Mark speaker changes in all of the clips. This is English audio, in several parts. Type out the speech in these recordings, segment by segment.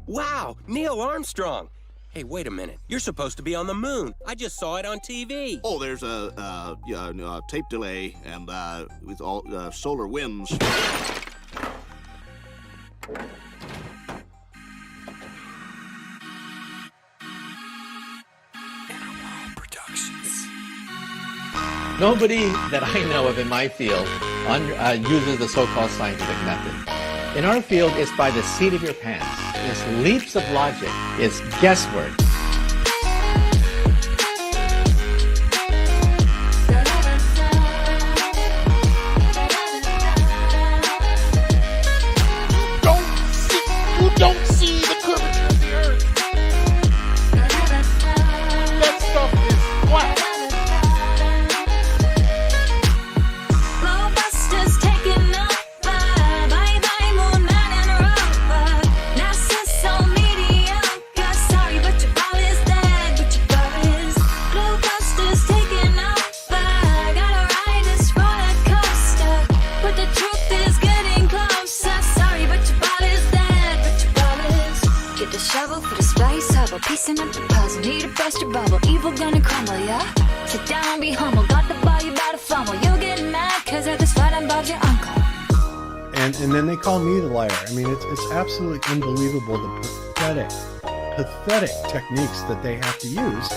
Speaker 1: Wow, Neil Armstrong. Hey, wait a minute. You're supposed to be on the moon. I just saw it on TV.
Speaker 2: Oh, there's a tape delay, and with all solar winds.
Speaker 3: Nobody that I know of in my field uses the so-called scientific method. In our field, it's by the seat of your pants. It's leaps of logic. It's guesswork.
Speaker 4: You don't see the curvature of the earth. That stuff is flat.
Speaker 5: Piecing up the puzzle, need a buster bubble. Evil gonna crumble, yeah? Sit down, be humble. Got the ball, you better fumble. You'll get mad, cause at this fight I'm Bob's your uncle.
Speaker 6: And then they call me the liar. I mean, it's absolutely unbelievable the pathetic techniques that they have to use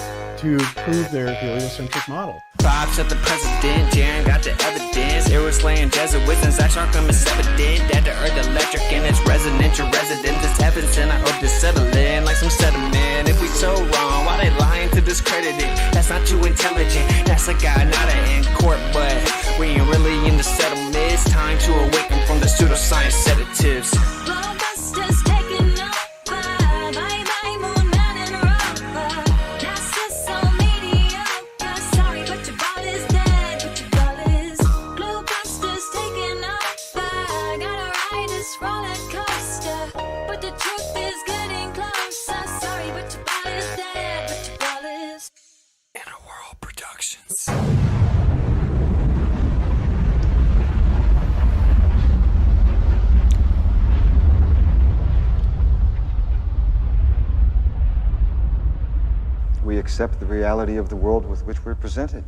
Speaker 6: to prove their heliocentric model.
Speaker 7: Bob shut the president, Jeran got the evidence. Arrow slaying Jesuits and Zack shark is evident. That the earth electric and its residential residence is heaven sent. I hope to settle in like some sediment. If we so wrong, why they lying to discredit it? That's not too intelligent. That's a guy, not an in court, but we ain't really in the settlement. It's time to awaken from the pseudoscience sedatives.
Speaker 5: Blowbusters taking over. Bye-bye, moon man and rover. NASA so mediocre. Sorry, but your ball is dead. But your ball is. Blowbusters taking over. Gotta ride this roller coaster. But the truth is getting closer. Sorry, but your ball is dead. But your ball is.
Speaker 7: Inner World Productions.
Speaker 8: We accept the reality of the world with which we're presented.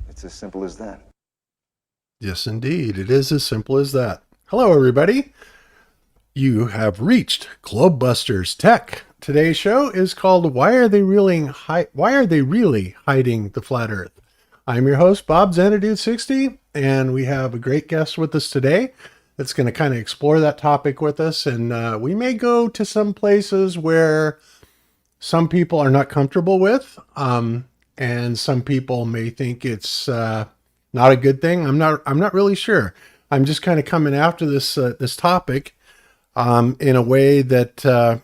Speaker 8: It's as simple as that.
Speaker 6: Yes, indeed. It is as simple as that. Hello, everybody. You have reached Globebusters Tech. Today's show is called Why Are They Really Hiding the Flat Earth? I'm your host, Bob Xanadude60, and we have a great guest with us today that's going to kind of explore that topic with us. And we may go to some places where some people are not comfortable with, and some people may think it's not a good thing. I'm not really sure. I'm just kind of coming after this topic in a way that I'm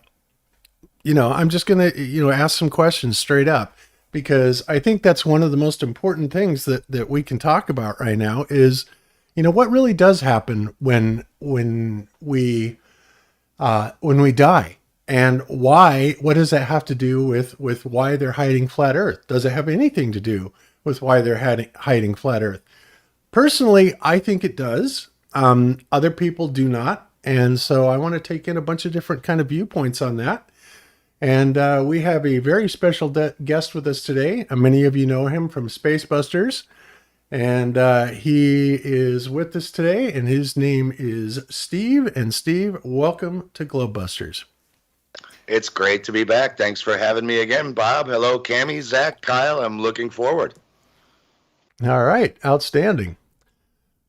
Speaker 6: just going to ask some questions straight up, because I think that's one of the most important things that we can talk about right now is what really does happen when we die. And why? What does that have to do with why they're hiding flat Earth? Does it have anything to do with why they're hiding flat Earth? Personally, I think it does. Other people do not. And so I want to take in a bunch of different kind of viewpoints on that. And we have a very special guest with us today. Many of you know him from Spacebusters. And he is with us today, and his name is Steve. And Steve, welcome to Globebusters.
Speaker 9: It's great to be back. Thanks for having me again, Bob. Hello, Cami, Zack, Kyle. I'm looking forward.
Speaker 6: All right. Outstanding.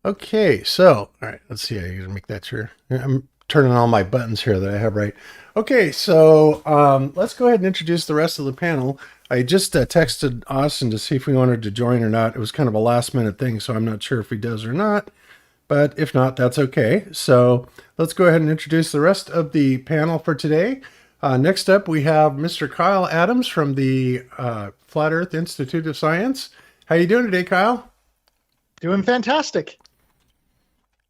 Speaker 6: Okay. So, all right. Let's see. I gotta make that sure. I'm turning all my buttons here that I have right. Okay. So, let's go ahead and introduce the rest of the panel. I just texted Austin to see if we wanted to join or not. It was kind of a last minute thing, so I'm not sure if he does or not. But if not, that's okay. So let's go ahead and introduce the rest of the panel for today. Next up, we have Mr. Kyle Adams from the Flat Earth Institute of Science. How you doing today, Kyle?
Speaker 4: Doing fantastic.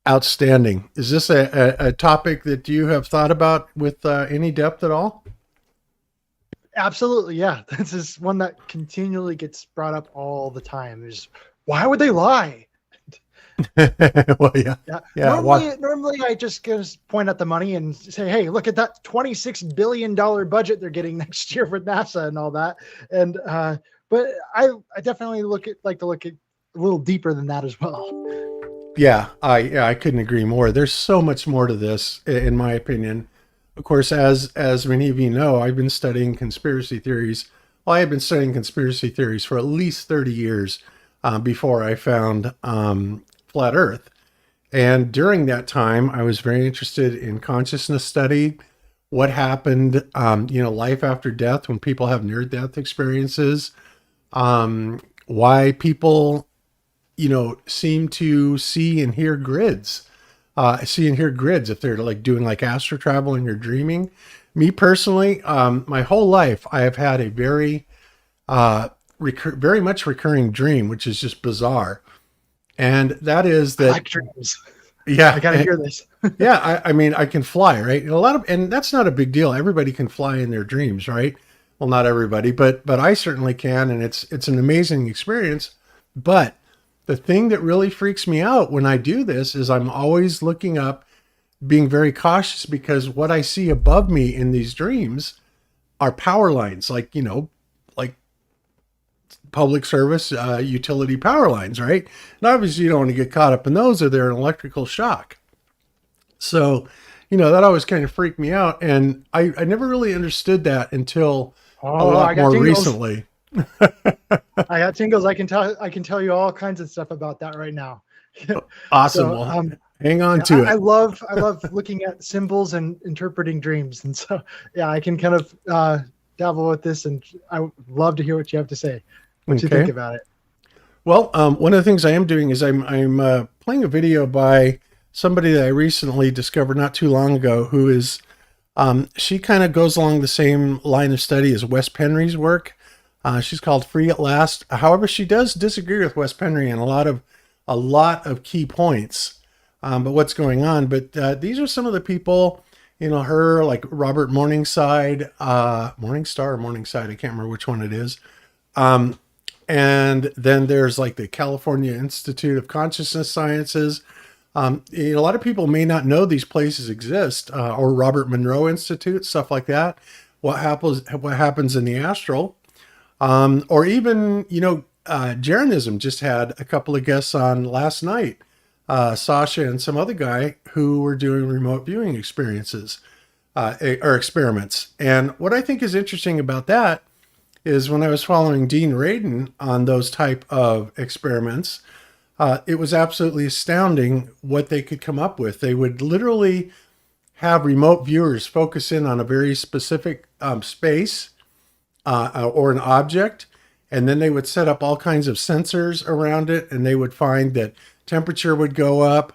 Speaker 6: Outstanding. Is this a topic that you have thought about with any depth at all?
Speaker 4: Absolutely, yeah. This is one that continually gets brought up all the time. Why would they lie?
Speaker 6: Well, yeah.
Speaker 10: Yeah.
Speaker 6: Yeah.
Speaker 10: Normally I just point at the money and say, hey, look at that $26 billion budget they're getting next year for NASA and all that. And but I definitely like to look at a little deeper than that as well.
Speaker 6: Yeah, I couldn't agree more. There's so much more to this, in my opinion. Of course, as many of you know, I've been studying conspiracy theories. Well, I had been studying conspiracy theories for at least 30 years before I found Flat Earth. And during that time, I was very interested in consciousness study, what happened, life after death when people have near-death experiences, why people seem to see and hear grids if they're like doing like astral travel and you're dreaming. Me personally, my whole life, I have had a very much recurring dream, which is just bizarre. And that is that,
Speaker 10: I like dreams.
Speaker 6: yeah,
Speaker 10: I gotta hear this.
Speaker 6: yeah. I mean, I can fly, right? And that's not a big deal. Everybody can fly in their dreams, right? Well, not everybody, but I certainly can. And it's an amazing experience. But the thing that really freaks me out when I do this is I'm always looking up, being very cautious, because what I see above me in these dreams are power lines, like public service, utility power lines, right? And obviously you don't want to get caught up in those, or they're an electrical shock. So, that always kind of freaked me out. And I never really understood that until a lot more recently.
Speaker 10: I got tingles. I can tell you all kinds of stuff about that right now.
Speaker 6: Awesome.
Speaker 10: So,
Speaker 6: well, hang on to it.
Speaker 10: I love looking at symbols and interpreting dreams, and so yeah, I can kind of dabble with this, and I would love to hear what you have to say. What you think about it?
Speaker 6: Well, one of the things I am doing is I'm playing a video by somebody that I recently discovered not too long ago, who is she kind of goes along the same line of study as Wes Penry's work. She's called Free at Last. However, she does disagree with Wes Penry on a lot of key points. But what's going on? But these are some of the people, her, like Robert Morningside, Morningstar or Morningside, I can't remember which one it is. And then there's like the California Institute of Consciousness Sciences. A lot of people may not know these places exist, or Robert Monroe Institute, stuff like that. What happens in the astral. Or even, Jeranism just had a couple of guests on last night, Sasha and some other guy who were doing remote viewing experiences, or experiments. And what I think is interesting about that is when I was following Dean Radin on those type of experiments, it was absolutely astounding what they could come up with. They would literally have remote viewers focus in on a very specific space, or an object, and then they would set up all kinds of sensors around it, and they would find that temperature would go up,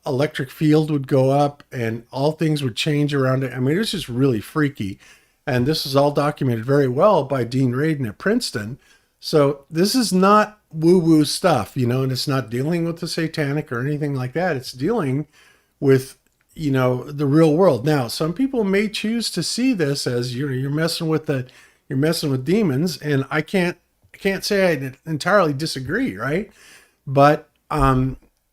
Speaker 6: electric field would go up, and all things would change around it. I mean, it was just really freaky. And this is all documented very well by Dean Radin at Princeton. So this is not woo-woo stuff, and it's not dealing with the satanic or anything like that. It's dealing with, the real world. Now, some people may choose to see this as you're messing with demons, and I can't say I entirely disagree, right? But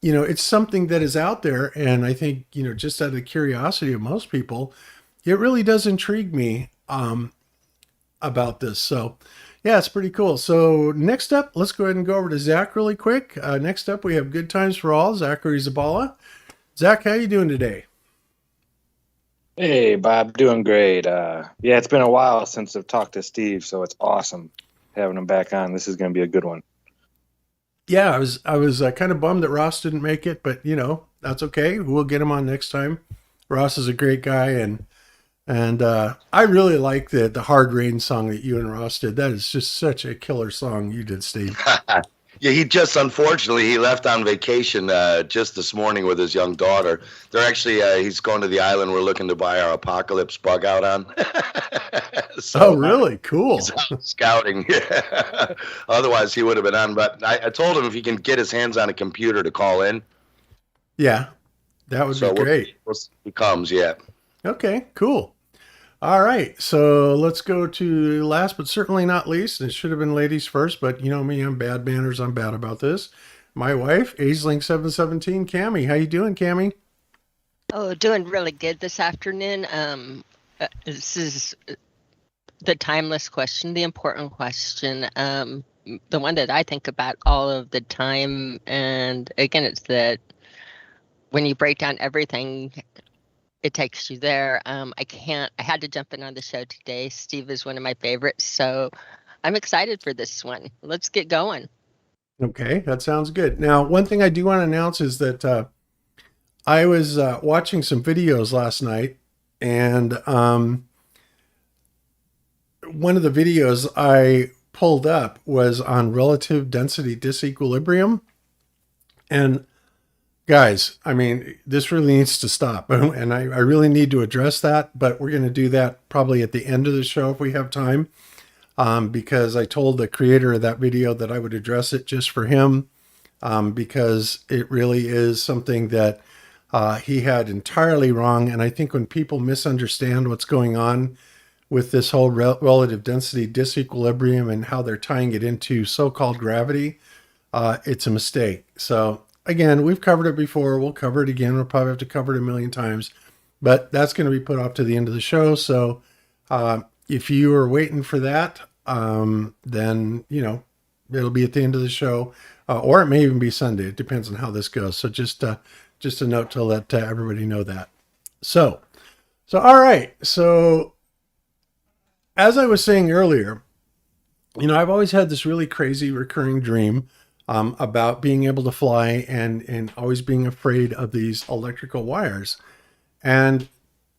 Speaker 6: it's something that is out there, and I think just out of the curiosity of most people, it really does intrigue me about this. So yeah, it's pretty cool. So next up, let's go ahead and go over to Zack really quick. Next up, we have Good Times for All, Zachary Zabala. Zach, how you doing today?
Speaker 11: Hey, Bob, doing great. Yeah, it's been a while since I've talked to Steve, so it's awesome having him back on. This is going to be a good one.
Speaker 6: Yeah, I was kind of bummed that Ross didn't make it, but that's okay. We'll get him on next time. Ross is a great guy, and I really like the Hard Rain song that you and Ross did. That is just such a killer song you did, Steve.
Speaker 9: Yeah, unfortunately, he left on vacation just this morning with his young daughter. They're actually, he's going to the island we're looking to buy our Apocalypse bug out on.
Speaker 6: So, really? Cool.
Speaker 9: He's out scouting. Yeah. Otherwise, he would have been on. But I told him if he can get his hands on a computer to call in.
Speaker 6: Yeah, that would be great.
Speaker 9: We'll see if he comes, yeah.
Speaker 6: Okay, cool. All right, so let's go to last but certainly not least, and it should have been ladies first, but you know me, I'm bad manners, I'm bad about this. my wife, Aisling717, Cami. How you doing, Cami?
Speaker 12: Oh, doing really good this afternoon. This is the timeless question, the important question, the one that I think about all of the time. And again, it's that when you break down everything, it takes you there. I had to jump in on the show today. Steve is one of my favorites, so I'm excited for this one. Let's get going.
Speaker 6: Okay, that sounds good. Now, one thing I do want to announce is that I was watching some videos last night, and one of the videos I pulled up was on relative density disequilibrium. And guys, I mean, this really needs to stop, and I really need to address that, but we're going to do that probably at the end of the show if we have time. Because I told the creator of that video that I would address it just for him, because it really is something that he had entirely wrong. And I think when people misunderstand what's going on with this whole relative density disequilibrium and how they're tying it into so-called gravity, it's a mistake. So again, we've covered it before. We'll cover it again. We'll probably have to cover it a million times, but that's going to be put off to the end of the show. So if you are waiting for that, then, you know, it'll be at the end of the show, or it may even be Sunday. It depends on how this goes. So just a note to let everybody know that. So all right. So as I was saying earlier, you know, I've always had this really crazy recurring dream about being able to fly and always being afraid of these electrical wires. And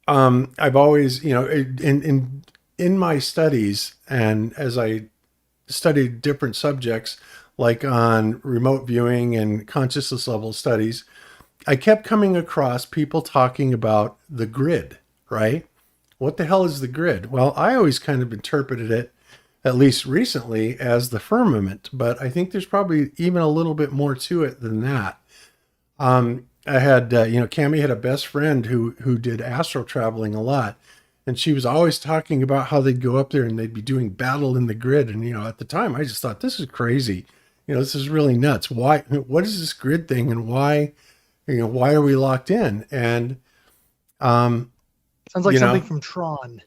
Speaker 6: I've always, you know, in my studies, and as I studied different subjects, like on remote viewing and consciousness level studies, I kept coming across people talking about the grid, right? What the hell is the grid? Well, I always kind of interpreted it, at least recently, as the firmament, but I think there's probably even a little bit more to it than that. I had, you know, Cami had a best friend who did astral traveling a lot. And she was always talking about how they'd go up there and they'd be doing battle in the grid. And, you know, at the time I just thought, this is crazy. You know, this is really nuts. Why, what is this grid thing? And why, you know, why are we locked in? And,
Speaker 10: sounds like something from Tron.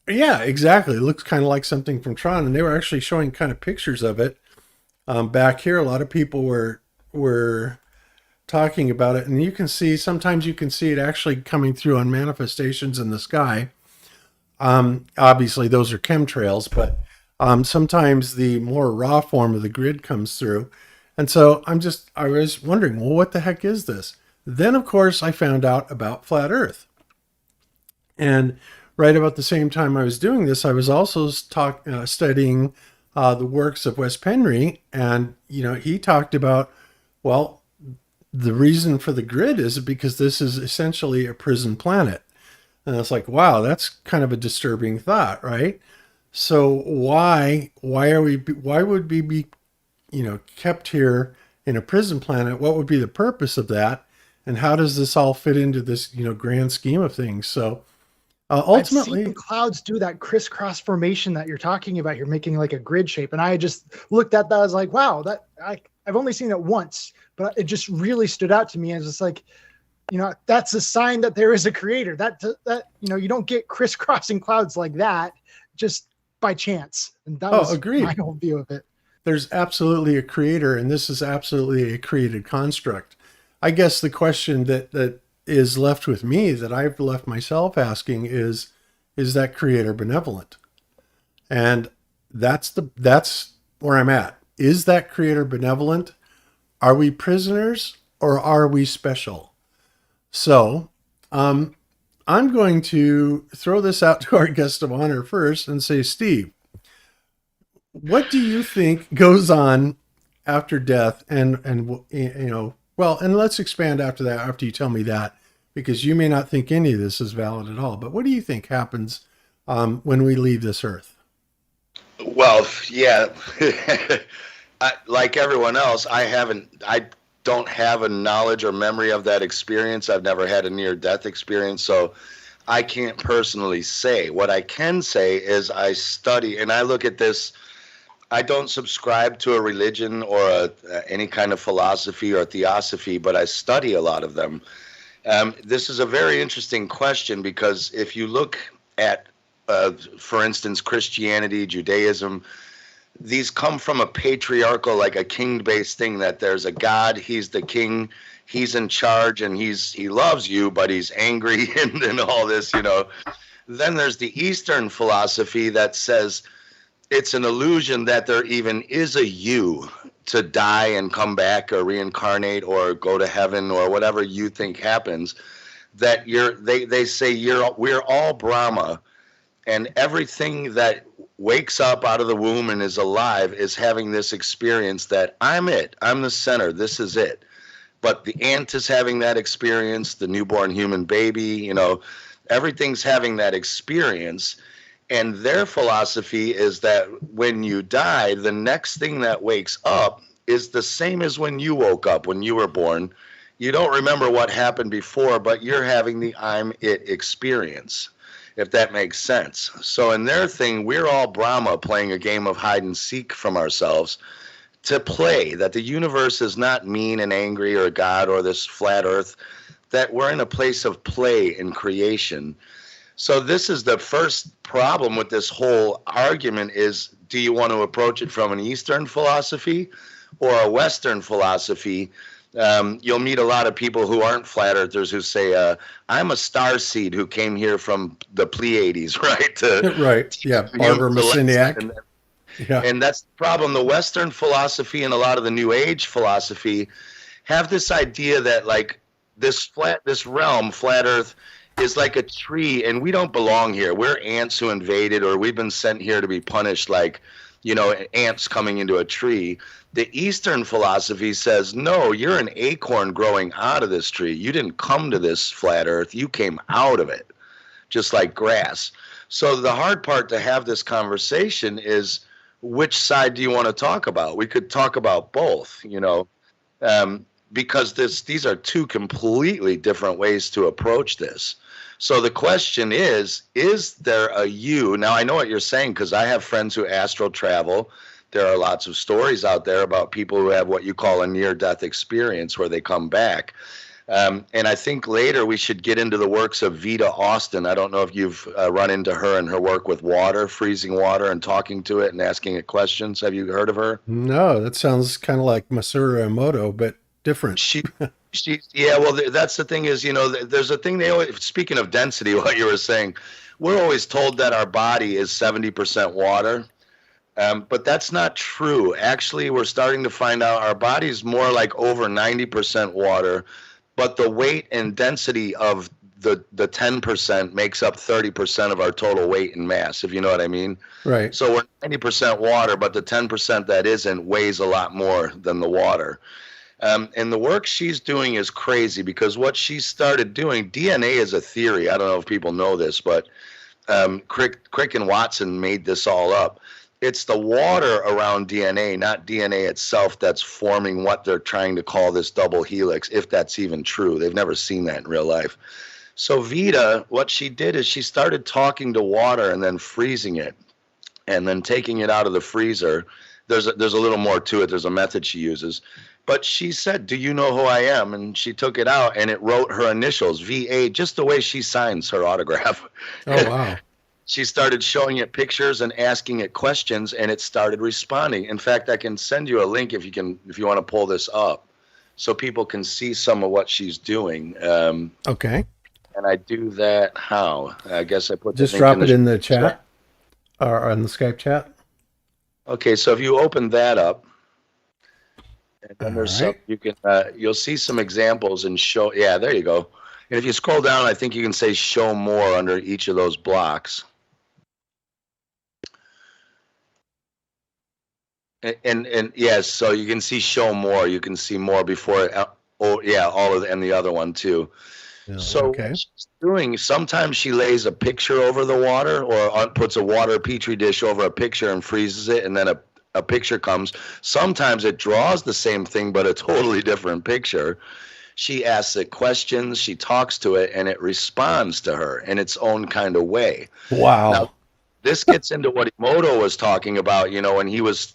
Speaker 6: Yeah, exactly. It looks kind of like something from Tron. And they were actually showing kind of pictures of it. Back here, a lot of people were talking about it, and you can see, sometimes you can see it actually coming through on manifestations in the sky. Obviously those are chemtrails, but sometimes the more raw form of the grid comes through. And so I was wondering, well, what the heck is this? Then of course I found out about flat Earth. And right about the same time I was doing this, I was also studying the works of Wes Penry. And, you know, he talked about, well, the reason for the grid is because this is essentially a prison planet. And it's like, wow, that's kind of a disturbing thought, right? So why would we be, you know, kept here in a prison planet? What would be the purpose of that? And how does this all fit into this, you know, grand scheme of things? So ultimately,
Speaker 10: I've seen clouds do that crisscross formation that you're talking about. You're making like a grid shape. And I just looked at that. I was like, wow, I've only seen it once, but it just really stood out to me. I was just like, you know, that's a sign that there is a creator. That you know, you don't get crisscrossing clouds like that just by chance. And that was
Speaker 6: agreed.
Speaker 10: my whole view of it.
Speaker 6: There's absolutely a creator, and this is absolutely a created construct. I guess the question that is left with me, that I've left myself asking, is that creator benevolent? And that's where I'm at. Is that creator benevolent? Are we prisoners or are we special? So, I'm going to throw this out to our guest of honor first and say, Steve, what do you think goes on after death? And you know, well, and let's expand after that, after you tell me that, because you may not think any of this is valid at all. But what do you think happens when we leave this earth?
Speaker 9: Well, yeah, like everyone else, I don't have a knowledge or memory of that experience. I've never had a near-death experience, so I can't personally say. What I can say is I study, and I look at this I don't subscribe to a religion or any kind of philosophy or theosophy, but I study a lot of them. This is a very interesting question because if you look at, for instance, Christianity, Judaism, these come from a patriarchal, like a king-based thing, that there's a God, he's the king, he's in charge, and he loves you, but he's angry and all this, you know. Then there's the Eastern philosophy that says it's an illusion that there even is a you to die and come back or reincarnate or go to heaven or whatever you think happens, that they say we're all Brahma, and everything that wakes up out of the womb and is alive is having this experience that I'm the center, this is it. But the ant is having that experience, the newborn human baby, you know, everything's having that experience. And their philosophy is that when you die, the next thing that wakes up is the same as when you woke up, when you were born. You don't remember what happened before, but you're having the I'm it experience, if that makes sense. So in their thing, we're all Brahma playing a game of hide and seek from ourselves to play, that the universe is not mean and angry or God or this flat earth, that we're in a place of play and creation. So this is the first problem with this whole argument is, do you want to approach it from an Eastern philosophy or a Western philosophy? You'll meet a lot of people who aren't flat earthers who say, I'm a star seed who came here from the Pleiades, right?
Speaker 6: Right, yeah, Barbara Messiniak. Yeah.
Speaker 9: And that's the problem. The Western philosophy and a lot of the New Age philosophy have this idea that like this realm, flat earth, is like a tree, and we don't belong here. We're ants who invaded, or we've been sent here to be punished, like, you know, ants coming into a tree. The Eastern philosophy says, no, you're an acorn growing out of this tree. You didn't come to this flat earth. You came out of it, just like grass. So the hard part to have this conversation is, which side do you want to talk about? We could talk about both, you know, because these are two completely different ways to approach this. So the question is there a you? Now, I know what you're saying because I have friends who astral travel. There are lots of stories out there about people who have what you call a near-death experience where they come back. And I think later we should get into the works of Vita Austin. I don't know if you've run into her and her work with water, freezing water and talking to it and asking it questions. Have you heard of her?
Speaker 6: No, that sounds kind of like Masaru Emoto, but different.
Speaker 9: Yeah, well, that's the thing is, you know, there's a thing they always, speaking of density, what you were saying, we're always told that our body is 70% water. But that's not true. Actually, we're starting to find out our body's more like over 90% water, but the weight and density of the 10% makes up 30% of our total weight and mass, if you know what I mean.
Speaker 6: Right.
Speaker 9: So we're 90% water, but the 10% that isn't weighs a lot more than the water. And the work she's doing is crazy because what she started doing, DNA is a theory. I don't know if people know this, but Crick and Watson made this all up. It's the water around DNA, not DNA itself, that's forming what they're trying to call this double helix, if that's even true. They've never seen that in real life. So Vita, what she did is she started talking to water and then freezing it and then taking it out of the freezer. There's a little more to it. There's a method she uses. But she said, do you know who I am? And she took it out and it wrote her initials, VA, just the way she signs her autograph.
Speaker 6: Oh, wow.
Speaker 9: She started showing it pictures and asking it questions, and it started responding. In fact, I can send you a link if you want to pull this up so people can see some of what she's doing.
Speaker 6: Okay.
Speaker 9: And I do that how? I guess I put
Speaker 6: just drop it in the chat or on the Skype chat.
Speaker 9: Okay, so if you open that up, and then there's some, you can you'll see some examples and show. Yeah, there you go. And if you scroll down, I think you can say show more under each of those blocks. And yes, so you can see show more. You can see more before. Oh yeah, all of and the other one too.
Speaker 6: Yeah,
Speaker 9: so what she's doing, sometimes she lays a picture over the water or puts a water petri dish over a picture and freezes it, and then a picture comes. Sometimes it draws the same thing, but a totally different picture. She asks it questions, she talks to it, and it responds to her in its own kind of way.
Speaker 6: Wow.
Speaker 9: Now, this gets into what Emoto was talking about, when he was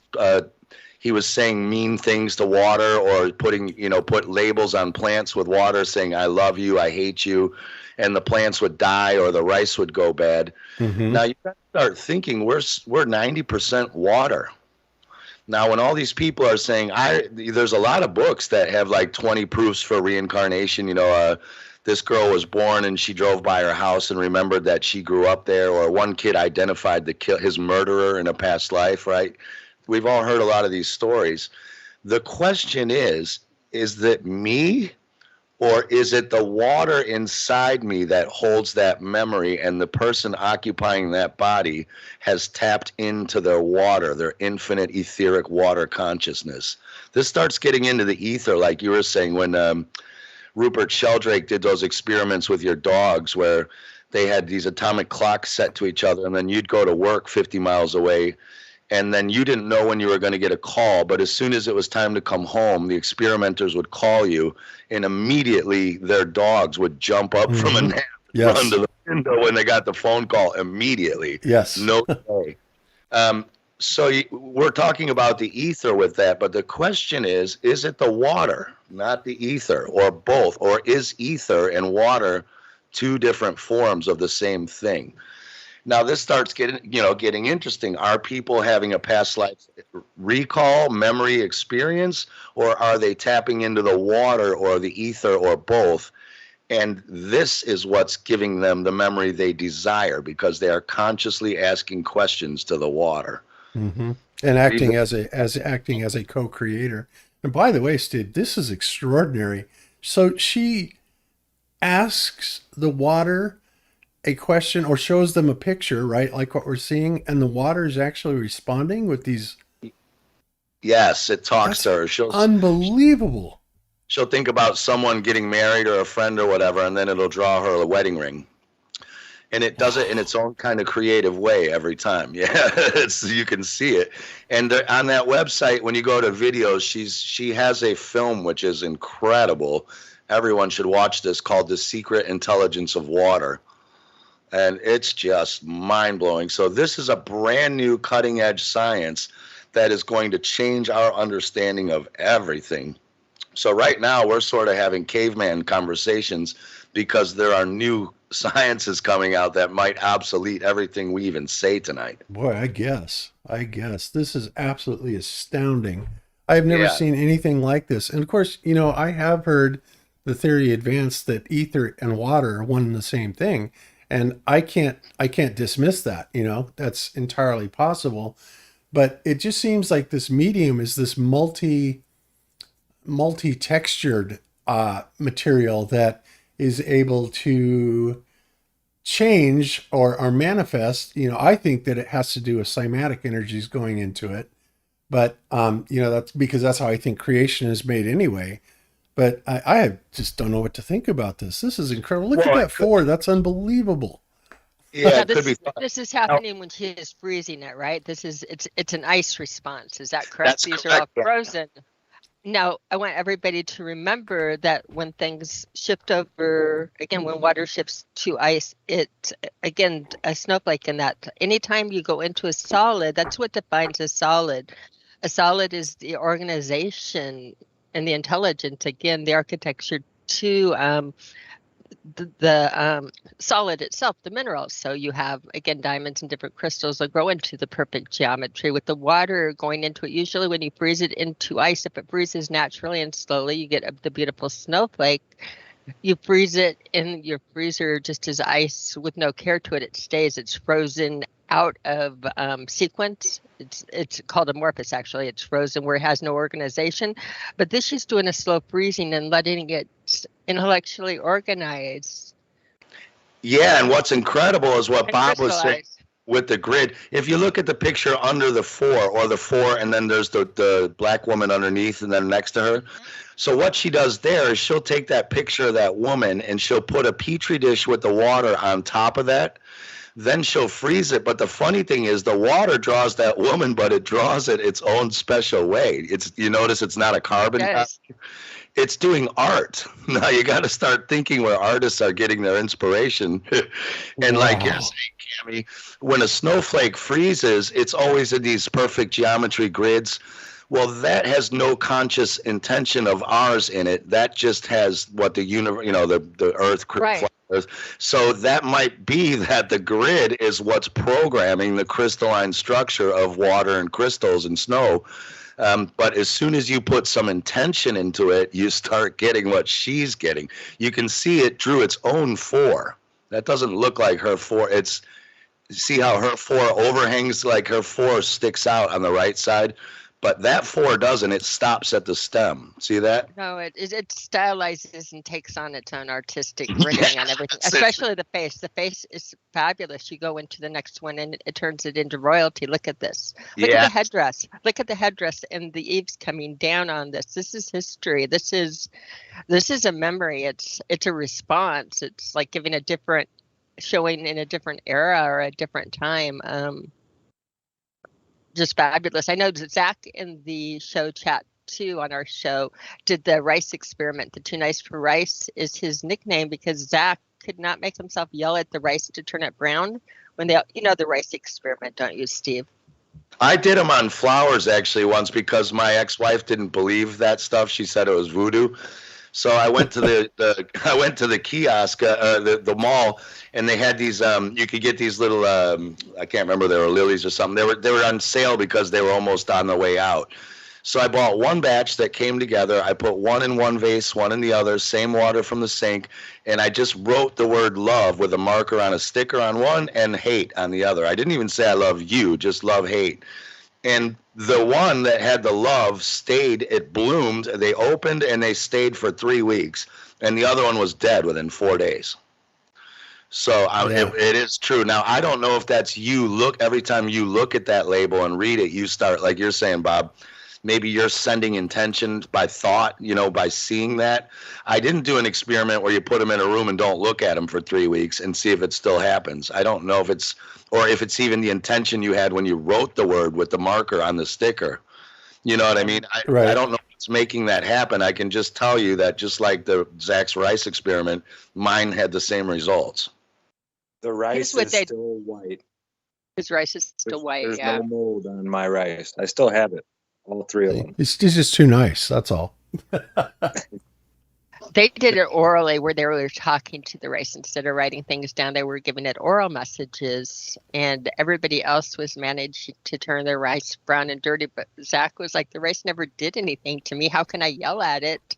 Speaker 9: saying mean things to water, or put labels on plants with water saying, I love you, I hate you, and the plants would die or the rice would go bad.
Speaker 6: Mm-hmm.
Speaker 9: Now you got to start thinking we're 90% water. Now, when all these people are saying, there's a lot of books that have like 20 proofs for reincarnation. This girl was born and she drove by her house and remembered that she grew up there, or one kid identified his murderer in a past life, right? We've all heard a lot of these stories. The question is that me, or is it the water inside me that holds that memory, and the person occupying that body has tapped into their water, their infinite etheric water consciousness? This starts getting into the ether, like you were saying, when Rupert Sheldrake did those experiments with your dogs where they had these atomic clocks set to each other, and then you'd go to work 50 miles away, and then you didn't know when you were going to get a call, but as soon as it was time to come home, the experimenters would call you, and immediately their dogs would jump up from a nap and run to the window when they got the phone call immediately.
Speaker 6: Yes.
Speaker 9: No way. So we're talking about the ether with that, but the question is it the water, not the ether, or both? Or is ether and water two different forms of the same thing? Now this starts getting interesting. Are people having a past life recall, memory experience, or are they tapping into the water or the ether, or both? And this is what's giving them the memory they desire, because they are consciously asking questions to the water.
Speaker 6: Mm-hmm. And acting as a co-creator. And by the way, Steve, this is extraordinary. So she asks the water a question, or shows them a picture, right? Like what we're seeing, and the water is actually responding with these.
Speaker 9: Yes, it talks to her.
Speaker 6: Unbelievable.
Speaker 9: She'll think about someone getting married or a friend or whatever, and then it'll draw her a wedding ring. And it does it in its own kind of creative way every time. Yeah, you can see it. And on that website, when you go to videos, she has a film which is incredible. Everyone should watch this, called The Secret Intelligence of Water. And it's just mind-blowing. So this is a brand new cutting-edge science that is going to change our understanding of everything. So right now we're sort of having caveman conversations, because there are new sciences coming out that might obsolete everything we even say tonight.
Speaker 6: Boy, I guess this is absolutely astounding. I've never seen anything like this. And of course, I have heard the theory advanced that ether and water are one and the same thing. And I can't dismiss that, that's entirely possible. But it just seems like this medium is this multi-textured material that is able to change or manifest. I think that it has to do with cymatic energies going into it. But, that's because that's how I think creation is made anyway. But I just don't know what to think about this. This is incredible. Look at that 4. That's unbelievable.
Speaker 9: Yeah,
Speaker 12: this is happening when she is freezing it, right? It's an ice response. Is that correct? These are all frozen. Now, I want everybody to remember that when things shift over, again, when water shifts to ice, it's, again, a snowflake in that. Anytime you go into a solid, that's what defines a solid. A solid is the organization and the intelligence, again, the architecture to the solid itself, the minerals. So you have, again, diamonds and different crystals that grow into the perfect geometry. With the water going into it, usually when you freeze it into ice, if it freezes naturally and slowly, you get the beautiful snowflake. You freeze it in your freezer just as ice with no care to it. It stays. It's frozen out of sequence. It's called amorphous, actually. It's frozen where it has no organization. But this is doing a slow freezing and letting it intellectually organize.
Speaker 9: Yeah, and what's incredible is what Bob was saying with the grid. If you look at the picture under the 4, and then there's the black woman underneath and then next to her. So what she does there is she'll take that picture of that woman and she'll put a petri dish with the water on top of that. Then she'll freeze it. But the funny thing is the water draws that woman, but it draws it its own special way. You notice it's not a carbon copy. it's doing art. Now you got to start thinking where artists are getting their inspiration. And like you're saying, Cami, when a snowflake freezes, it's always in these perfect geometry grids. Well, that has no conscious intention of ours in it. That just has what the universe, the Earth.
Speaker 12: Right.
Speaker 9: So that might be that the grid is what's programming the crystalline structure of water and crystals and snow. But as soon as you put some intention into it, you start getting what she's getting. You can see it drew its own 4. That doesn't look like her 4. See how her 4 overhangs, like her 4 sticks out on the right side, but that 4 doesn't. It stops at the stem. See that?
Speaker 12: No, it stylizes and takes on its own artistic rendering on everything, especially the face. The face is fabulous. You go into the next one and it turns it into royalty. Look at this. Look at the headdress. Look at the headdress and the eaves coming down on this. This is history. This is a memory. It's a response. It's like giving a different showing in a different era or a different time. Just fabulous. I know Zack in the show chat too on our show did the rice experiment. The Too Nice for Rice is his nickname because Zack could not make himself yell at the rice to turn it brown when the rice experiment, don't you, Steve?
Speaker 9: I did them on flowers actually once because my ex-wife didn't believe that stuff. She said it was voodoo. So I went to the kiosk, the mall, and they had these. You could get these little. I can't remember. They were lilies or something. They were on sale because they were almost on the way out. So I bought one batch that came together. I put one in one vase, one in the other. Same water from the sink, and I just wrote the word love with a marker on a sticker on one and hate on the other. I didn't even say I love you, just love hate. And the one that had the love stayed, it bloomed, they opened, and they stayed for 3 weeks. And the other one was dead within 4 days. So it is true. Now, I don't know if that's you. Every time you look at that label and read it, you start, like you're saying, Bob, maybe you're sending intention by thought, by seeing that. I didn't do an experiment where you put them in a room and don't look at them for 3 weeks and see if it still happens. I don't know if it's even the intention you had when you wrote the word with the marker on the sticker. You know what I mean? I don't know what's making that happen. I can just tell you that just like the Zack's rice experiment, mine had the same results.
Speaker 11: The rice is still white.
Speaker 12: His rice is still white,
Speaker 11: There's no mold on my rice. I still have it. All 3 of them.
Speaker 6: It's just too nice. That's all.
Speaker 12: They did it orally where they were talking to the rice instead of writing things down. They were giving it oral messages, and everybody else was managed to turn their rice brown and dirty. But Zack was like, the rice never did anything to me. How can I yell at it?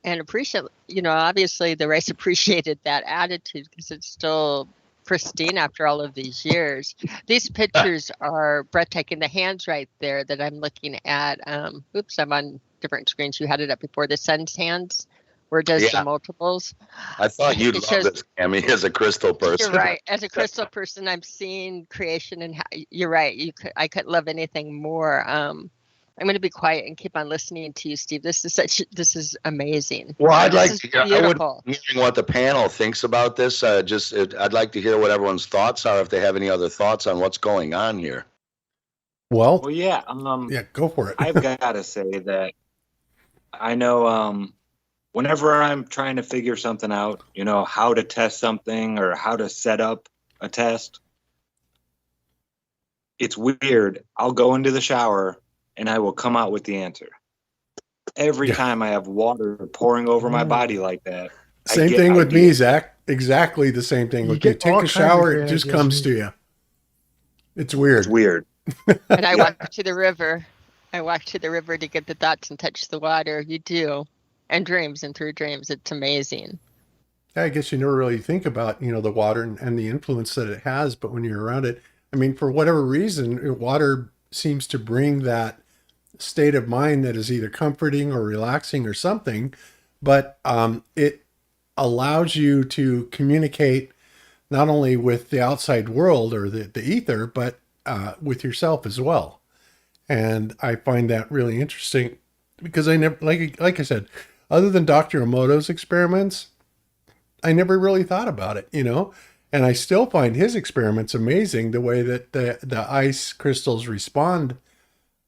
Speaker 12: And appreciate, obviously the rice appreciated that attitude because it's still pristine after all of these years. These pictures are breathtaking. The hands right there that I'm looking at. Oops, I'm on different screens. You had it up before. The sun's hands, where it does the multiples.
Speaker 9: I thought you'd love this, Cami, as a crystal person.
Speaker 12: You're right. As a crystal person, I'm seeing creation, and you're right. I couldn't love anything more. I'm going to be quiet and keep on listening to you, Steve. This is amazing.
Speaker 9: Well, I'd like to hear. I would hearing what the panel thinks about this. I'd like to hear what everyone's thoughts are, if they have any other thoughts on what's going on here.
Speaker 6: Well,
Speaker 11: yeah.
Speaker 6: Go for it.
Speaker 11: I've got to say that I know whenever I'm trying to figure something out, how to test something or how to set up a test, it's weird. I'll go into the shower and I will come out with the answer. Every time I have water pouring over my body like that.
Speaker 6: Same thing with me, Zach. Exactly the same thing with me. Take a shower, it just comes to you. It's weird.
Speaker 11: It's weird.
Speaker 12: And I walk to the river. I walk to the river to get the thoughts and touch the water. You do. And dreams, and through dreams. It's amazing.
Speaker 6: I guess you never really think about, the water and the influence that it has, but when you're around it, for whatever reason, water seems to bring that state of mind that is either comforting or relaxing or something, but it allows you to communicate not only with the outside world or the ether, but with yourself as well. And I find that really interesting because I never, like I said, other than Dr. Emoto's experiments, I never really thought about it, and I still find his experiments amazing, the way that the ice crystals respond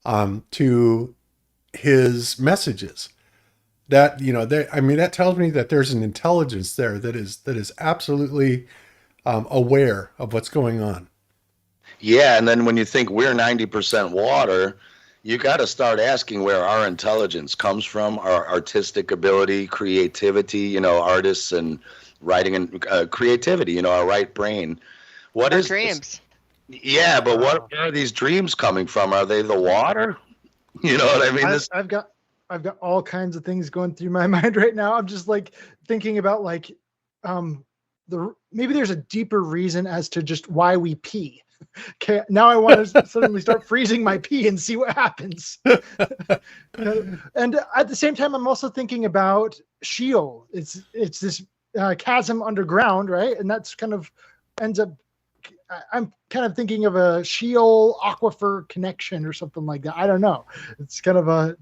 Speaker 6: to his messages. that, you know, that tells me that there's an intelligence there that is absolutely aware of what's going on.
Speaker 9: Yeah, and then when you think we're 90% water, you got to start asking where our intelligence comes from, our artistic ability, creativity, you know, artists and writing and creativity, you know, our right brain. What
Speaker 12: Our
Speaker 9: is
Speaker 12: dreams.
Speaker 9: this? Yeah, but where are these dreams coming from? Are they the water? You know what I mean?
Speaker 10: I've got all kinds of things going through my mind right now. I'm just like thinking about like maybe there's a deeper reason as to just why we pee. Okay, now I want to suddenly start freezing my pee and see what happens. And at the same time, I'm also thinking about Sheol. It's this chasm underground, right? And that's kind of ends up. I'm kind of thinking of a Sheol aquifer connection or something like that. I don't know. It's kind of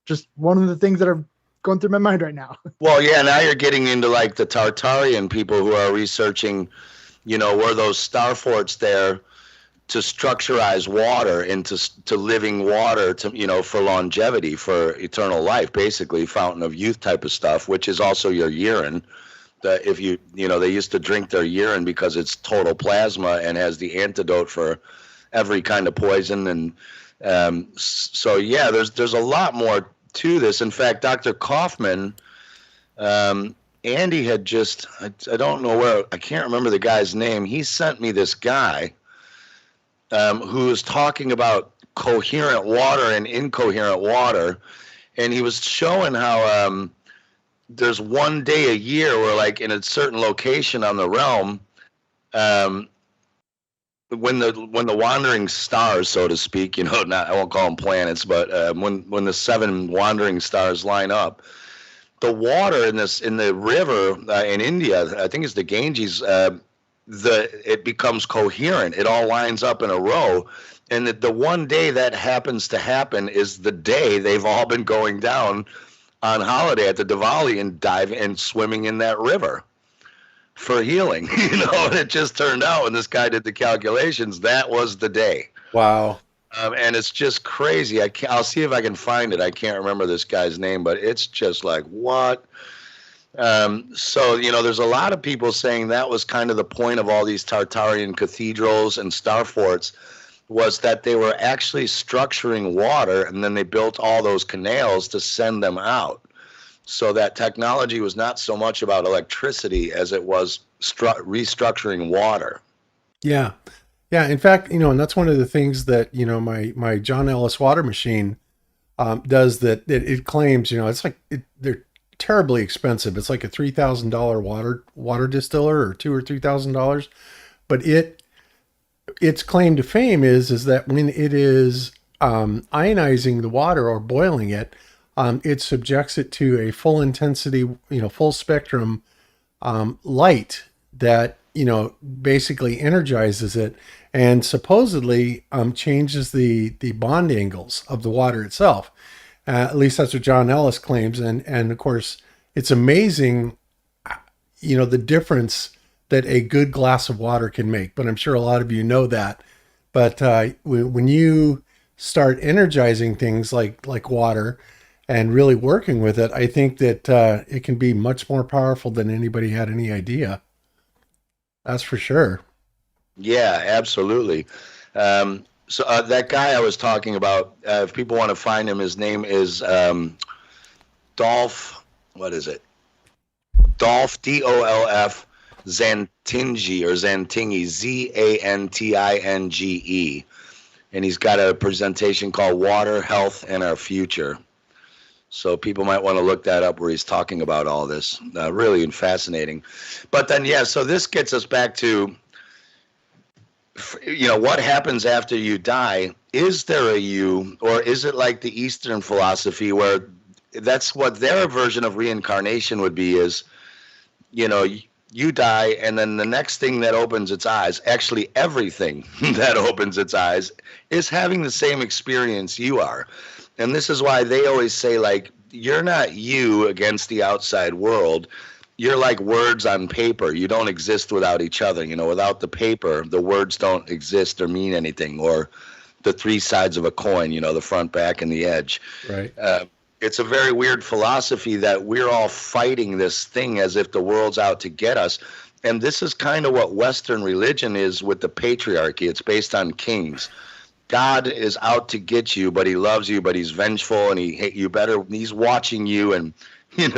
Speaker 10: just one of the things that are going through my mind right now.
Speaker 9: Well, yeah, now you're getting into like the Tartarian people who are researching, you know, were those star forts there to structurize water into living water to, you know, for longevity, for eternal life, basically fountain of youth type of stuff, which is also your urine. If you know, they used to drink their urine because it's total plasma and has the antidote for every kind of poison. And so, yeah, there's a lot more to this. In fact, Dr. Kaufman, Andy had just, I don't know where, I can't remember the guy's name. He sent me this guy who was talking about coherent water and incoherent water. And he was showing how there's one day a year where, like, in a certain location on the realm, when the wandering stars, so to speak, you know, I won't call them planets, but when the 7 wandering stars line up, the water in the river in India, I think it's the Ganges, it becomes coherent. It all lines up in a row, and the one day that happens to happen is the day they've all been going down on holiday at the Diwali and diving and swimming in that river for healing. You know, and it just turned out when this guy did the calculations, that was the day.
Speaker 6: Wow.
Speaker 9: And it's just crazy. I'll see if I can find it. I can't remember this guy's name, but it's just like, what? So, you know, there's a lot of people saying that was kind of the point of all these Tartarian cathedrals and star forts, was that they were actually structuring water, and then they built all those canals to send them out. So that technology was not so much about electricity as it was restructuring water.
Speaker 6: Yeah. Yeah. In fact, you know, and that's one of the things that, you know, my John Ellis water machine does, that it claims, you know, it's like they're terribly expensive. It's like a $3,000 water distiller, or $2,000 or $3,000. But its claim to fame is that when it is ionizing the water or boiling it, it subjects it to a full intensity, you know, full spectrum light that, you know, basically energizes it and supposedly changes the bond angles of the water itself. At least that's what John Ellis claims. And of course, it's amazing, you know, the difference that a good glass of water can make. But I'm sure a lot of you know that. But when you start energizing things like water and really working with it, I think that it can be much more powerful than anybody had any idea. That's for sure.
Speaker 9: Yeah, absolutely. So that guy I was talking about, if people want to find him, his name is Dolph, what is it? Dolph, D-O-L-F, Zantingi, or Zantingi, Z-A-N-T-I-N-G-E. And he's got a presentation called Water, Health, and Our Future. So people might want to look that up, where he's talking about all this. Really fascinating. But then, yeah, so this gets us back to, you know, what happens after you die? Is there a you, or is it like the Eastern philosophy, where that's what their version of reincarnation would be, is, you know, you die, and then the next thing that opens its eyes, actually everything that opens its eyes, is having the same experience you are. And this is why they always say, like, you're not you against the outside world. You're like words on paper. You don't exist without each other. You know, without the paper, the words don't exist or mean anything. Or the 3 sides of a coin, you know, the front, back, and the edge.
Speaker 6: Right.
Speaker 9: it's a very weird philosophy that we're all fighting this thing as if the world's out to get us. And this is kind of what Western religion is with the patriarchy. It's based on kings. God is out to get you, but he loves you, but he's vengeful, and he's watching you, and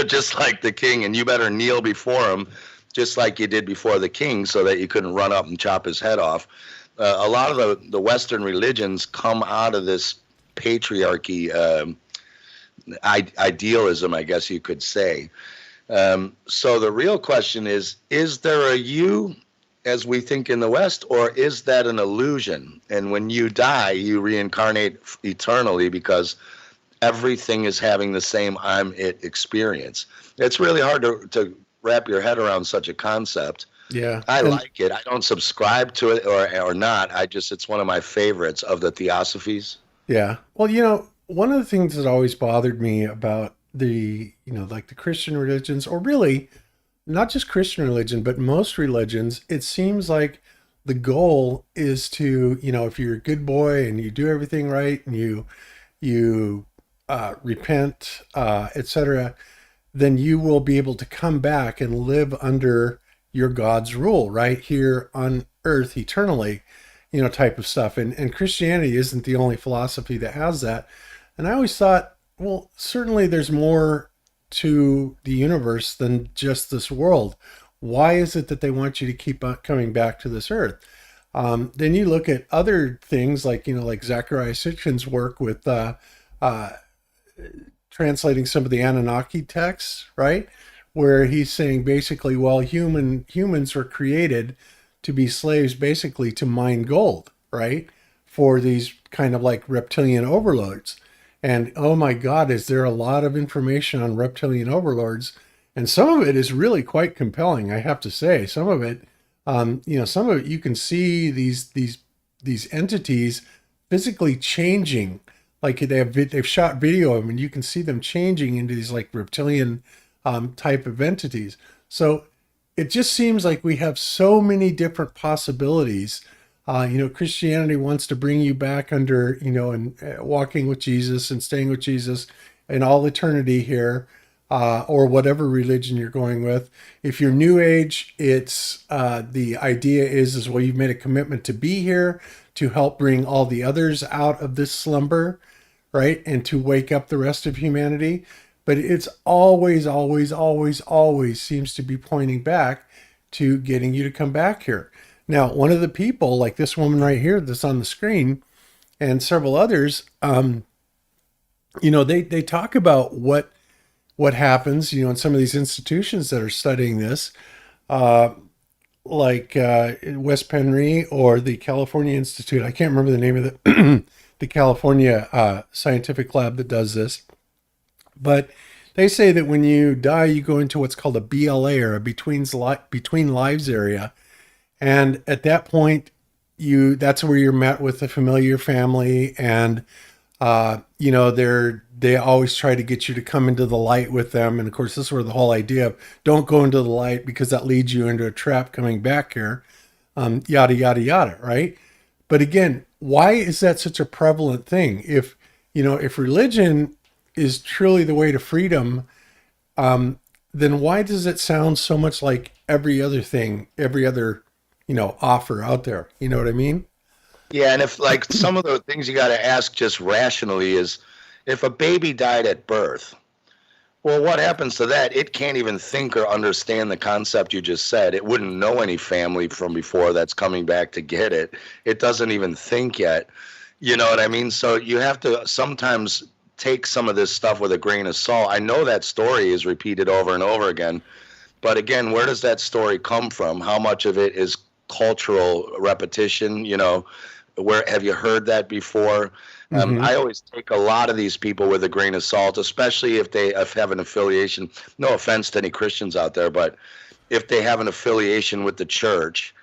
Speaker 9: just like the king, and you better kneel before him, just like you did before the king, so that you couldn't run up and chop his head off. A lot of the Western religions come out of this patriarchy idealism, I guess you could say. So the real question is there a you as we think in the West, or is that an illusion? And when you die, you reincarnate eternally because everything is having the same I'm it experience. It's really hard to wrap your head around such a concept.
Speaker 6: Yeah.
Speaker 9: I like it. I don't subscribe to it or not. It's one of my favorites of the theosophies.
Speaker 6: Yeah. Well, one of the things that always bothered me about the, like the Christian religions, or really not just Christian religion, but most religions, it seems like the goal is to, if you're a good boy and you do everything right and you repent, etc., then you will be able to come back and live under your God's rule right here on earth eternally, type of stuff. And Christianity isn't the only philosophy that has that. And I always thought, well, certainly there's more to the universe than just this world. Why is it that they want you to keep coming back to this earth? Then you look at other things like Zachariah Sitchin's work with translating some of the Anunnaki texts, right? Where he's saying basically, well, humans were created to be slaves, basically to mine gold, right? For these kind of like reptilian overlords. And oh my God, is there a lot of information on reptilian overlords? And some of it is really quite compelling, I have to say. Some of it, some of it you can see these entities physically changing. Like they've shot video of them, and you can see them changing into these like reptilian type of entities. So it just seems like we have so many different possibilities. Christianity wants to bring you back under, and walking with Jesus and staying with Jesus in all eternity here, or whatever religion you're going with. If you're New Age, it's the idea is well, you've made a commitment to be here to help bring all the others out of this slumber, right? And to wake up the rest of humanity. But it's always, always, always, always seems to be pointing back to getting you to come back here. Now, one of the people, like this woman right here that's on the screen, and several others, they talk about what happens, in some of these institutions that are studying this, like West Penry or the California Institute. I can't remember the name of the California scientific lab that does this. But they say that when you die, you go into what's called a BLA, or a between lives area. And at that point, that's where you're met with a familiar family, and they always try to get you to come into the light with them. And of course, this is where the whole idea of don't go into the light because that leads you into a trap coming back here, yada yada yada, right? But again, why is that such a prevalent thing? If religion is truly the way to freedom, then why does it sound so much like every other thing, every other offer out there? You know what I mean?
Speaker 9: Yeah, and if like some of the things you got to ask just rationally is, if a baby died at birth, well, what happens to that? It can't even think or understand the concept you just said. It wouldn't know any family from before that's coming back to get it. It doesn't even think yet. You know what I mean? So you have to sometimes take some of this stuff with a grain of salt. I know that story is repeated over and over again, but again, where does that story come from? How much of it is cultural repetition? Where have you heard that before? I always take a lot of these people with a grain of salt, especially if they have an affiliation. No offense to any Christians out there, but if they have an affiliation with the church,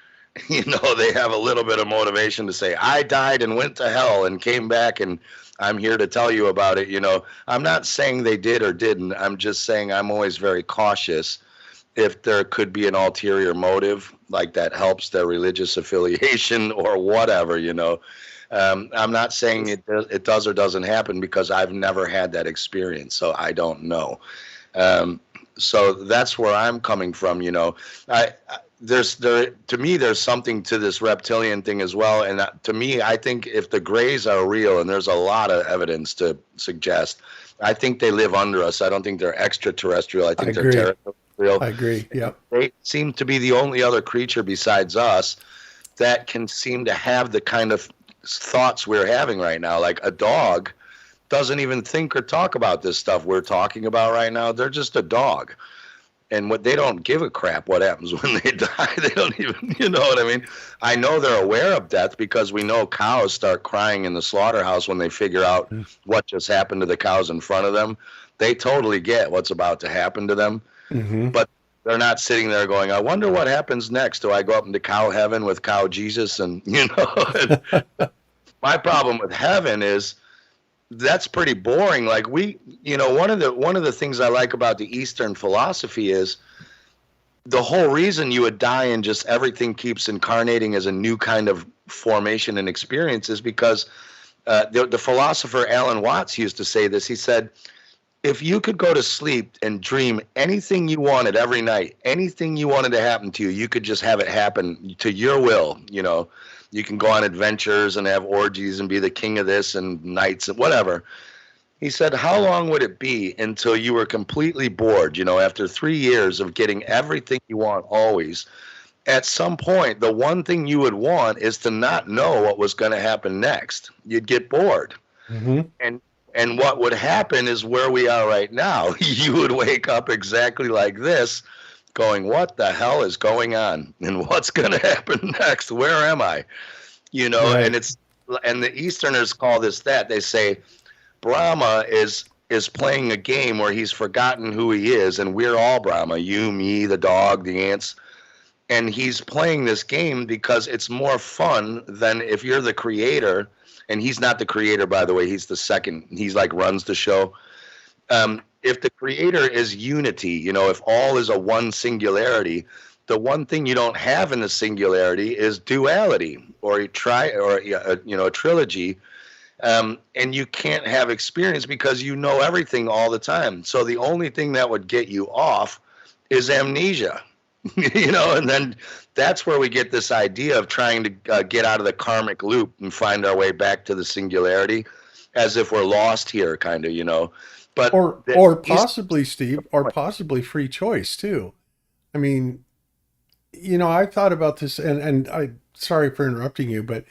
Speaker 9: they have a little bit of motivation to say, I died and went to hell and came back, and I'm here to tell you about it. I'm not saying they did or didn't. I'm just saying I'm always very cautious if there could be an ulterior motive, like that helps their religious affiliation or whatever, you know. I'm not saying it does or doesn't happen because I've never had that experience, so I don't know. So that's where I'm coming from, you know. To me, there's something to this reptilian thing as well. And to me, I think if the grays are real, and there's a lot of evidence to suggest, I think they live under us. I don't think they're extraterrestrial. I think they're terrestrial.
Speaker 6: I agree. Yeah.
Speaker 9: They seem to be the only other creature besides us that can seem to have the kind of thoughts we're having right now. Like a dog doesn't even think or talk about this stuff we're talking about right now. They're just a dog. And they don't give a crap what happens when they die. They don't even, you know what I mean? I know they're aware of death because we know cows start crying in the slaughterhouse when they figure out what just happened to the cows in front of them. They totally get what's about to happen to them.
Speaker 6: Mm-hmm.
Speaker 9: But they're not sitting there going, I wonder what happens next. Do I go up into cow heaven with cow Jesus? And, you know, my problem with heaven is, that's pretty boring. Like one of the things I like about the Eastern philosophy is the whole reason you would die and just everything keeps incarnating as a new kind of formation and experience is because the philosopher Alan Watts used to say this. He said, if you could go to sleep and dream anything you wanted every night, anything you wanted to happen to you, you could just have it happen to your will, you know. You can go on adventures and have orgies and be the king of this and nights and whatever. He said, how long would it be until you were completely bored, you know, after 3 years of getting everything you want always? At some point, the one thing you would want is to not know what was going to happen next. You'd get bored.
Speaker 6: Mm-hmm.
Speaker 9: And what would happen is where we are right now. You would wake up exactly like this, going, what the hell is going on? And what's going to happen next? Where am I? You know,
Speaker 6: right.
Speaker 9: And the Easterners call this that. They say Brahma is playing a game where he's forgotten who he is, and we're all Brahma, you, me, the dog, the ants. And he's playing this game because it's more fun than if you're the creator. And he's not the creator, by the way. He's the second. He's like runs the show. If the creator is unity, you know, if all is a one singularity, the one thing you don't have in the singularity is duality or a trilogy. And you can't have experience because you know everything all the time. So the only thing that would get you off is amnesia, you know, and then that's where we get this idea of trying to get out of the karmic loop and find our way back to the singularity as if we're lost here, kind of, you know. But
Speaker 6: or possibly, Steve, or possibly free choice too. I mean, you know, I thought about this, and I sorry for interrupting you, but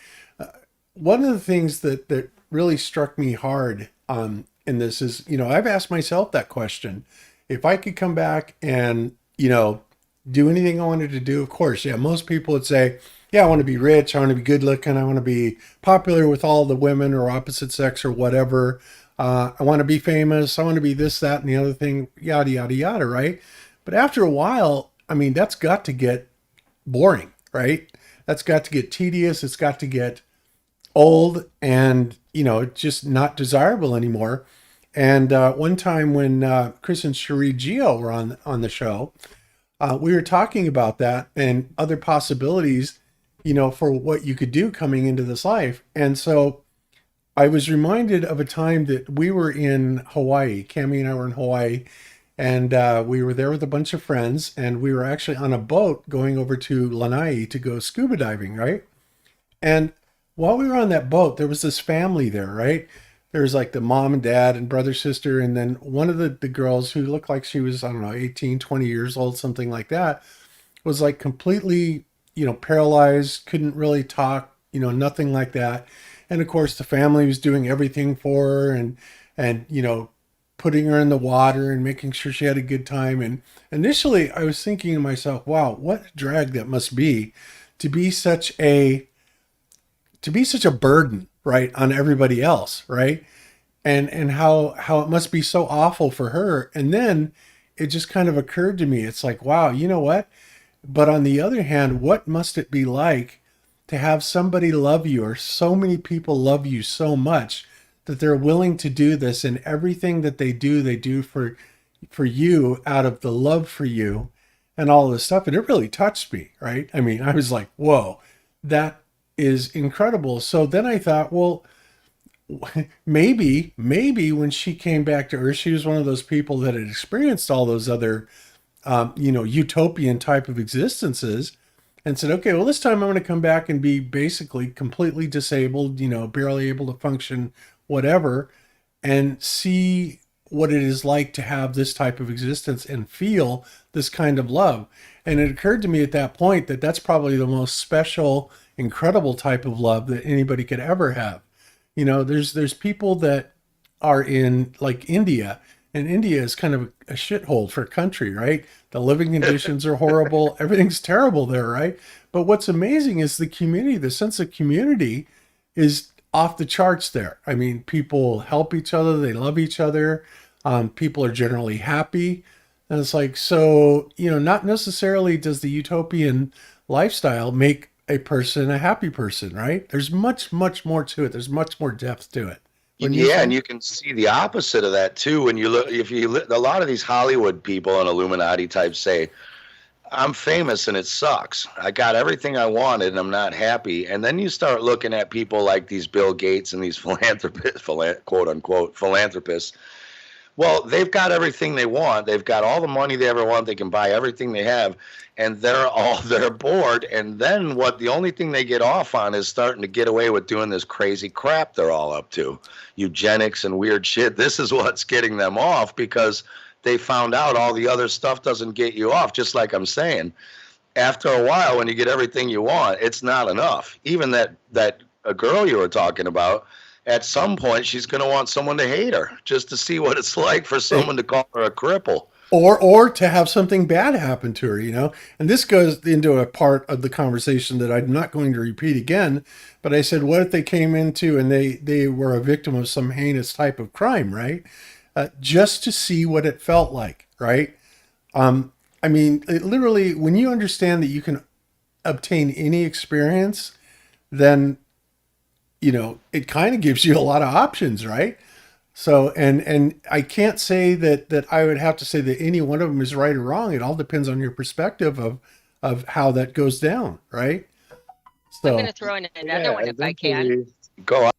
Speaker 6: one of the things that really struck me hard in this is, you know, I've asked myself that question: if I could come back and, you know, do anything I wanted to do, of course, yeah, most people would say, yeah, I want to be rich, I want to be good looking, I want to be popular with all the women or opposite sex or whatever. I want to be famous. I want to be this, that, and the other thing, yada, yada, yada, right? But after a while, I mean, that's got to get boring, right? That's got to get tedious. It's got to get old and, you know, just not desirable anymore. And one time when Chris and Cherie Geo were on the show, we were talking about that and other possibilities, you know, for what you could do coming into this life. And so I was reminded of a time that we were in Hawaii. Cami and I were in Hawaii, and we were there with a bunch of friends, and we were actually on a boat going over to Lanai to go scuba diving, right? And while we were on that boat, there was this family there, right? There was like the mom and dad and brother, sister, and then one of the girls who looked like she was, I don't know, 18, 20 years old, something like that, was like completely, you know, paralyzed, couldn't really talk, you know, nothing like that. And of course, the family was doing everything for her and, you know, putting her in the water and making sure she had a good time. And initially I was thinking to myself, wow, what a drag that must be to be such a burden, right, on everybody else, right? And how it must be so awful for her. And then it just kind of occurred to me, it's like, wow, you know what? But on the other hand, what must it be like to have somebody love you, or so many people love you so much that they're willing to do this, and everything that they do for you out of the love for you. and all this stuff. And it really touched me, right? I mean, I was like, whoa, that is incredible. So then I thought, well, maybe when she came back to Earth, she was one of those people that had experienced all those other, utopian type of existences, and said, okay, well, this time I'm going to come back and be basically completely disabled, barely able to function, whatever, and see what it is like to have this type of existence and feel this kind of love. And it occurred to me at that point that that's probably the most special, incredible type of love that anybody could ever have. There's people that are in like India, and India is kind of a shithole for a country, right? The living conditions are horrible. Everything's terrible there, right? But what's amazing is the community, the sense of community is off the charts there. I mean, people help each other. They love each other. People are generally happy. And it's like, so, not necessarily does the utopian lifestyle make a person a happy person, right? There's much, much more to it. There's much more depth to it.
Speaker 9: And you can see the opposite of that too when you look. A lot of these Hollywood people and Illuminati types say, "I'm famous and it sucks. I got everything I wanted and I'm not happy." And then you start looking at people like these Bill Gates and these philanthropists, quote unquote philanthropists. Well, they've got everything they want. They've got all the money they ever want. They can buy everything they have, and they're bored. And then the only thing they get off on is starting to get away with doing this crazy crap they're all up to, eugenics and weird shit. This is what's getting them off because they found out all the other stuff doesn't get you off. Just like I'm saying, after a while, when you get everything you want, it's not enough. Even that a girl you were talking about. At some point, she's going to want someone to hate her just to see what it's like for someone to call her a cripple.
Speaker 6: Or to have something bad happen to her, And this goes into a part of the conversation that I'm not going to repeat again, but I said, what if they came into and they were a victim of some heinous type of crime, right? Just to see what it felt like, right? I mean, literally, when you understand that you can obtain any experience, then it kind of gives you a lot of options, right? So, and I can't say that I would have to say that any one of them is right or wrong. It all depends on your perspective of how that goes down, right? So
Speaker 12: I'm going to throw in another one if I can.
Speaker 9: Go on.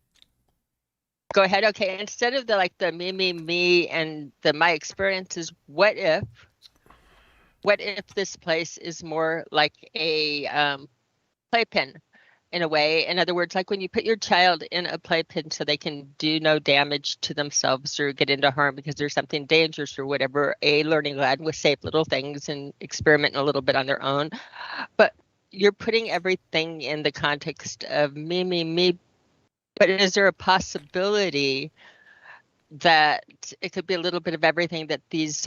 Speaker 12: Go ahead. Okay. Instead of the me, and the my experiences, what if this place is more like a playpen? In a way, in other words, like when you put your child in a playpen so they can do no damage to themselves or get into harm because there's something dangerous or whatever, a learning lab with safe little things and experimenting a little bit on their own. But you're putting everything in the context of me. But is there a possibility that it could be a little bit of everything that these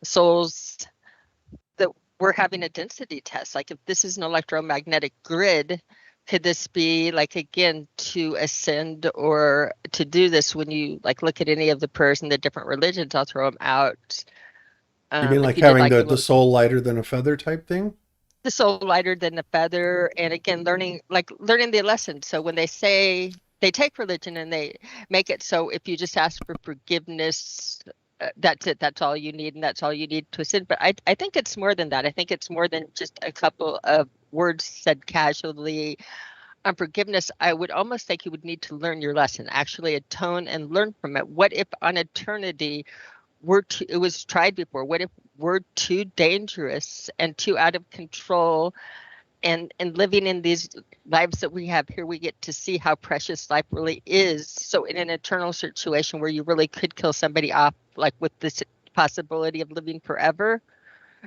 Speaker 12: souls that we're having a density test, like if this is an electromagnetic grid, could this be like, again, to ascend or to do this when you look at any of the prayers in the different religions, I'll throw them out.
Speaker 6: You mean like having the soul lighter than a feather type thing?
Speaker 12: The soul lighter than the feather. And again, learning the lesson. So when they say they take religion and they make it so if you just ask for forgiveness, that's it. That's all you need, and that's all you need to ascend. But I think it's more than that. I think it's more than just a couple of words said casually on forgiveness. I would almost think you would need to learn your lesson, actually atone and learn from it. What if on eternity it was tried before? What if we're too dangerous and too out of control? And living in these lives that we have here, we get to see how precious life really is. So in an eternal situation where you really could kill somebody off, like with this possibility of living forever,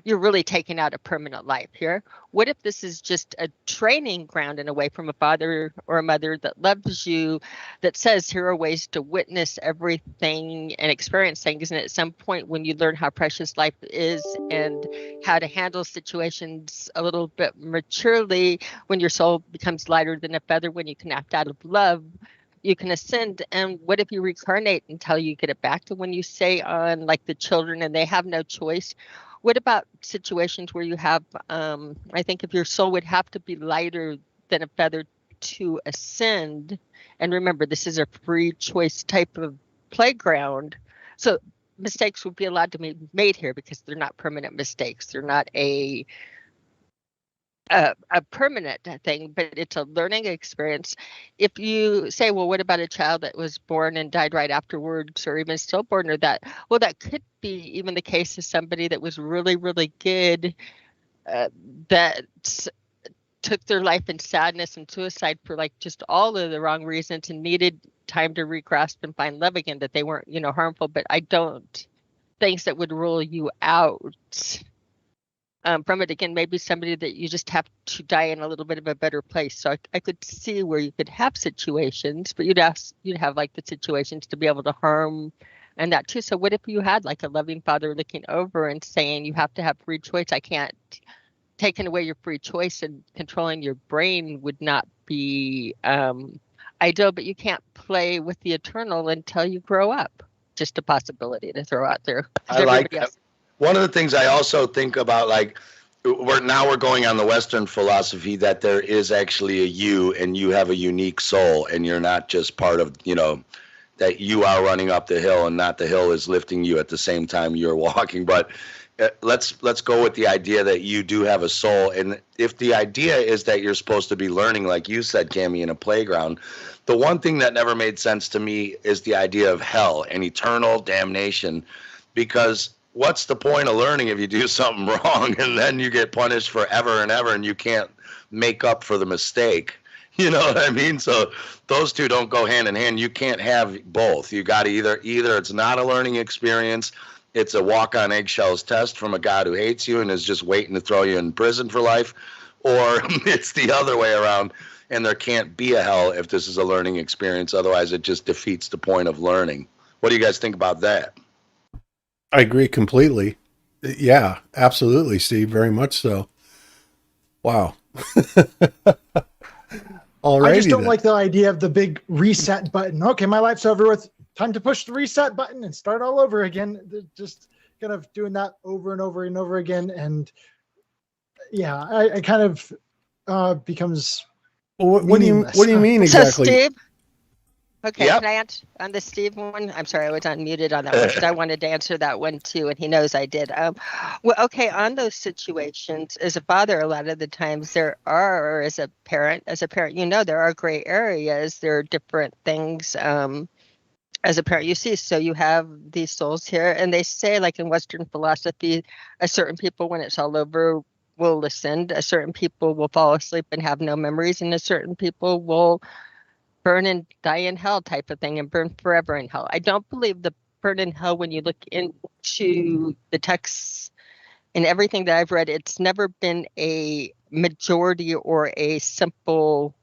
Speaker 12: you're really taking out a permanent life here. What if this is just a training ground in a way from a father or a mother that loves you, that says here are ways to witness everything and experience things. And at some point when you learn how precious life is and how to handle situations a little bit maturely, when your soul becomes lighter than a feather, when you can act out of love, you can ascend. And what if you reincarnate until you get it back? To when you say on the children and they have no choice, what about situations where you have, I think if your soul would have to be lighter than a feather to ascend, and remember, this is a free choice type of playground. So mistakes would be allowed to be made here because they're not permanent mistakes. They're not a permanent thing, but it's a learning experience. If you say, well, what about a child that was born and died right afterwards, or even stillborn, or that, well, that could be even the case of somebody that was really, really good, that took their life in sadness and suicide for like just all of the wrong reasons and needed time to regrasp and find love again, that they weren't, harmful. But I don't, things that would rule you out from it, again, maybe somebody that you just have to die in a little bit of a better place. So I could see where you could have situations, but you'd have like the situations to be able to harm and that too. So what if you had like a loving father looking over and saying, you have to have free choice. I can't, taking away your free choice and controlling your brain would not be ideal, but you can't play with the eternal until you grow up. Just a possibility to throw out there.
Speaker 9: I like that. One of the things I also think about, like, we're going on the Western philosophy that there is actually a you and you have a unique soul and you're not just part of, that you are running up the hill and not the hill is lifting you at the same time you're walking. But let's go with the idea that you do have a soul. And if the idea is that you're supposed to be learning, like you said, Cami, in a playground, the one thing that never made sense to me is the idea of hell and eternal damnation, because what's the point of learning if you do something wrong and then you get punished forever and ever and you can't make up for the mistake? You know what I mean? So those two don't go hand in hand. You can't have both. You got to either it's not a learning experience, it's a walk on eggshells test from a God who hates you and is just waiting to throw you in prison for life, or it's the other way around and there can't be a hell if this is a learning experience. Otherwise, it just defeats the point of learning. What do you guys think about that?
Speaker 6: I agree completely. Yeah, absolutely, Steve. Very much so. Wow.
Speaker 10: I just don't like the idea of the big reset button. Okay, my life's over with. Time to push the reset button and start all over again. They're just kind of doing that over and over and over again. And yeah, I kind of becomes.
Speaker 6: Well, what do you mean exactly?
Speaker 12: So, Steve? Okay,
Speaker 9: Yep.
Speaker 12: Can I answer on the Steve one? I'm sorry, I was unmuted on that one, but I wanted to answer that one too, and he knows I did. Well, okay, on those situations, as a father, a lot of the times there are, or as a parent, there are gray areas. There are different things. As a parent, you see, so you have these souls here, and they say, like in Western philosophy, a certain people, when it's all over, will ascend. A certain people will fall asleep and have no memories, and a certain people will burn and die in hell type of thing and burn forever in hell. I don't believe the burn in hell, when you look into the texts and everything that I've read, it's never been a majority or a simple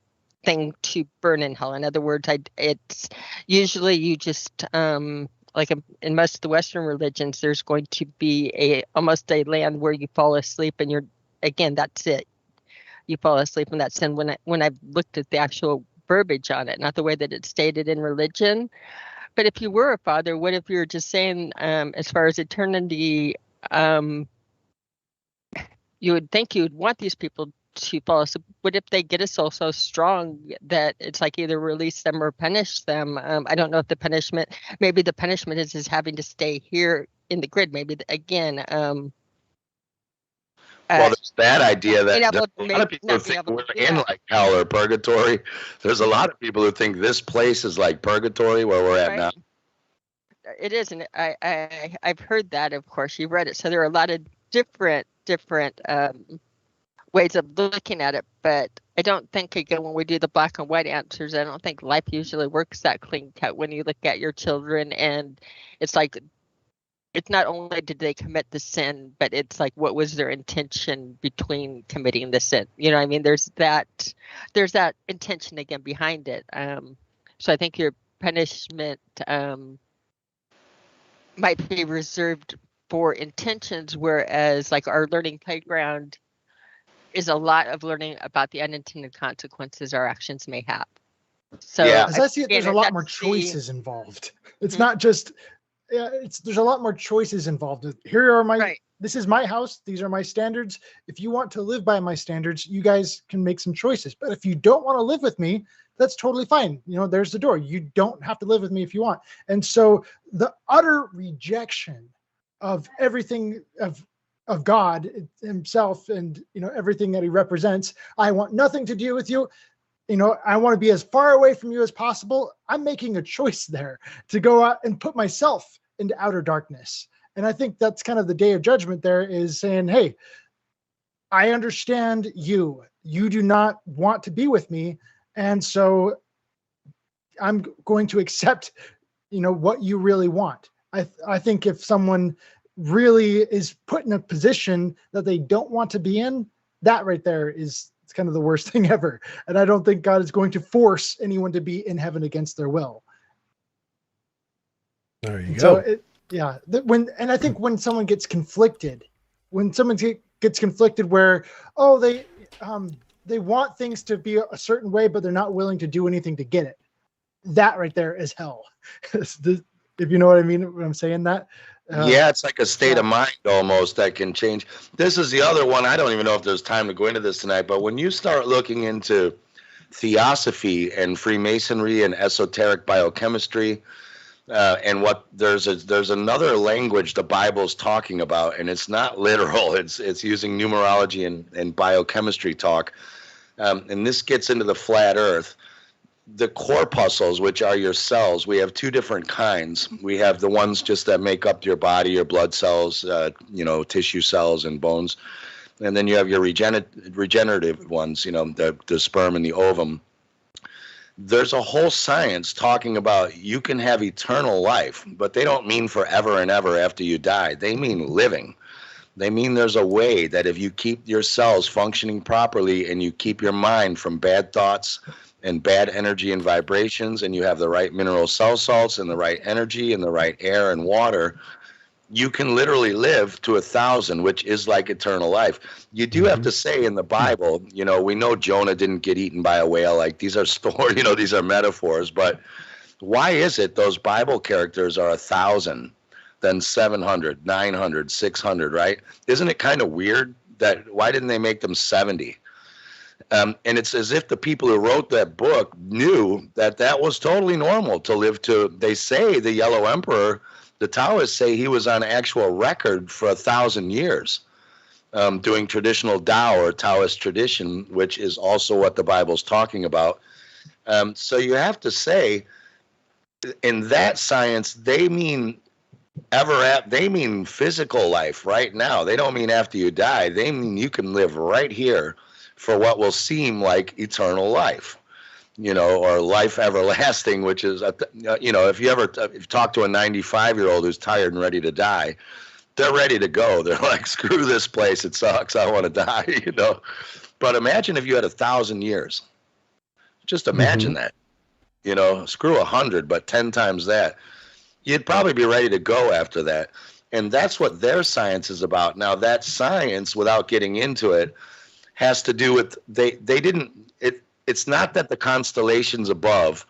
Speaker 12: thing to burn in hell. In other words, it's usually you just like in most of the Western religions, there's going to be almost a land where you fall asleep and that's it. You fall asleep and that's sin. When I've looked at the actual verbiage on it, not the way that it's stated in religion. But if you were a father, what if you're just saying, as far as eternity, you would think you would want these people to fall asleep. What if they get a soul so strong that it's like either release them or punish them? I don't know if maybe the punishment is having to stay here in the grid. Maybe again,
Speaker 9: well, there's that idea that a lot of people think we're in like hell or purgatory. There's a lot of people who think this place is like purgatory where we're at now.
Speaker 12: It isn't. I've heard that, of course. You've read it. So there are a lot of different ways of looking at it. But I don't think, again, when we do the black and white answers, I don't think life usually works that clean cut when you look at your children. And it's like, it's not only did they commit the sin, but it's like, what was their intention between committing the sin? You know what I mean? There's that intention again behind it. So I think your punishment might be reserved for intentions, whereas like our learning playground is a lot of learning about the unintended consequences our actions may have. So
Speaker 10: as I see it, there's a lot more choices involved. It's not just there's a lot more choices involved. Here are this is my house. These are my standards. If you want to live by my standards, you guys can make some choices. But if you don't want to live with me, that's totally fine. There's the door. You don't have to live with me if you want. And so the utter rejection of everything of God himself and, everything that he represents. I want nothing to do with you. I want to be as far away from you as possible. I'm making a choice there to go out and put myself into outer darkness. And I think that's kind of the day of judgment there, is saying, hey, I understand you. You do not want to be with me. And so I'm going to accept, what you really want. I think if someone really is put in a position that they don't want to be in, that right there is it's kind of the worst thing ever. And I don't think God is going to force anyone to be in heaven against their will.
Speaker 6: There you go.
Speaker 10: I think when someone gets conflicted, where, they want things to be a certain way, but they're not willing to do anything to get it. That right there is hell. If you know what I mean when I'm saying that.
Speaker 9: Yeah, it's like a state of mind almost that can change. This is the other one. I don't even know if there's time to go into this tonight, but when you start looking into theosophy and Freemasonry and esoteric biochemistry, and what there's another language the Bible's talking about, and it's not literal. It's using numerology and biochemistry talk, and this gets into the flat Earth. The corpuscles, which are your cells, we have two different kinds. We have the ones just that make up your body, your blood cells, tissue cells and bones. And then you have your regenerative ones, the sperm and the ovum. There's a whole science talking about you can have eternal life, but they don't mean forever and ever after you die. They mean living. They mean there's a way that if you keep your cells functioning properly and you keep your mind from bad thoughts and bad energy and vibrations, and you have the right mineral cell salts and the right energy and the right air and water, you can literally live to 1,000, which is like eternal life. You do have to say in the Bible, we know Jonah didn't get eaten by a whale. Like, these are stories, these are metaphors. But why is it those Bible characters are 1,000, then 700, 900, 600, right? Isn't it kind of weird that why didn't they make them 70? And it's as if the people who wrote that book knew that was totally normal to live to. They say the Yellow Emperor, the Taoists say he was on actual record for 1,000 years doing traditional Tao or Taoist tradition, which is also what the Bible's talking about. So you have to say, in that science, they mean they mean physical life right now. They don't mean after you die. They mean you can live right here for what will seem like eternal life, or life everlasting, which is, if you talk to a 95-year-old who's tired and ready to die, they're ready to go. They're like, screw this place. It sucks. I want to die, But imagine if you had 1,000 years. Just imagine that, screw 100, but 10 times that. You'd probably be ready to go after that. And that's what their science is about. Now, that science, without getting into it, has to do with it's not that the constellations above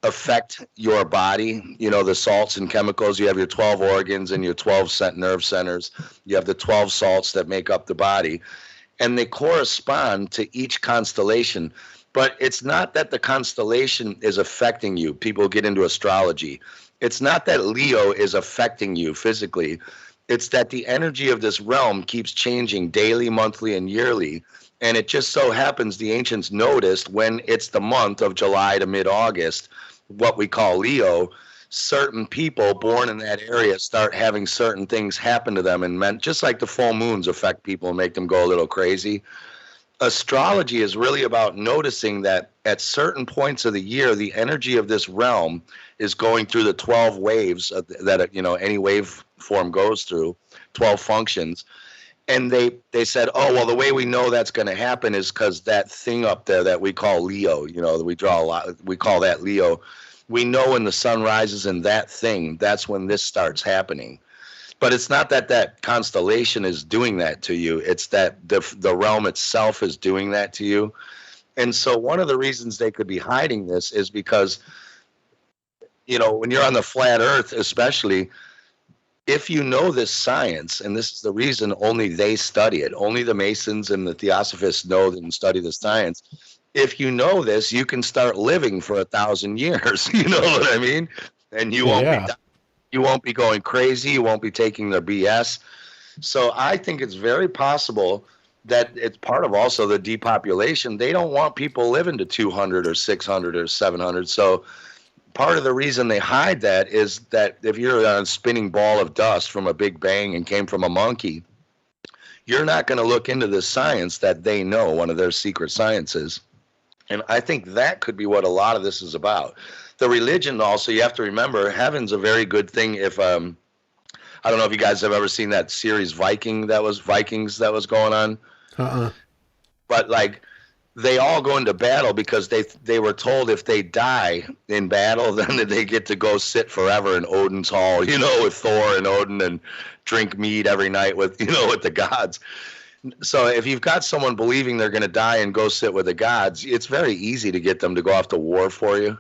Speaker 9: affect your body, the salts and chemicals. You have your 12 organs and your 12 nerve centers. You have the 12 salts that make up the body, and they correspond to each constellation. But it's not that the constellation is affecting you. People get into astrology. It's not that Leo is affecting you physically. It's that the energy of this realm keeps changing daily, monthly, and yearly. And it just so happens the ancients noticed when it's the month of July to mid-August, what we call Leo, certain people born in that area start having certain things happen to them. And just like the full moons affect people and make them go a little crazy, astrology is really about noticing that at certain points of the year, the energy of this realm is going through the 12 waves that any wave form goes through, 12 functions. And they said, oh, well, the way we know that's going to happen is because that thing up there that we call Leo, that we draw a lot, we call that Leo. We know when the sun rises in that thing, that's when this starts happening. But it's not that constellation is doing that to you. It's that the realm itself is doing that to you. And so one of the reasons they could be hiding this is because, when you're on the flat Earth, especially, if you know this science, and this is the reason only they study it, only the Masons and the Theosophists know and study the science. if you know this, you can start living for 1,000 years. You know what I mean? And you won't be going crazy. You won't be taking their BS. So I think it's very possible that it's part of also the depopulation. They don't want people living to 200 or 600 or 700. So part of the reason they hide that is that if you're on a spinning ball of dust from a big bang and came from a monkey, you're not going to look into the science that they know, one of their secret sciences. And I think that could be what a lot of this is about. The religion also, you have to remember, heaven's a very good thing. If I don't know if you guys have ever seen that series Vikings that was going on. But like, they all go into battle because they were told if they die in battle, then they get to go sit forever in Odin's hall, you know, with Thor and Odin, and drink mead every night with, you know, with the gods. So if you've got someone believing they're going to die and go sit with the gods, it's very easy to get them to go off to war for you.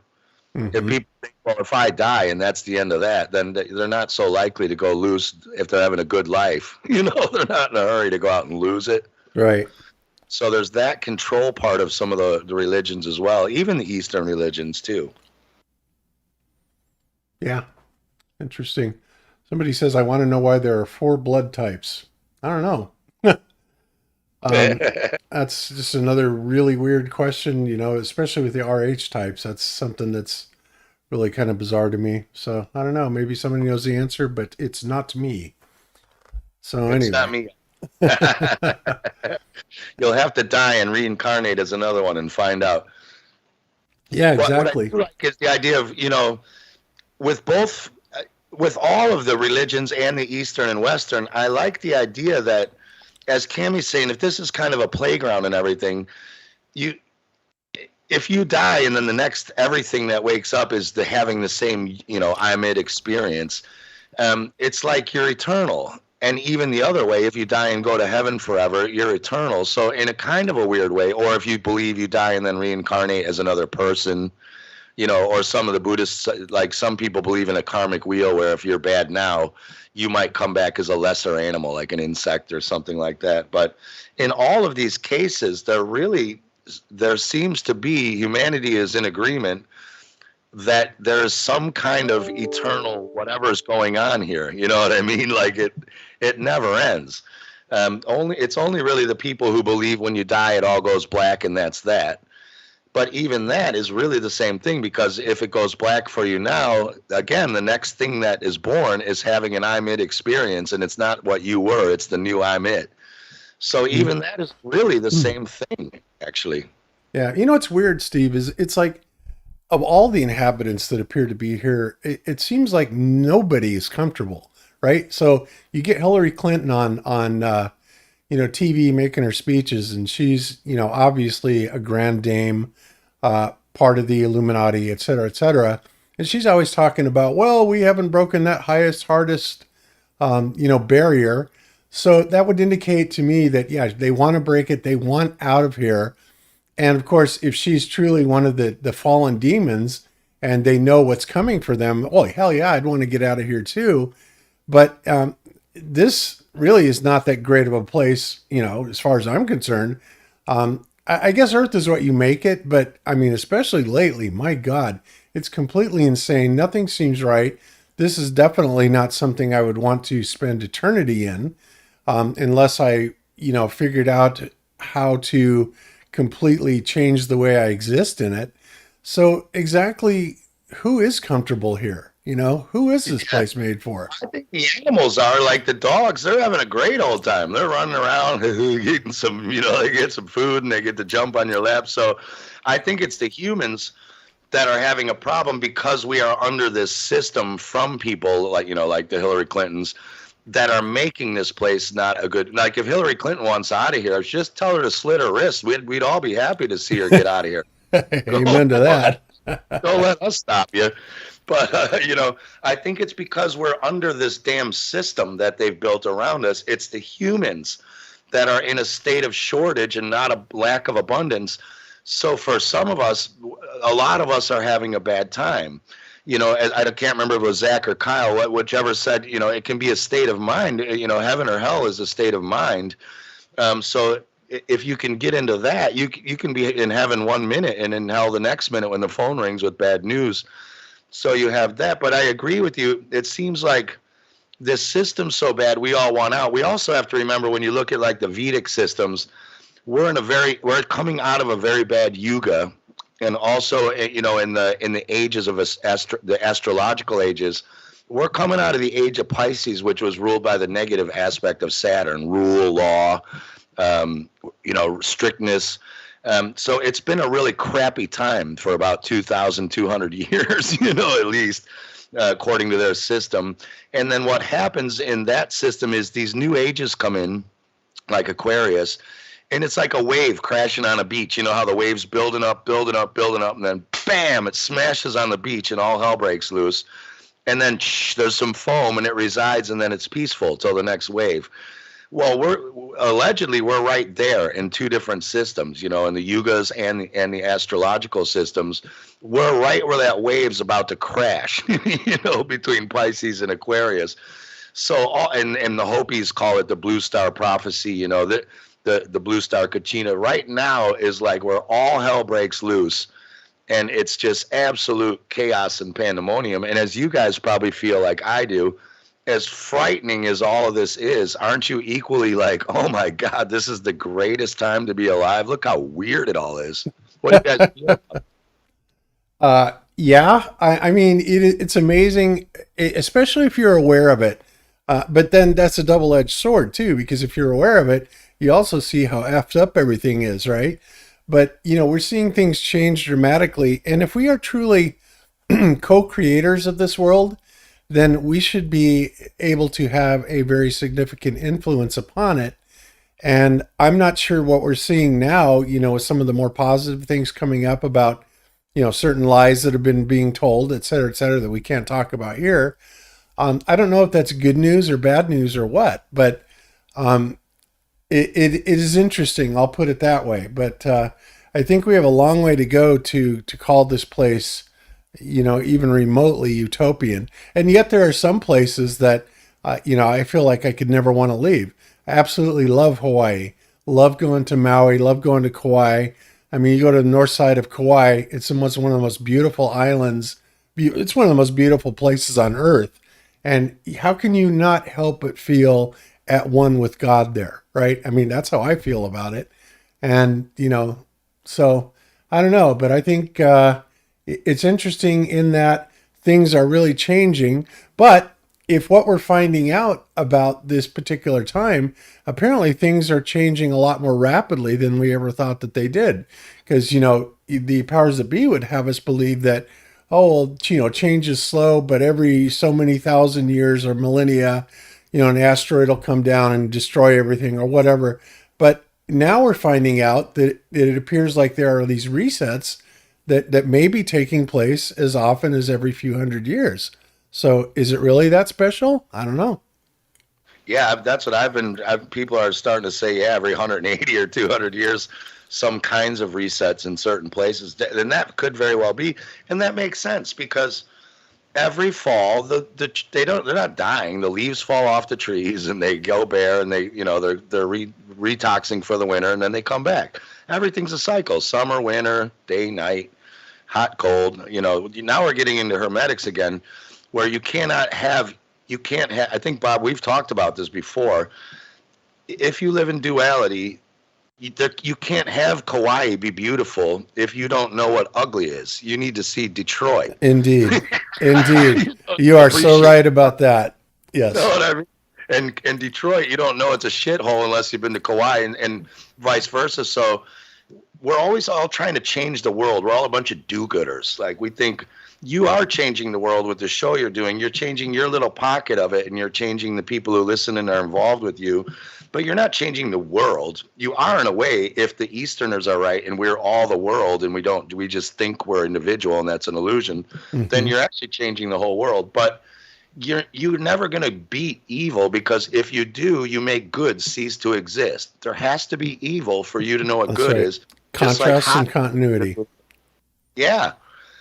Speaker 9: If people think, well, if I die and that's the end of that, then they're not so likely to go lose if they're having a good life. You know, they're not in a hurry to go out and lose it.
Speaker 6: Right.
Speaker 9: So there's that control part of some of the religions as well, even the Eastern religions too.
Speaker 6: Yeah. Interesting. Somebody says, I want to know why there are 4 blood types. I don't know. That's just another really weird question, you know, especially with the RH types. That's something that's really kind of bizarre to me. So I don't know. Maybe somebody knows the answer, but it's not me. So
Speaker 9: It's
Speaker 6: anyway.
Speaker 9: not me. You'll have to die and reincarnate as another one and find out.
Speaker 6: Yeah, exactly.
Speaker 9: What I do like is the idea of, you know, with all of the religions and the Eastern and Western, I like the idea that, as Cami's saying, if this is kind of a playground and everything, if you die and then the next everything that wakes up is having the same, you know, I'm it experience, it's like you're eternal. And even the other way, if you die and go to heaven forever, you're eternal. So in a kind of a weird way, or if you believe you die and then reincarnate as another person, you know, or some of the Buddhists, like some people believe in a karmic wheel where if you're bad now, you might come back as a lesser animal, like an insect or something like that. But in all of these cases, there seems to be, humanity is in agreement that there's some kind of eternal whatever is going on here. You know what I mean? Like it never ends. It's only really the people who believe when you die it all goes black and that's that. But even that is really the same thing, because if it goes black for you now, again, the next thing that is born is having an I'm it experience, and it's not what you were, it's the new I'm it. So even that is really the same thing, actually.
Speaker 6: Yeah. You know what's weird, Steve, is it's like, of all the inhabitants that appear to be here, it seems like nobody is comfortable, right? So you get Hillary Clinton on you know, TV making her speeches, and she's, you know, obviously a grand dame, part of the Illuminati, et cetera, and she's always talking about, well, we haven't broken that hardest, you know, barrier. So that would indicate to me that, yeah, they want to break it. They want out of here. And of course, if she's truly one of the fallen demons and they know what's coming for them, oh, hell yeah, I'd want to get out of here too. But this really is not that great of a place, you know, as far as I'm concerned. I guess Earth is what you make it, but I mean, especially lately, my God, it's completely insane. Nothing seems right. This is definitely not something I would want to spend eternity in, unless I, you know, figured out how to completely change the way I exist in it. So exactly who is comfortable here? You know, who is this place made for?
Speaker 9: I think the animals are like the dogs. They're having a great old time. They're running around, eating some, you know, they get some food and they get to jump on your lap. So I think it's the humans that are having a problem because we are under this system from people like, you know, like the Hillary Clintons that are making this place not a good, like if Hillary Clinton wants out of here, just tell her to slit her wrist. We'd all be happy to see her get out of here.
Speaker 6: Amen to that.
Speaker 9: Don't let us stop you. But, you know, I think it's because we're under this damn system that they've built around us. It's the humans that are in a state of shortage and not a lack of abundance. So for some of us, a lot of us are having a bad time. You know, I can't remember if it was Zack or Kyle, whichever said, you know, it can be a state of mind. You know, heaven or hell is a state of mind. So if you can get into that, you can be in heaven 1 minute and in hell the next minute when the phone rings with bad news. So you have that. But I agree with you. It seems like this system's so bad, we all want out. We also have to remember, when you look at like the Vedic systems, we're coming out of a very bad yuga, and also, you know, in the ages of the astrological ages, we're coming out of the age of Pisces, which was ruled by the negative aspect of Saturn, rule, law, you know, strictness. So it's been a really crappy time for about 2,200 years, you know, at least, according to their system. And then what happens in that system is these new ages come in, like Aquarius, and it's like a wave crashing on a beach. You know how the wave's building up, and then bam, it smashes on the beach and all hell breaks loose. And then there's some foam and it resides, and then it's peaceful till the next wave. Well, we're right there in two different systems, you know, in the yugas and the astrological systems. We're right where that wave's about to crash, you know, between Pisces and Aquarius. So, and the Hopis call it the Blue Star Prophecy, you know, the Blue Star Kachina. Right now is like where all hell breaks loose, and it's just absolute chaos and pandemonium. And as you guys probably feel like I do, as frightening as all of this is, aren't you equally like, oh my God, this is the greatest time to be alive? Look how weird it all is. What do you guys feel about?
Speaker 6: Yeah, I mean, it's amazing, especially if you're aware of it. But then that's a double-edged sword too, because if you're aware of it, you also see how effed up everything is, right? But, you know, we're seeing things change dramatically. And if we are truly co-creators of this world, then we should be able to have a very significant influence upon it. And I'm not sure what we're seeing now, you know, with some of the more positive things coming up about, you know, certain lies that have been being told, et cetera, that we can't talk about here. I don't know if that's good news or bad news or what, but it is interesting. I'll put it that way. But I think we have a long way to go to call this place, you know, even remotely utopian. And yet there are some places that, you know, I feel like I could never want to leave. I absolutely love Hawaii. Love going to Maui. Love going to Kauai. I mean, you go to the north side of Kauai, it's almost one of the most beautiful islands. It's one of the most beautiful places on earth. And how can you not help but feel at one with God there, right? I mean, that's how I feel about it. And, you know, so I don't know, but I think it's interesting in that things are really changing. But if what we're finding out about this particular time, apparently things are changing a lot more rapidly than we ever thought that they did. Because, you know, the powers that be would have us believe that, oh, well, you know, change is slow, but every so many thousand years or millennia, you know, an asteroid will come down and destroy everything or whatever. But now we're finding out that it appears like there are these resets that may be taking place as often as every few hundred years. So is it really that special? I don't know.
Speaker 9: Yeah, that's what people are starting to say, yeah, every 180 or 200 years, some kinds of resets in certain places. And that could very well be. And that makes sense because every fall, they're not dying. The leaves fall off the trees and they go bare and they're retoxing for the winter and then they come back. Everything's a cycle. Summer, winter, day, night, hot, cold. You know, now we're getting into hermetics again, where you can't have, I think, Bob, we've talked about this before. If you live in duality, you can't have Kauai be beautiful if you don't know what ugly is. You need to see Detroit.
Speaker 6: Indeed. Indeed. You are so right about that. Yes.
Speaker 9: You know what I mean? And in Detroit, you don't know it's a shithole unless you've been to Kauai and vice versa. So we're always all trying to change the world. We're all a bunch of do-gooders. Like, we think you are changing the world with the show you're doing. You're changing your little pocket of it, and you're changing the people who listen and are involved with you. But you're not changing the world. You are, in a way, if the Easterners are right and we're all the world and we just think we're individual and that's an illusion, then you're actually changing the whole world. But you're never going to beat evil, because if you do, you make good cease to exist. There has to be evil for you to know what good is.
Speaker 6: Contrast and continuity.
Speaker 9: Yeah.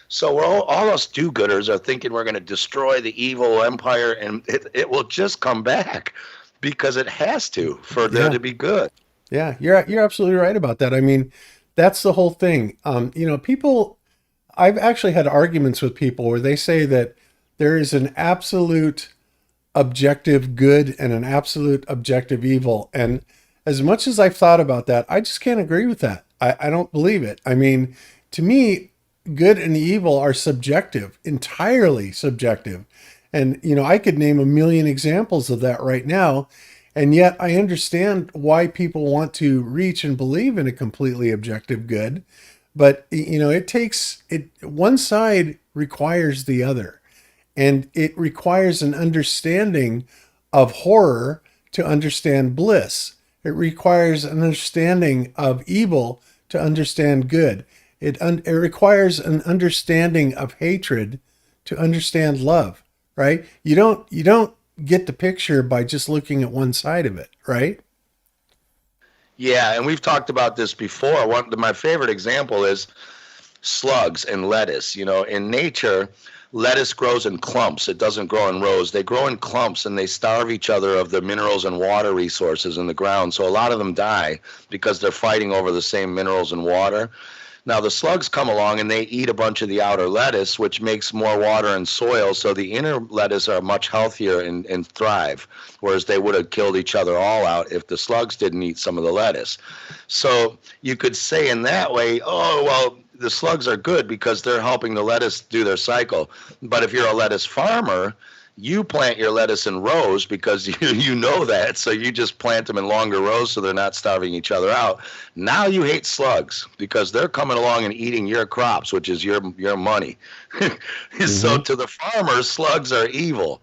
Speaker 9: So we're all us do-gooders are thinking we're going to destroy the evil empire, and it will just come back because it has to for there to be good.
Speaker 6: Yeah, you're absolutely right about that. I mean, that's the whole thing. People, I've actually had arguments with people where they say that there is an absolute objective good and an absolute objective evil. And as much as I've thought about that, I just can't agree with that. I don't believe it. I mean, to me, good and evil are subjective, entirely subjective. And, I could name a million examples of that right now. And yet I understand why people want to reach and believe in a completely objective good. But, one side requires the other. And it requires an understanding of horror to understand bliss. It requires an understanding of evil to understand good. It requires an understanding of hatred to understand love, right? You don't get the picture by just looking at one side of it, right?
Speaker 9: Yeah, and we've talked about this before. My favorite example is slugs and lettuce. In nature, lettuce grows in clumps. It doesn't grow in rows. They grow in clumps, and they starve each other of the minerals and water resources in the ground. So a lot of them die because they're fighting over the same minerals and water. Now the slugs come along and they eat a bunch of the outer lettuce, which makes more water and soil. So the inner lettuce are much healthier and thrive, whereas they would have killed each other all out if the slugs didn't eat some of the lettuce. So you could say in that way, oh, well, the slugs are good because they're helping the lettuce do their cycle. But if you're a lettuce farmer, you plant your lettuce in rows because you know that, so you just plant them in longer rows so they're not starving each other out. Now you hate slugs because they're coming along and eating your crops, which is your money. So to the farmers, slugs are evil.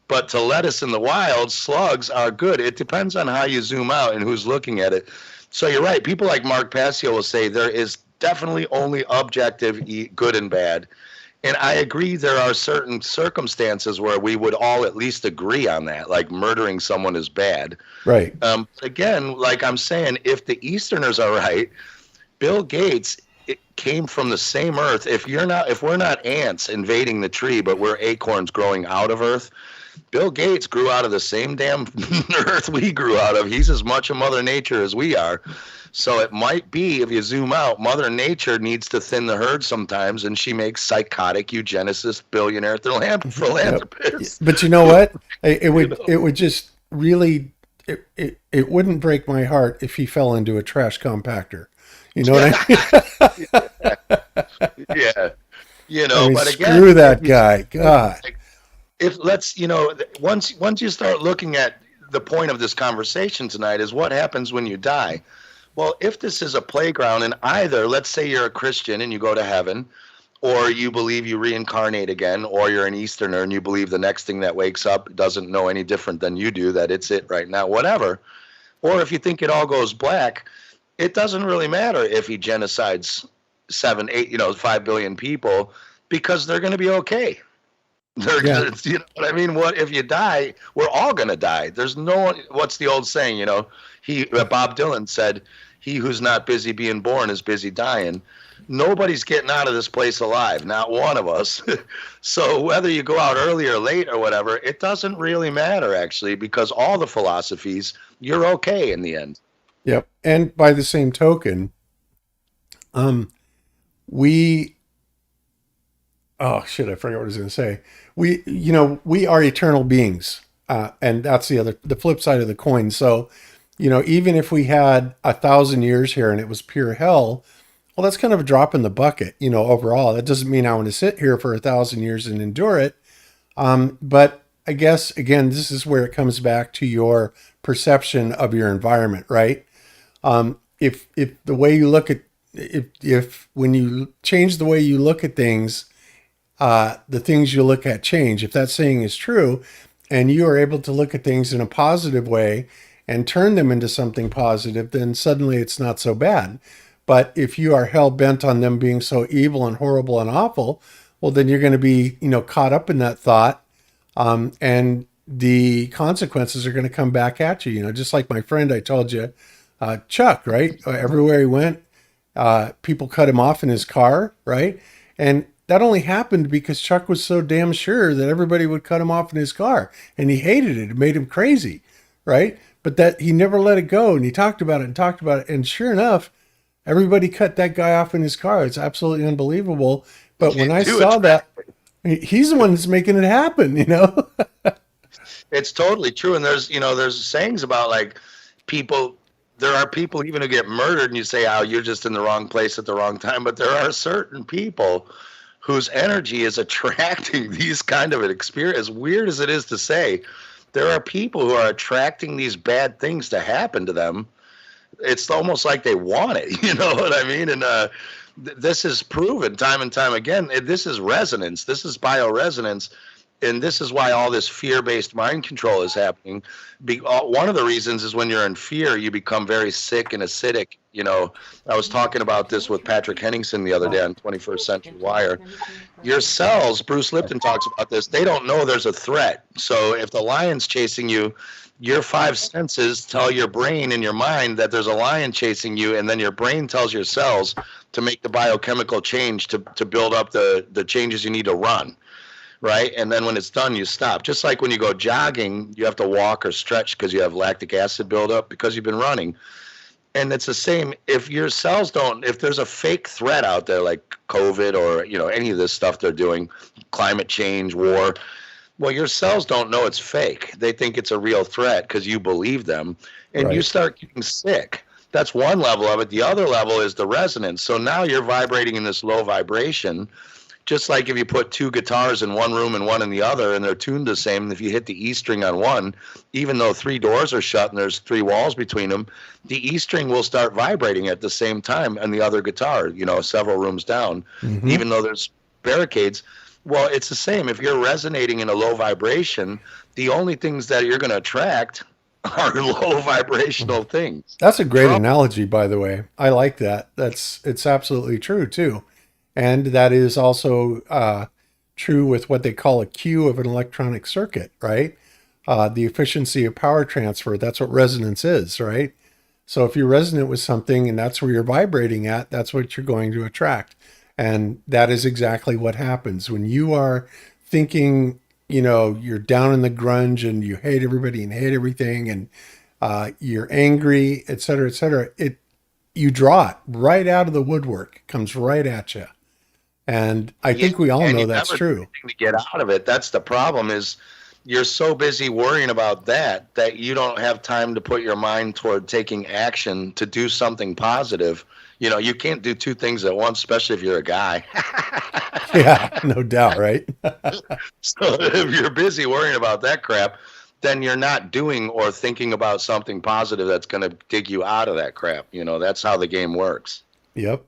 Speaker 9: But to lettuce in the wild, slugs are good. It depends on how you zoom out and who's looking at it. So you're right. People like Mark Passio will say there is definitely only objective good and bad. And I agree there are certain circumstances where we would all at least agree on that, like murdering someone is bad.
Speaker 6: Right.
Speaker 9: Again, like I'm saying, if the Easterners are right, Bill Gates came from the same earth. If we're not ants invading the tree, but we're acorns growing out of earth, Bill Gates grew out of the same damn earth we grew out of. He's as much a Mother Nature as we are. So it might be, if you zoom out, Mother Nature needs to thin the herd sometimes, and she makes psychotic eugenicist billionaire philanthropists.
Speaker 6: But you know what? It would just really, it wouldn't break my heart if he fell into a trash compactor. You know what I mean?
Speaker 9: Yeah.
Speaker 6: But again, screw that guy. God.
Speaker 9: Once you start looking at the point of this conversation tonight is what happens when you die. Well, if this is a playground, and either, let's say you're a Christian and you go to heaven, or you believe you reincarnate again, or you're an Easterner and you believe the next thing that wakes up doesn't know any different than you do, that it's it right now, whatever. Or if you think it all goes black, it doesn't really matter if he genocides 7, 8, 5 billion people, because they're going to be okay. Gonna, you know what I mean? What if you die? We're all gonna die. There's no one. What's the old saying? Bob Dylan said, "He who's not busy being born is busy dying." Nobody's getting out of this place alive. Not one of us. So whether you go out early or late or whatever, it doesn't really matter actually, because all the philosophies, you're okay in the end.
Speaker 6: Yep. And by the same token, oh shit, I forgot what I was going to say. We are eternal beings. And that's the flip side of the coin. So, even if we had 1,000 years here and it was pure hell, well, that's kind of a drop in the bucket, overall. That doesn't mean I want to sit here for 1,000 years and endure it. But I guess, again, this is where it comes back to your perception of your environment, right? If the way you look at, if when you change the way you look at things, the things you look at change. If that saying is true, and you are able to look at things in a positive way and turn them into something positive, then suddenly it's not so bad. But if you are hell bent on them being so evil and horrible and awful, well, then you're going to be, caught up in that thought. And the consequences are going to come back at you, just like my friend I told you, Chuck, right? Everywhere he went, people cut him off in his car, right? And that only happened because Chuck was so damn sure that everybody would cut him off in his car, and he hated it. It made him crazy, right? but that he never let it go. And he talked about it and talked about it. And sure enough, everybody cut that guy off in his car. It's absolutely unbelievable. But when I saw that, he's the one that's making it happen, you know?
Speaker 9: It's totally true. And there's sayings about like people, there are people even who get murdered and you say, oh, you're just in the wrong place at the wrong time. But there are certain people whose energy is attracting these kind of an experience. As weird as it is to say, there are people who are attracting these bad things to happen to them. It's almost like they want it, you know what I mean? And this is proven time and time again. This is resonance. This is bioresonance. And this is why all this fear-based mind control is happening. One of the reasons is when you're in fear, you become very sick and acidic. You know, I was talking about this with Patrick Henningsen the other day on 21st Century Wire. Your cells, Bruce Lipton talks about this, they don't know there's a threat. So if the lion's chasing you, your five senses tell your brain and your mind that there's a lion chasing you, and then your brain tells your cells to make the biochemical change to build up the changes you need to run. Right? And then when it's done, you stop. Just like when you go jogging, you have to walk or stretch because you have lactic acid buildup because you've been running. And it's the same. If your cells don't, if there's a fake threat out there like COVID or, you know, any of this stuff they're doing, climate change, war, well, your cells don't know it's fake. They think it's a real threat because you believe them, and you start getting sick. That's one level of it. The other level is the resonance. So now you're vibrating in this low vibration. Just like if you put two guitars in one room and one in the other and they're tuned the same, if you hit the E string on one, even though three doors are shut and there's three walls between them, the E string will start vibrating at the same time on the other guitar, you know, several rooms down, even though there's barricades. Well, it's the same. If you're resonating in a low vibration, the only things that you're going to attract are low vibrational things.
Speaker 6: That's a great analogy, by the way. I like that. It's absolutely true, too. And that is also true with what they call a Q of an electronic circuit, right? The efficiency of power transfer, that's what resonance is, right? So if you're resonant with something and that's where you're vibrating at, that's what you're going to attract. And that is exactly what happens. When you are thinking, you know, you're down in the grunge and you hate everybody and hate everything and you're angry, et cetera, you draw it right out of the woodwork. It comes right at you. And I think we all know that's true.
Speaker 9: To get out of it, that's the problem, is you're so busy worrying about that you don't have time to put your mind toward taking action to do something positive. You know, you can't do two things at once, especially if you're a guy.
Speaker 6: Yeah, no doubt, right?
Speaker 9: So if you're busy worrying about that crap, then you're not doing or thinking about something positive that's going to dig you out of that crap. You know, that's how the game works.
Speaker 6: Yep.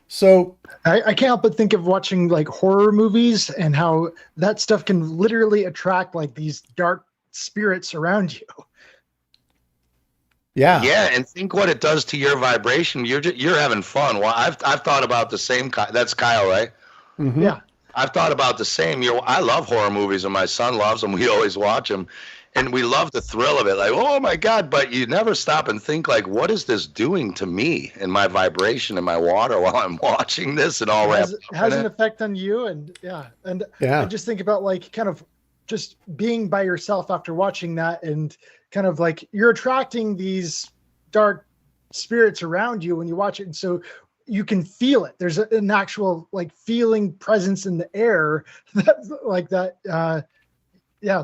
Speaker 6: So
Speaker 10: I can't help but think of watching like horror movies and how that stuff can literally attract like these dark spirits around you.
Speaker 6: Yeah.
Speaker 9: Yeah, and think what it does to your vibration. You're having fun. Well, I've thought about the same. That's Kyle, right?
Speaker 6: Mm-hmm.
Speaker 10: Yeah.
Speaker 9: I've thought about the same. I love horror movies, and my son loves them. We always watch them, and we love the thrill of it. Like, oh my God! But you never stop and think, like, what is this doing to me and my vibration and my water while I'm watching this and all that?
Speaker 10: It has an effect on you, and I just think about like kind of just being by yourself after watching that, and kind of like you're attracting these dark spirits around you when you watch it, and so you can feel it. There's an actual like feeling presence in the air that like that.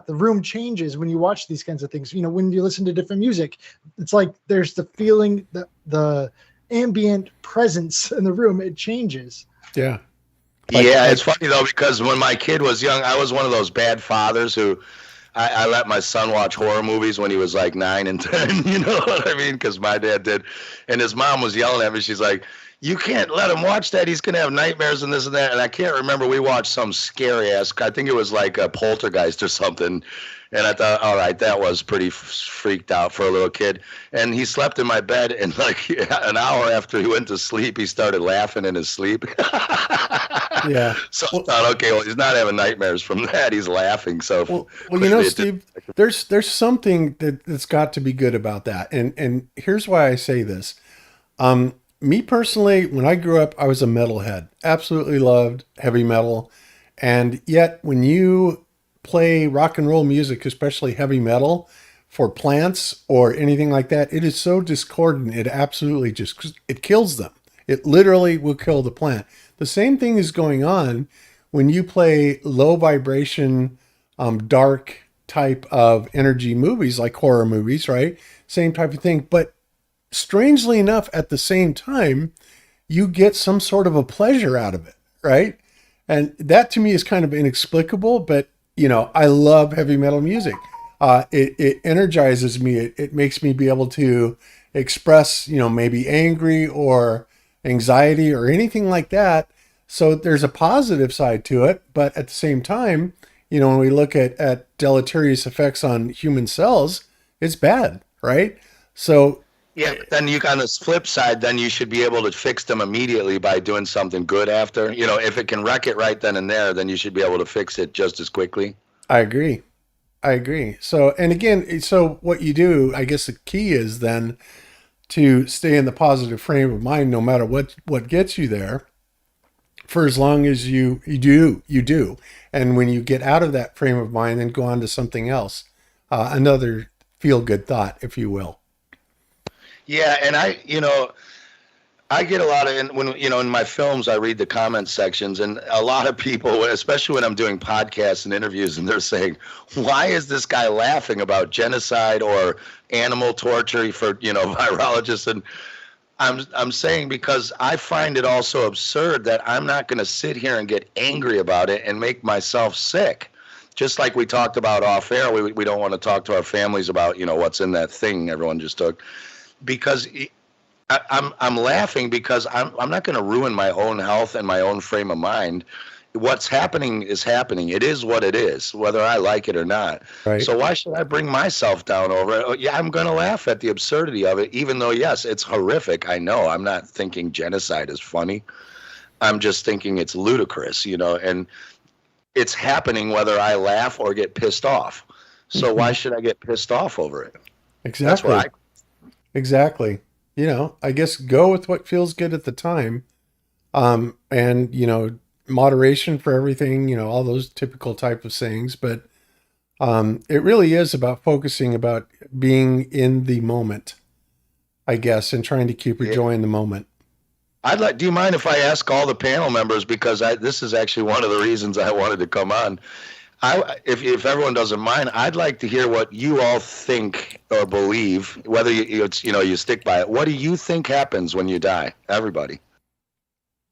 Speaker 10: The room changes when you watch these kinds of things. You know, when you listen to different music, it's like there's the feeling that the ambient presence in the room, it changes.
Speaker 6: Yeah.
Speaker 9: It's funny though, because when my kid was young, I was one of those bad fathers who I let my son watch horror movies when he was like 9 and 10, you know what I mean? Because my dad did. And his mom was yelling at me. She's like, you can't let him watch that. He's going to have nightmares and this and that. And I can't remember. We watched some scary ass. I think it was like a Poltergeist or something. And I thought, all right, that was pretty freaked out for a little kid. And he slept in my bed. And like an hour after he went to sleep, he started laughing in his sleep.
Speaker 6: Yeah.
Speaker 9: So I thought, okay, well, he's not having nightmares from that. He's laughing. So
Speaker 6: well, you know, Steve, there's something that's got to be good about that. And here's why I say this. Me personally, when I grew up, I was a metalhead. Absolutely loved heavy metal. And yet when you play rock and roll music, especially heavy metal, for plants or anything like that, it is so discordant. It absolutely it kills them. It literally will kill the plant. The same thing is going on when you play low vibration, dark type of energy movies like horror movies, right? Same type of thing. But strangely enough, at the same time, you get some sort of a pleasure out of it, right? And that to me is kind of inexplicable, but I love heavy metal music. It energizes me. It makes me be able to express, maybe angry or anxiety or anything like that. So there's a positive side to it, but at the same time, when we look at deleterious effects on human cells, it's bad, right? So
Speaker 9: yeah, but then on the flip side, then you should be able to fix them immediately by doing something good after. If it can wreck it right then and there, then you should be able to fix it just as quickly.
Speaker 6: I agree. So, and again, so what you do, I guess the key is then to stay in the positive frame of mind, no matter what gets you there, for as long as you do. And when you get out of that frame of mind, then go on to something else, another feel-good thought, if you will.
Speaker 9: Yeah, and I get a lot of, when in my films, I read the comment sections, and a lot of people, especially when I'm doing podcasts and interviews, and they're saying, why is this guy laughing about genocide or animal torture for, virologists? And I'm saying, because I find it also absurd that I'm not going to sit here and get angry about it and make myself sick. Just like we talked about off air, we don't want to talk to our families about, what's in that thing everyone just took, because I'm laughing because I'm not going to ruin my own health and my own frame of mind. What's happening is happening. It is what it is, whether I like it or not.
Speaker 6: Right.
Speaker 9: So why should I bring myself down over it? Yeah, I'm going to laugh at the absurdity of it, even though, yes, it's horrific. I know. I'm not thinking genocide is funny. I'm just thinking it's ludicrous, and it's happening whether I laugh or get pissed off. So why should I get pissed off over it?
Speaker 6: Exactly.
Speaker 9: That's
Speaker 6: Exactly. I guess go with what feels good at the time. And, moderation for everything, all those typical type of sayings. But it really is about focusing, about being in the moment, I guess, and trying to keep your joy in the moment.
Speaker 9: Do you mind if I ask all the panel members, because this is actually one of the reasons I wanted to come on. If everyone doesn't mind, I'd like to hear what you all think or believe, whether you stick by it. What do you think happens when you die? Everybody.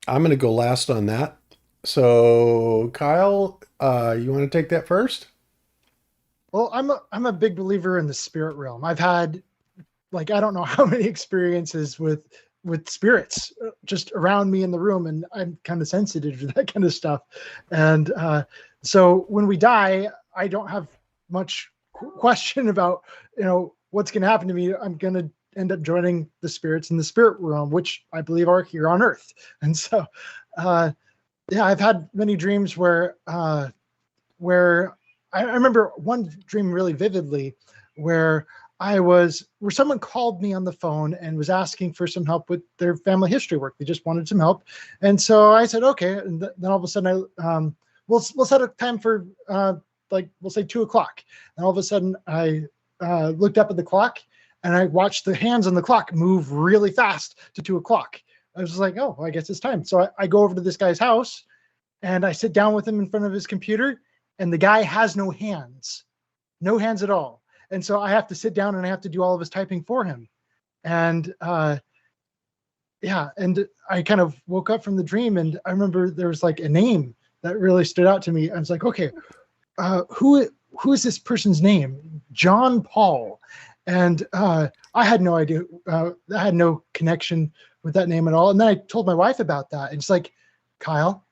Speaker 6: I'm going to go last on that. So, Kyle, you want to take that first?
Speaker 10: Well, I'm a big believer in the spirit realm. I've had, I don't know how many experiences with spirits just around me in the room, and I'm kind of sensitive to that kind of stuff. And so when we die, I don't have much question about what's going to happen to me. I'm going to end up joining the spirits in the spirit realm, which I believe are here on Earth. And so, I've had many dreams where I remember one dream really vividly where someone called me on the phone and was asking for some help with their family history work. They just wanted some help. And so I said, okay. And then all of a sudden we'll set a time for we'll say 2:00. And all of a sudden I looked up at the clock and I watched the hands on the clock move really fast to 2:00. I was like, oh, well, I guess it's time. So I go over to this guy's house and I sit down with him in front of his computer, and the guy has no hands at all. And so I have to sit down and I have to do all of his typing for him. And and I kind of woke up from the dream, and I remember there was a name that really stood out to me. I was like, okay, who is this person's name? John Paul. And I had no idea. I had no connection with that name at all. And then I told my wife about that. And it's like, Kyle,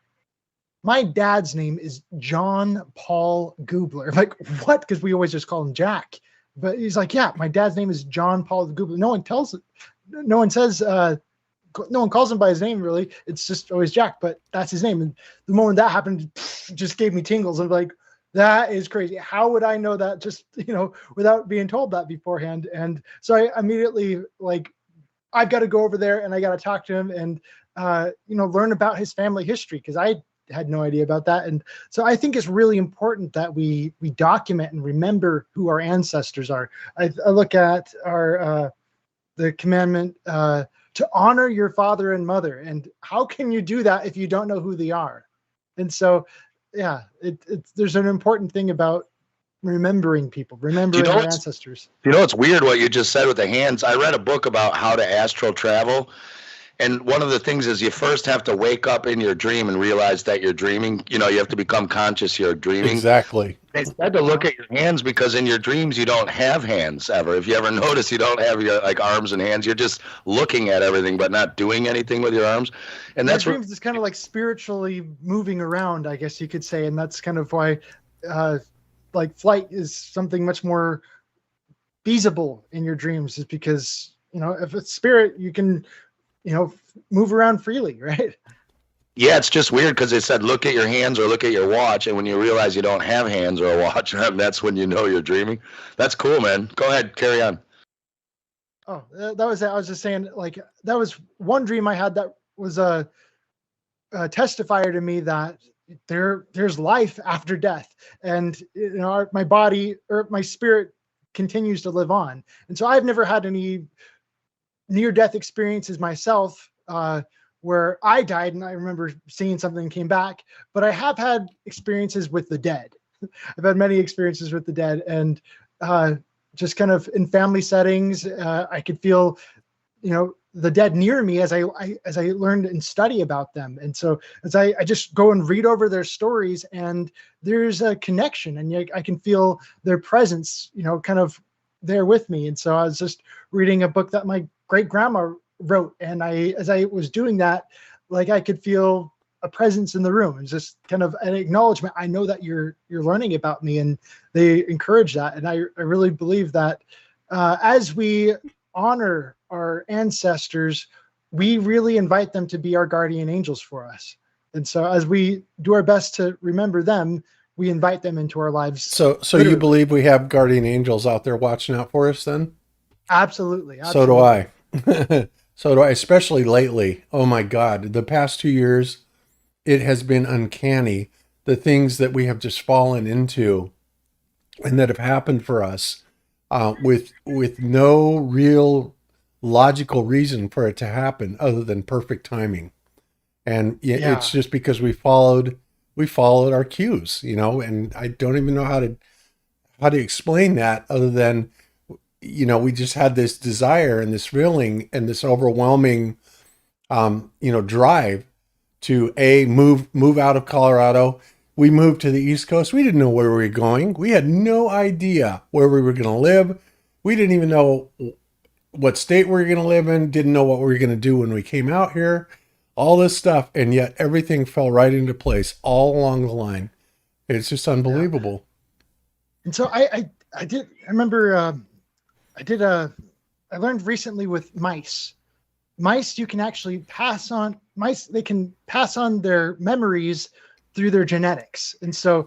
Speaker 10: my dad's name is John Paul Gubler. I'm like, what? Because we always just call him Jack. But he's like, yeah, my dad's name is John Paul Gubler. No one calls him by his name, really. It's just always Jack, but that's his name. And the moment that happened, just gave me tingles. I'm like, that is crazy. How would I know that just, without being told that beforehand? And so I immediately, I've got to go over there and I got to talk to him and, learn about his family history. Because I had no idea about that. And so I think it's really important that we document and remember who our ancestors are. I look at our the commandment to honor your father and mother, and how can you do that if you don't know who they are? And so, yeah, there's an important thing about remembering people, remembering our ancestors.
Speaker 9: You know, it's weird what you just said with the hands. I read a book about how to astral travel. And one of the things is you first have to wake up in your dream and realize that you're dreaming. You know, you have to become conscious you're dreaming.
Speaker 6: Exactly.
Speaker 9: They said to look at your hands because in your dreams you don't have hands ever. If you ever notice, you don't have your like arms and hands. You're just looking at everything but not doing anything with your arms. And that's
Speaker 10: dreams is kind of like spiritually moving around, I guess you could say. And that's kind of why like flight is something much more feasible in your dreams, is because, you know, if it's spirit, you can, you know, move around freely, right?
Speaker 9: Yeah, it's just weird because they said look at your hands or look at your watch, and when you realize you don't have hands or a watch, that's when you know you're dreaming. That's cool, man. Go ahead, carry on.
Speaker 10: Oh, that was it. I was just saying, like, that was one dream I had that was a testifier to me that there's life after death, and you know, my body or my spirit continues to live on. And so I've never had any near-death experiences myself where I died and I remember seeing something and came back, but I have had experiences with the dead. I've had many experiences with the dead, and just kind of in family settings, I could feel, you know, the dead near me as I learned and study about them. And so as I just go and read over their stories, and there's a connection, and I can feel their presence, you know, kind of there with me. And so I was just reading a book that my great grandma wrote, and as I was doing that, like, I could feel a presence in the room. It's just kind of an acknowledgement. I know that you're learning about me, and they encourage that. And I really believe that as we honor our ancestors, we really invite them to be our guardian angels for us. And so as we do our best to remember them, we invite them into our lives.
Speaker 6: So literally. You believe we have guardian angels out there watching out for us then?
Speaker 10: Absolutely.
Speaker 6: So do I. So do I, especially lately. Oh my God. The past 2 years, it has been uncanny. The things that we have just fallen into and that have happened for us with no real logical reason for it to happen other than perfect timing. And it's just because we followed our cues, you know, and I don't even know how to explain that other than, you know, we just had this desire and this feeling and this overwhelming, you know, drive to move out of Colorado. We moved to the East Coast. We didn't know where we were going. We had no idea where we were going to live. We didn't even know what state we were going to live in. Didn't know what we were going to do when we came out here. All this stuff. And yet everything fell right into place all along the line. It's just unbelievable.
Speaker 10: And so I learned recently with mice. Mice, you can actually pass on they can pass on their memories through their genetics. And so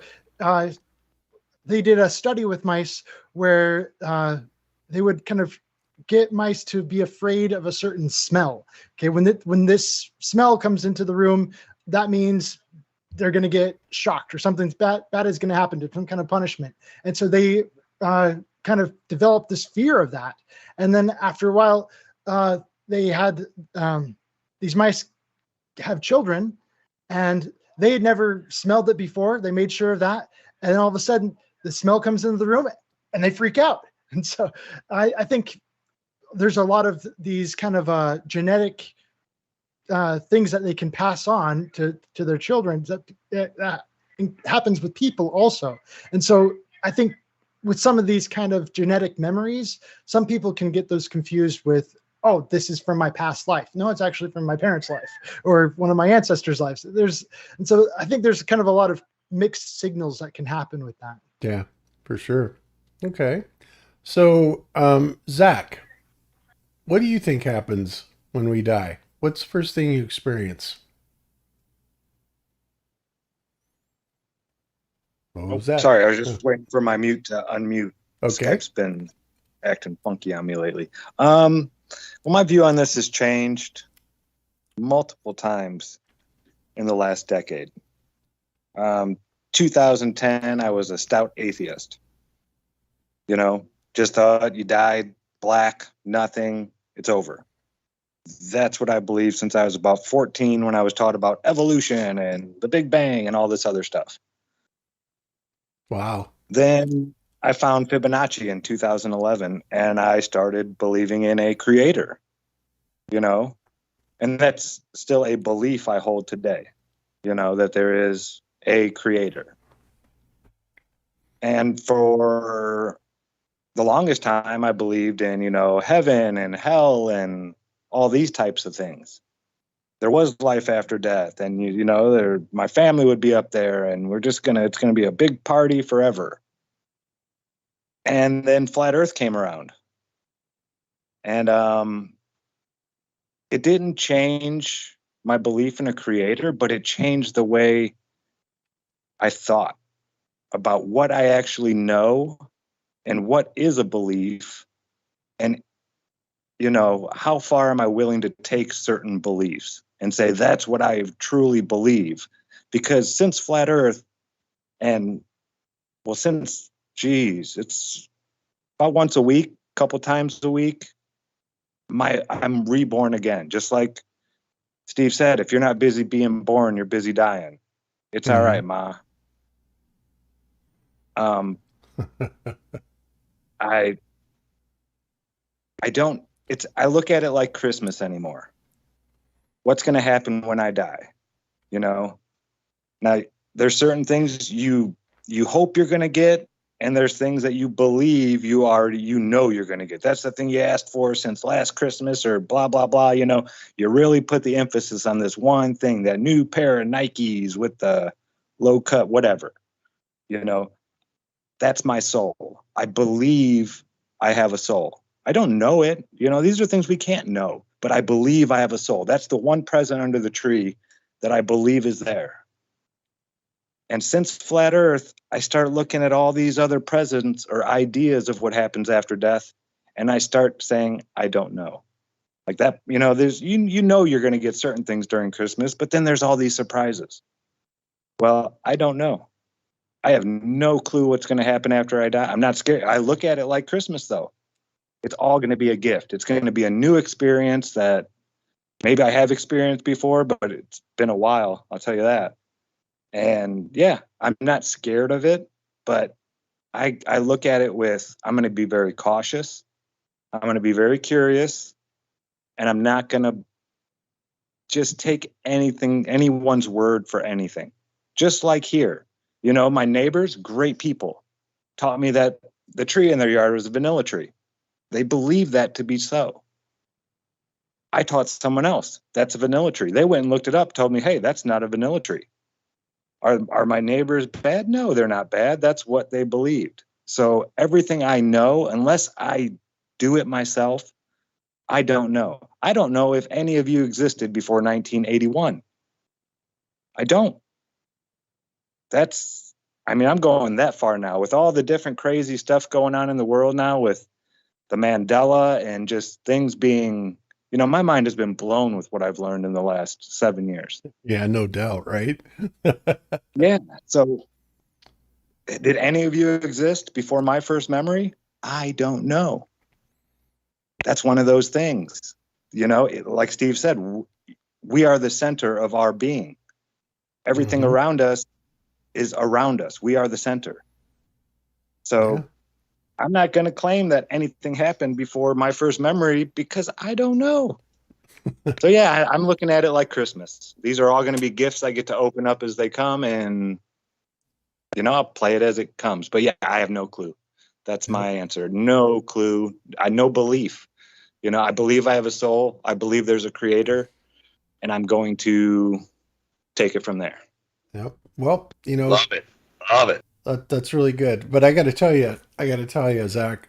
Speaker 10: they did a study with mice where they would kind of get mice to be afraid of a certain smell. Okay, when this smell comes into the room, that means they're going to get shocked, or something bad is going to happen, to some kind of punishment. And so they kind of developed this fear of that. And then after a while, they had these mice have children, and they had never smelled it before. They made sure of that. And then all of a sudden the smell comes into the room and they freak out. And so I think there's a lot of these kind of genetic things that they can pass on to their children that happens with people also. And so I think with some of these kind of genetic memories, some people can get those confused with, oh, this is from my past life. No, it's actually from my parents' life or one of my ancestors' lives. And so I think there's kind of a lot of mixed signals that can happen with that.
Speaker 6: Yeah, for sure. Okay. So, Zack, what do you think happens when we die? What's the first thing you experience? What was that?
Speaker 11: Sorry, I was just waiting for my mute to unmute.
Speaker 6: Okay.
Speaker 11: Skype's been acting funky on me lately. Well, my view on this has changed multiple times in the last decade. 2010, I was a stout atheist. You know, just thought you died, black, nothing, it's over. That's what I believed since I was about 14 when I was taught about evolution and the Big Bang and all this other stuff.
Speaker 6: Wow.
Speaker 11: Then I found Fibonacci in 2011 and I started believing in a creator, you know, and that's still a belief I hold today, you know, that there is a creator. And for the longest time, I believed in, you know, heaven and hell and all these types of things. There was life after death, and you know, my family would be up there, and it's gonna be a big party forever. And then flat Earth came around, and it didn't change my belief in a creator, but it changed the way I thought about what I actually know and what is a belief, and you know, how far am I willing to take certain beliefs and say that's what I truly believe? Because since flat Earth, and well, since it's about once a week, couple times a week, I'm reborn again. Just like Steve said, if you're not busy being born, you're busy dying. It's all right, Ma. I look at it like Christmas anymore. What's going to happen when I die? You know, now there's certain things you hope you're going to get, and there's things that you believe you know you're going to get. That's the thing you asked for since last Christmas or blah, blah, blah. You know, you really put the emphasis on this one thing, that new pair of Nikes with the low cut, whatever. You know, that's my soul. I believe I have a soul. I don't know it. You know, these are things we can't know, but I believe I have a soul. That's the one present under the tree that I believe is there. And since flat Earth, I start looking at all these other presents or ideas of what happens after death, and I start saying, I don't know. Like that, you know, there's you know you're going to get certain things during Christmas, but then there's all these surprises. Well, I don't know. I have no clue what's going to happen after I die. I'm not scared. I look at it like Christmas, though. It's all going to be a gift. It's going to be a new experience that maybe I have experienced before, but it's been a while. I'll tell you that. And yeah, I'm not scared of it, but I look at it with, I'm going to be very cautious. I'm going to be very curious, and I'm not going to just take anyone's word for anything. Just like here, you know, my neighbors, great people, taught me that the tree in their yard was a vanilla tree. They believe that to be so. I taught someone else that's a vanilla tree. They went and looked it up, told me, hey, that's not a vanilla tree. Are my neighbors bad? No, they're not bad. That's what they believed. So everything I know, unless I do it myself, I don't know. I don't know if any of you existed before 1981. I don't. I'm going that far now with all the different crazy stuff going on in the world now with the Mandela and just things being, you know, my mind has been blown with what I've learned in the last 7 years.
Speaker 6: Yeah, no doubt, right?
Speaker 11: Yeah. So did any of you exist before my first memory? I don't know. That's one of those things, you know, like Steve said, we are the center of our being. Everything around us is around us. We are the center. So yeah. I'm not going to claim that anything happened before my first memory because I don't know. So yeah, I'm looking at it like Christmas. These are all going to be gifts I get to open up as they come, and you know, I'll play it as it comes. But yeah, I have no clue. That's my answer. No clue. No belief. You know, I believe I have a soul. I believe there's a creator, and I'm going to take it from there.
Speaker 6: Yep. Well, you know,
Speaker 9: love it.
Speaker 6: That's really good. But I got to tell you, Zach,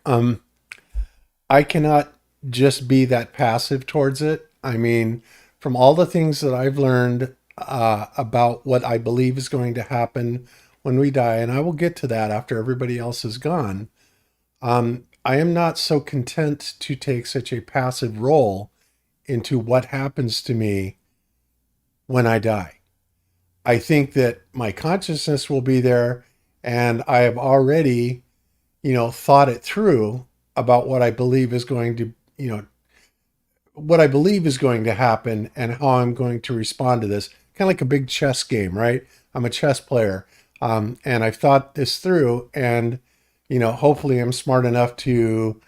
Speaker 6: I cannot just be that passive towards it. I mean, from all the things that I've learned about what I believe is going to happen when we die, and I will get to that after everybody else is gone, I am not so content to take such a passive role into what happens to me when I die. I think that my consciousness will be there, and I have already, thought it through about what I believe is going to, what I believe is going to happen and how I'm going to respond to this. Kind of like a big chess game, right? I'm a chess player, and I've thought this through, and hopefully I'm smart enough to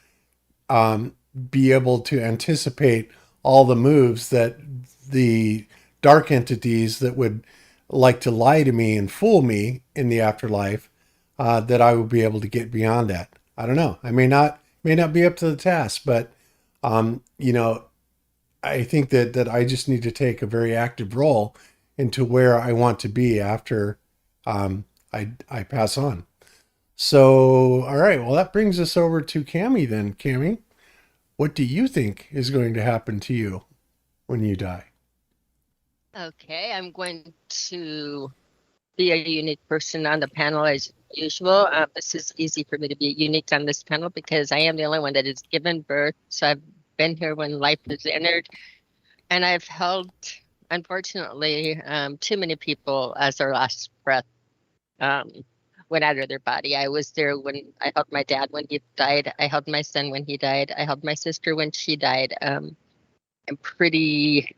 Speaker 6: be able to anticipate all the moves that the dark entities that would like to lie to me and fool me in the afterlife, that I will be able to get beyond that. I don't know. I may not be up to the task, but I think that I just need to take a very active role into where I want to be after I pass on. So, all right. Well, that brings us over to Cami then. Cami, what do you think is going to happen to you when you die?
Speaker 12: Okay, I'm going to be a unique person on the panel as usual. This is easy for me to be unique on this panel because I am the only one that has given birth. So I've been here when life has entered, and I've held, unfortunately, too many people as their last breath went out of their body. I was there when I held my dad when he died. I held my son when he died. I held my sister when she died. I'm pretty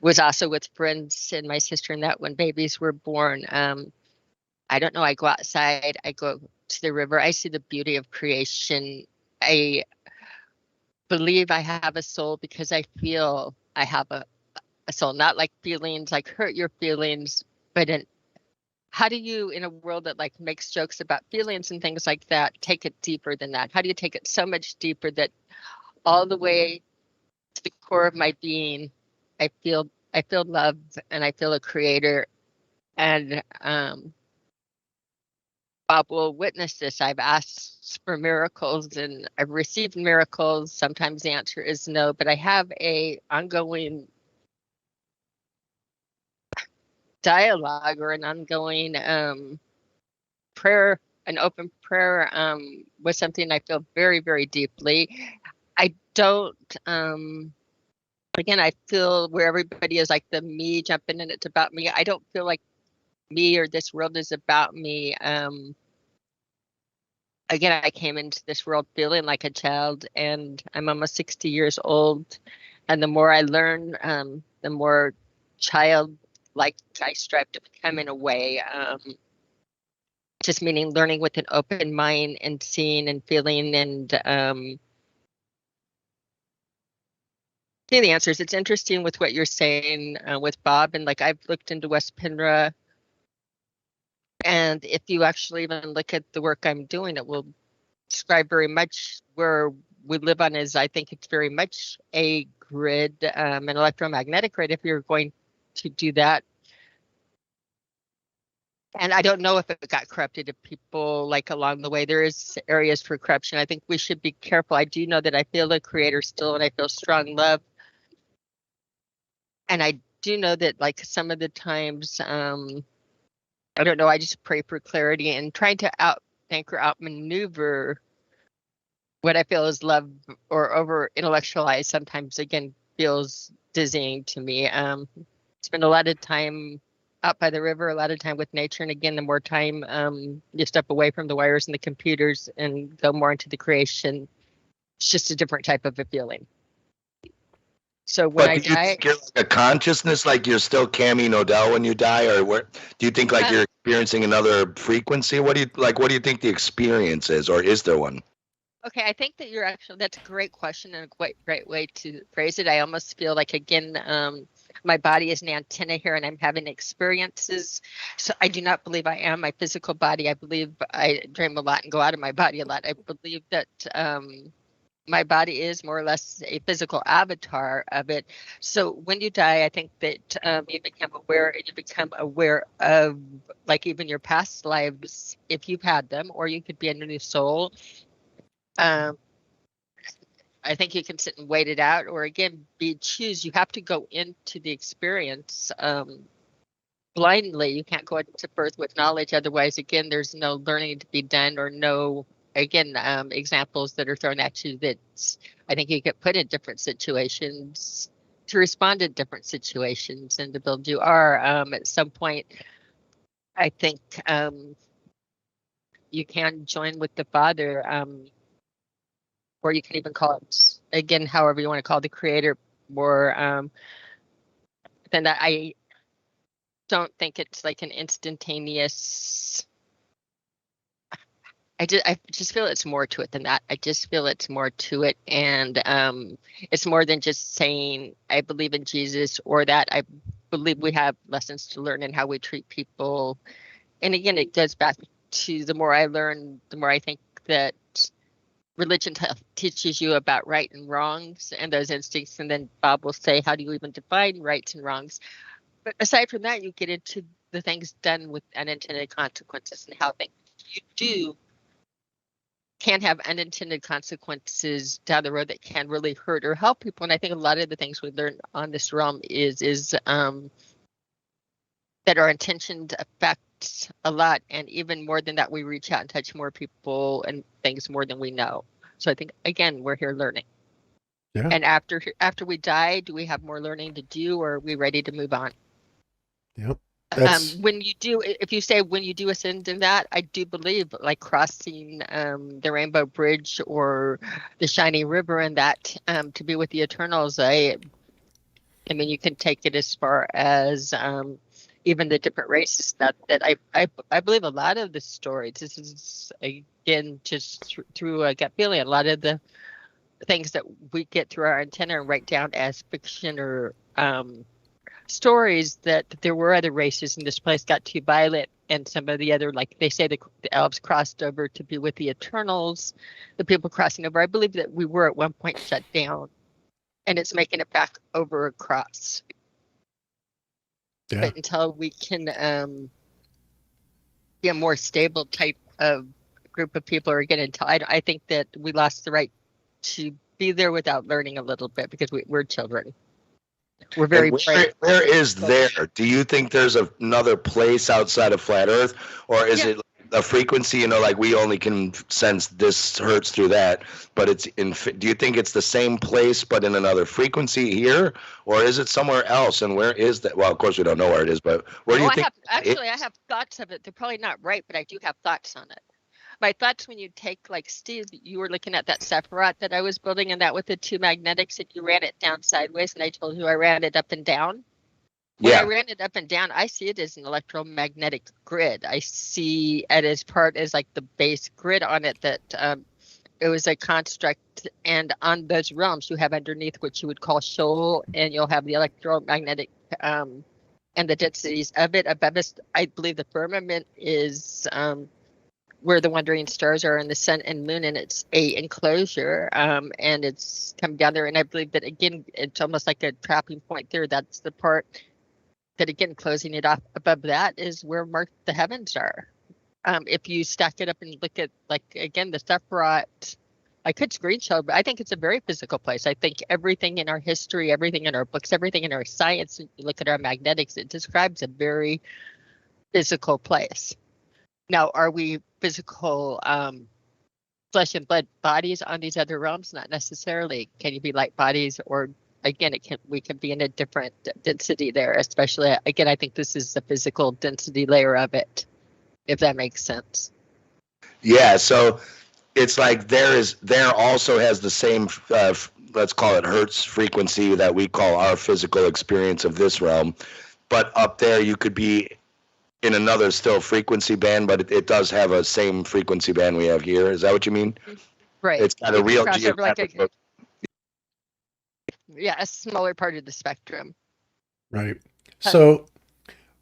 Speaker 12: was also with friends and my sister and that when babies were born. I don't know. I go outside. I go to the river. I see the beauty of creation. I believe I have a soul because I feel I have a soul, not like feelings like hurt your feelings, but how do you, in a world that like makes jokes about feelings and things like that, take it deeper than that? How do you take it so much deeper that all the way to the core of my being, I feel love and I feel a creator, and Bob will witness this. I've asked for miracles and I've received miracles. Sometimes the answer is no, but I have a ongoing dialogue or an ongoing prayer, an open prayer was something I feel very, very deeply. I don't, again, I feel where everybody is like the me jumping and it's about me. I don't feel like me or this world is about me. Again, I came into this world feeling like a child, and I'm almost 60 years old. And the more I learn, the more childlike I strive to become in a way. Just meaning learning with an open mind and seeing and feeling and seeing the answers. It's interesting with what you're saying with Bob, and like I've looked into West Pinra. And if you actually even look at the work I'm doing, it will describe very much where we live on is, I think it's very much a grid, an electromagnetic grid, if you're going to do that. And I don't know if it got corrupted, if people like along the way, there is areas for corruption. I think we should be careful. I do know that I feel the creator still, and I feel strong love. And I do know that like some of the times, I don't know, I just pray for clarity and trying to outthink or outmaneuver what I feel is love or over intellectualize sometimes again feels dizzying to me. Spend a lot of time out by the river, a lot of time with nature, and again, the more time you step away from the wires and the computers and go more into the creation, it's just a different type of a feeling. So when
Speaker 9: But do you think you're like a consciousness, like you're still Cami Nodell when you die, or what? Do you think like you're experiencing another frequency? What do you think the experience is, or is there one?
Speaker 12: Okay, I think that that's a great question and a great way to phrase it. I almost feel like, again, my body is an antenna here and I'm having experiences. So I do not believe I am my physical body. I believe I dream a lot and go out of my body a lot. I believe that my body is more or less a physical avatar of it. So when you die, I think that you become aware of like even your past lives, if you've had them, or you could be a new soul. I think you can sit and wait it out, or again, choose. You have to go into the experience blindly. You can't go into birth with knowledge. Otherwise, again, there's no learning to be done, or no, again, examples that are thrown at you that I think you get put in different situations to respond to different situations and to build you are. At some point, I think you can join with the Father, or you can even call it, again, however you want to call it, the Creator, or then I don't think it's like an instantaneous. I just feel it's more to it than that. I just feel it's more to it, and it's more than just saying I believe in Jesus, or that I believe we have lessons to learn in how we treat people. And again, it goes back to the more I learn, the more I think that religion teaches you about right and wrongs and those instincts. And then Bob will say, how do you even define rights and wrongs? But aside from that, you get into the things done with unintended consequences and how things you do can have unintended consequences down the road that can really hurt or help people. And I think a lot of the things we learn on this realm is that our intentions affect a lot, and even more than that, we reach out and touch more people and things more than we know. So I think, again, we're here learning.
Speaker 6: Yeah.
Speaker 12: And after we die, do we have more learning to do, or are we ready to move on?
Speaker 6: Yep.
Speaker 12: When you do, if you say when you do ascend in that, I do believe like crossing the Rainbow Bridge or the Shining River, and that to be with the Eternals. I mean, you can take it as far as even the different races that I believe a lot of the stories. This is again just through a gut feeling. A lot of the things that we get through our antenna and write down as fiction or stories, that there were other races and this place got too violent, and some of the other, like they say, the elves crossed over to be with the Eternals, the people crossing over. I believe that we were at one point shut down, and it's making it back over across.
Speaker 6: Yeah.
Speaker 12: But until we can be a more stable type of group of people, or again, until I think that we lost the right to be there without learning a little bit, because we're children. We're very
Speaker 9: where is there? Do you think there's another place outside of flat Earth, or is it a frequency? You know, like we only can sense this hertz through that, but it's in. Do you think it's the same place but in another frequency here, or is it somewhere else? And where is that? Well, of course we don't know where it is, but where do you think?
Speaker 12: I have thoughts of it. They're probably not right, but I do have thoughts on it. My thoughts when you take, like Steve, you were looking at that Sephiroth that I was building, and that with the two magnetics, and you ran it down sideways, and I told you I ran it up and down. When I ran it up and down, I see it as an electromagnetic grid. I see it as part as like the base grid on it, that it was a construct, and on those realms you have underneath what you would call shoal, and you'll have the electromagnetic and the densities of it. Above us, I believe the firmament is where the wandering stars are, and the sun and moon, and it's a enclosure, and it's come down there. And I believe that, again, it's almost like a trapping point there. That's the part that, again, closing it off above that is where the heavens are. If you stack it up and look at, like, again, the Sephiroth, I could screenshot, but I think it's a very physical place. I think everything in our history, everything in our books, everything in our science, you look at our magnetics, it describes a very physical place. Now, are we physical flesh and blood bodies on these other realms? Not necessarily. Can you be light bodies? Or again, we can be in a different density there, especially, again, I think this is the physical density layer of it, if that makes sense.
Speaker 9: Yeah, so it's like there also has the same, let's call it hertz frequency that we call our physical experience of this realm. But up there you could be in another still frequency band, but it does have a same frequency band we have here. Is that what you mean?
Speaker 12: Right.
Speaker 9: It's got a real
Speaker 12: geographic. A smaller part of the spectrum.
Speaker 6: Right. So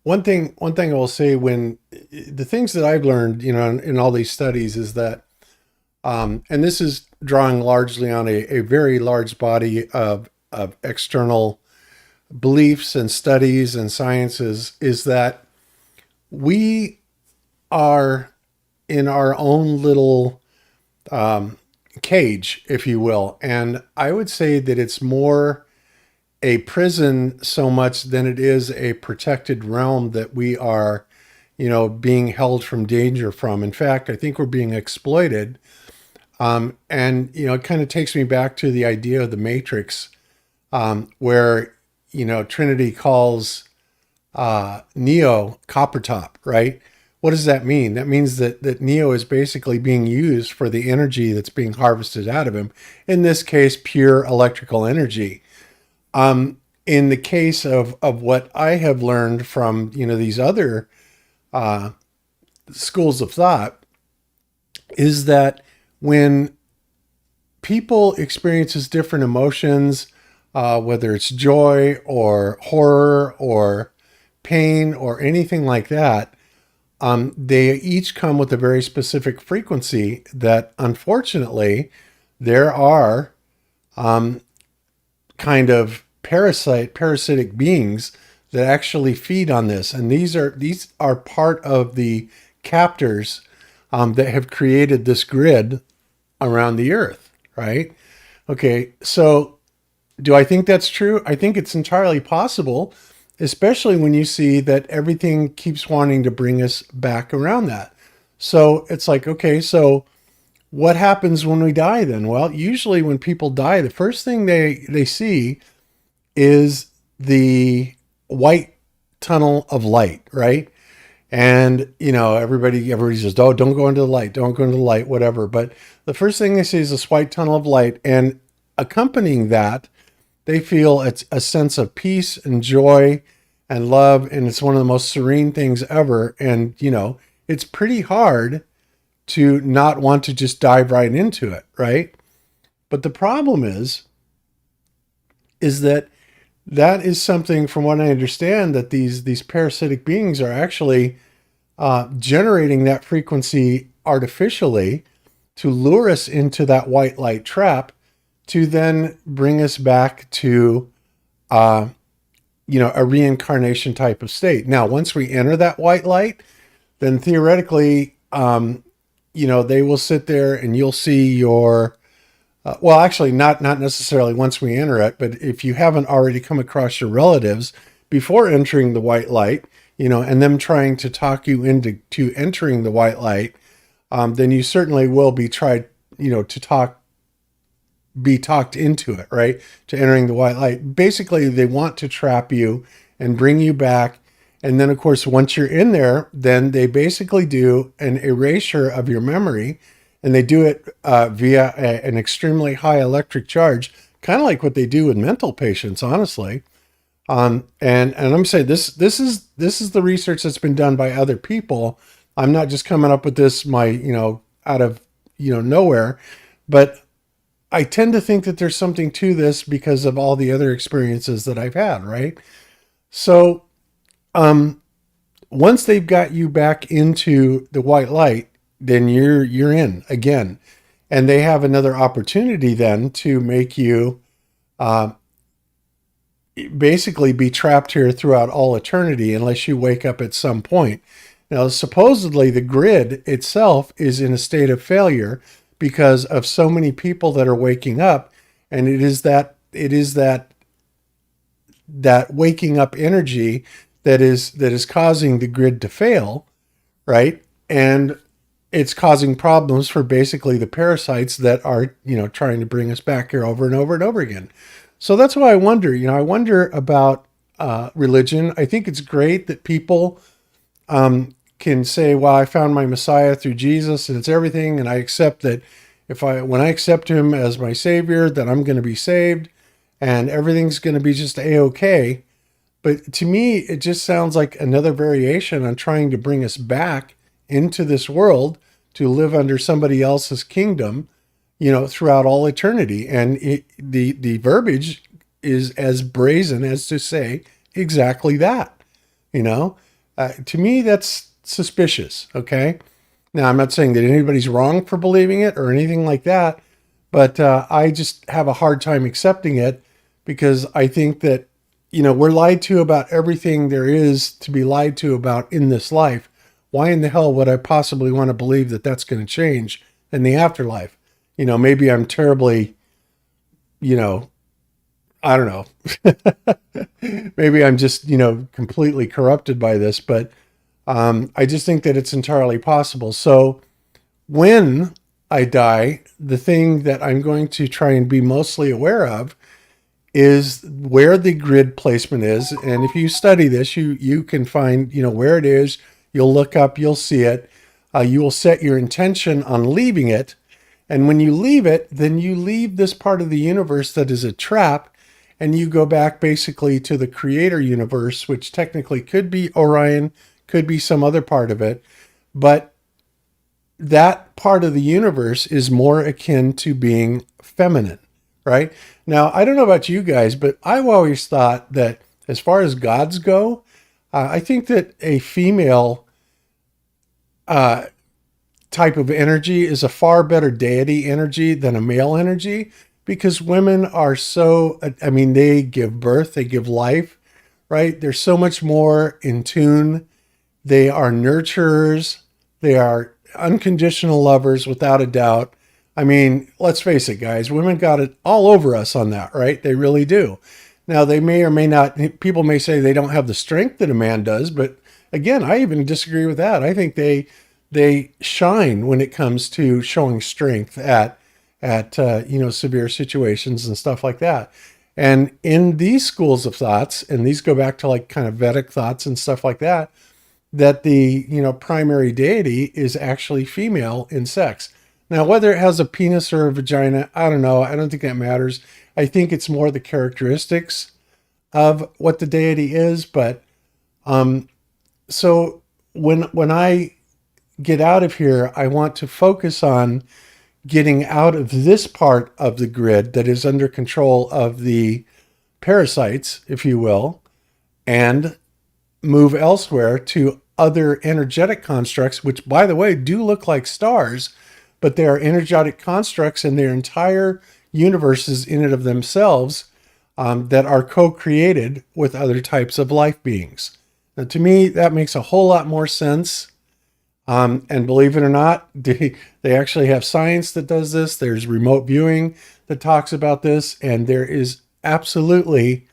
Speaker 6: one thing I will say, when the things that I've learned, you know, in all these studies is that, and this is drawing largely on a very large body of external beliefs and studies and sciences, is that we are in our own little cage, if you will. And I would say that it's more a prison so much than it is a protected realm that we are, you know, being held from danger from. In fact, I think we're being exploited. And, you know, it kind of takes me back to the idea of the Matrix, where Trinity calls Neo copper top, right? What does that mean? That means that Neo is basically being used for the energy that's being harvested out of him. In this case, pure electrical energy. In the case of what I have learned from, these other schools of thought, is that when people experiences different emotions, whether it's joy or horror or pain or anything like that, they each come with a very specific frequency that, unfortunately, there are kind of parasitic beings that actually feed on this. And these are part of the captors that have created this grid around the earth, right? Okay, so do I think that's true? I think it's entirely possible, especially when you see that everything keeps wanting to bring us back around that. So it's like, okay, so what happens when we die then? Well, usually when people die, the first thing they see is the white tunnel of light, right? And, everybody says, oh, don't go into the light, don't go into the light, whatever. But the first thing they see is this white tunnel of light. And accompanying that, they feel it's a sense of peace and joy and love. And it's one of the most serene things ever. And, it's pretty hard to not want to just dive right into it, right? But the problem is that is something, from what I understand, that these parasitic beings are actually generating that frequency artificially to lure us into that white light trap, to then bring us back to a reincarnation type of state. Now, once we enter that white light, then theoretically, they will sit there and you'll see your well, actually, not necessarily once we enter it, but if you haven't already come across your relatives before entering the white light, and them trying to talk you into entering the white light, then you certainly will be tried, to be talked into it, right? To entering the white light. Basically, they want to trap you and bring you back. And then, of course, once you're in there, then they basically do an erasure of your memory. And they do it via an extremely high electric charge, kind of like what they do with mental patients, honestly. And I'm saying this is the research that's been done by other people. I'm not just coming up with this out of nowhere, but I tend to think that there's something to this because of all the other experiences that I've had, right? So once they've got you back into the white light, then you're in again. And they have another opportunity then to make you basically be trapped here throughout all eternity unless you wake up at some point. Now, supposedly the grid itself is in a state of failure because of so many people that are waking up, and it is that waking up energy that is causing the grid to fail, right? And it's causing problems for basically the parasites that are, trying to bring us back here over and over and over again. So that's why I wonder, I wonder about religion. I think it's great that people can say, well, I found my Messiah through Jesus and it's everything. And I accept that when I accept him as my savior, then I'm going to be saved and everything's going to be just A-okay. But to me, it just sounds like another variation on trying to bring us back into this world to live under somebody else's kingdom, throughout all eternity. And the verbiage is as brazen as to say exactly that, to me, that's suspicious. Okay. Now, I'm not saying that anybody's wrong for believing it or anything like that, but I just have a hard time accepting it because I think that, we're lied to about everything there is to be lied to about in this life. Why in the hell would I possibly want to believe that that's going to change in the afterlife? Maybe I'm terribly, I don't know. Maybe I'm just, completely corrupted by this, but I just think that it's entirely possible. So when I die, the thing that I'm going to try and be mostly aware of is where the grid placement is. And if you study this, you can find, where it is. You'll look up, you'll see it. You will set your intention on leaving it. And when you leave it, then you leave this part of the universe that is a trap, and you go back basically to the creator universe, which technically could be Orion, could be some other part of it. But that part of the universe is more akin to being feminine, right? Now, I don't know about you guys, but I've always thought that as far as gods go, I think that a female type of energy is a far better deity energy than a male energy, because women are so, they give birth, they give life, right? They're so much more in tune. They are nurturers. They are unconditional lovers without a doubt. Let's face it, guys, women got it all over us on that, right? They really do. Now, they may or may not, people may say they don't have the strength that a man does, but again, I even disagree with that. I think they shine when it comes to showing strength at severe situations and stuff like that. And in these schools of thoughts, and these go back to like kind of Vedic thoughts and stuff like that, that the, primary deity is actually female in sex. Now, whether it has a penis or a vagina, I don't know. I don't think that matters. I think it's more the characteristics of what the deity is. But so when I get out of here, I want to focus on getting out of this part of the grid that is under control of the parasites, if you will, and move elsewhere to other energetic constructs, which, by the way, do look like stars, but they are energetic constructs, and their entire universes in and of themselves that are co-created with other types of life beings. Now, to me, that makes a whole lot more sense. And believe it or not, they actually have science that does this. There's remote viewing that talks about this, and there is absolutely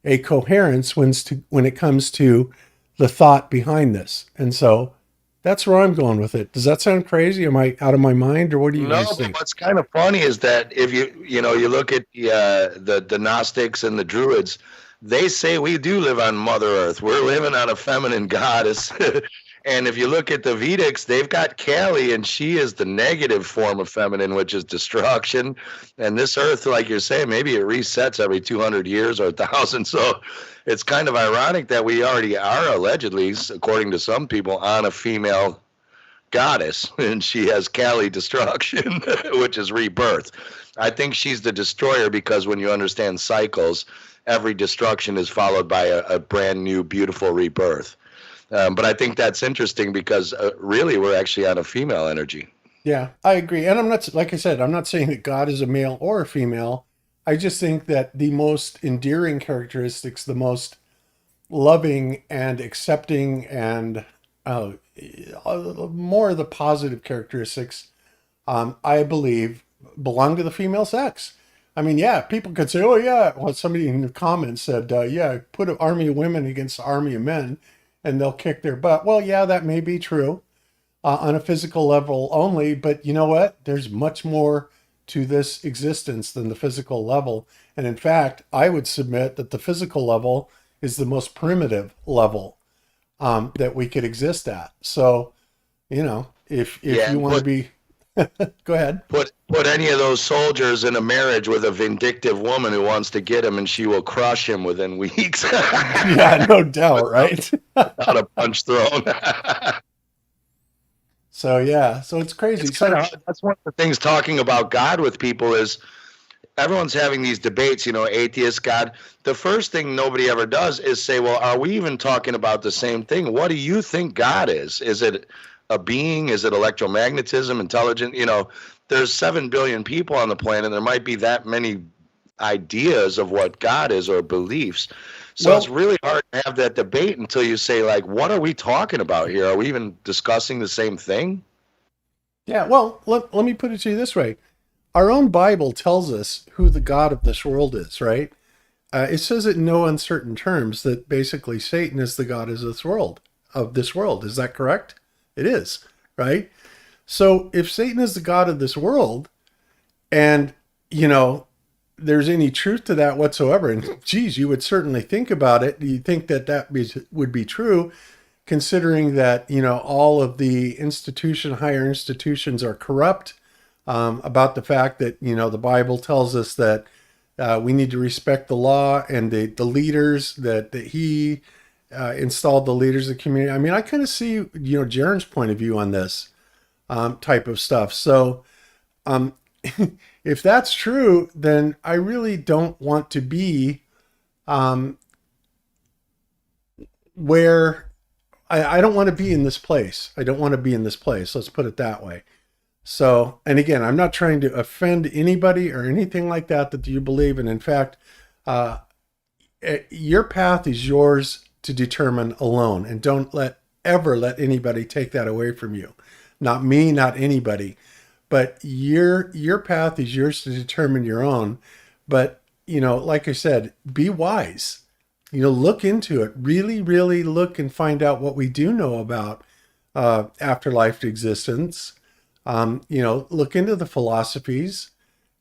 Speaker 6: a coherence when it comes to the thought behind this. And so that's where I'm going with it. Does that sound crazy? Am I out of my mind, or what do you guys think?
Speaker 9: But what's kind of funny is that if you look at the Gnostics and the Druids, they say we do live on Mother Earth. We're living on a feminine goddess. And if you look at the Vedics, they've got Kali, and she is the negative form of feminine, which is destruction. And this Earth, like you're saying, maybe it resets every 200 years or 1,000. So it's kind of ironic that we already are, allegedly, according to some people, on a female goddess, and she has Kali destruction, which is rebirth. I think she's the destroyer, because when you understand cycles, every destruction is followed by a brand new, beautiful rebirth. But I think that's interesting because really we're actually on a female energy.
Speaker 6: Yeah, I agree. And I'm not, like I said, I'm not saying that God is a male or a female. I just think that the most endearing characteristics, the most loving and accepting and more of the positive characteristics, I believe, belong to the female sex. Yeah, people could say, oh yeah, well, somebody in the comments said, yeah, put an army of women against an army of men, and they'll kick their butt. Well, yeah, that may be true on a physical level only, but you know what? There's much more to this existence than the physical level. And in fact, I would submit that the physical level is the most primitive level that we could exist at. So, if you want to be, go ahead.
Speaker 9: Put any of those soldiers in a marriage with a vindictive woman who wants to get him, and she will crush him within weeks.
Speaker 6: Yeah, no doubt, right?
Speaker 9: Not a punch thrown.
Speaker 6: So it's crazy.
Speaker 9: That's one of the things talking about God with people is everyone's having these debates, atheist, God. The first thing nobody ever does is say, well, are we even talking about the same thing? What do you think God is? Is it a being? Is it electromagnetism, intelligent? There's 7 billion people on the planet. There might be that many ideas of what God is or beliefs. So it's really hard to have that debate until you say, like, what are we talking about here? Are we even discussing the same thing?
Speaker 6: Yeah, well, let me put it to you this way. Our own Bible tells us who the God of this world is, right? It says it in no uncertain terms that basically Satan is the God of this world. Is that correct? It is, right? So if Satan is the God of this world, and, there's any truth to that whatsoever. And geez, you would certainly think about it. You think that would be true, considering that, all of the higher institutions are corrupt, about the fact that, the Bible tells us that we need to respect the law and the leaders, that he installed the leaders of the community. I mean, I kind of see, Jeran's point of view on this type of stuff. So if that's true, then I really don't want to be where I don't want to be in this place. I don't want to be in this place. Let's put it that way. So, and again, I'm not trying to offend anybody or anything like that you believe in. In fact, your path is yours to determine alone, and don't ever let anybody take that away from you. Not me, not anybody, but your path is yours to determine your own. But, like I said, be wise, look into it, really, really look and find out what we do know about afterlife existence. Look into the philosophies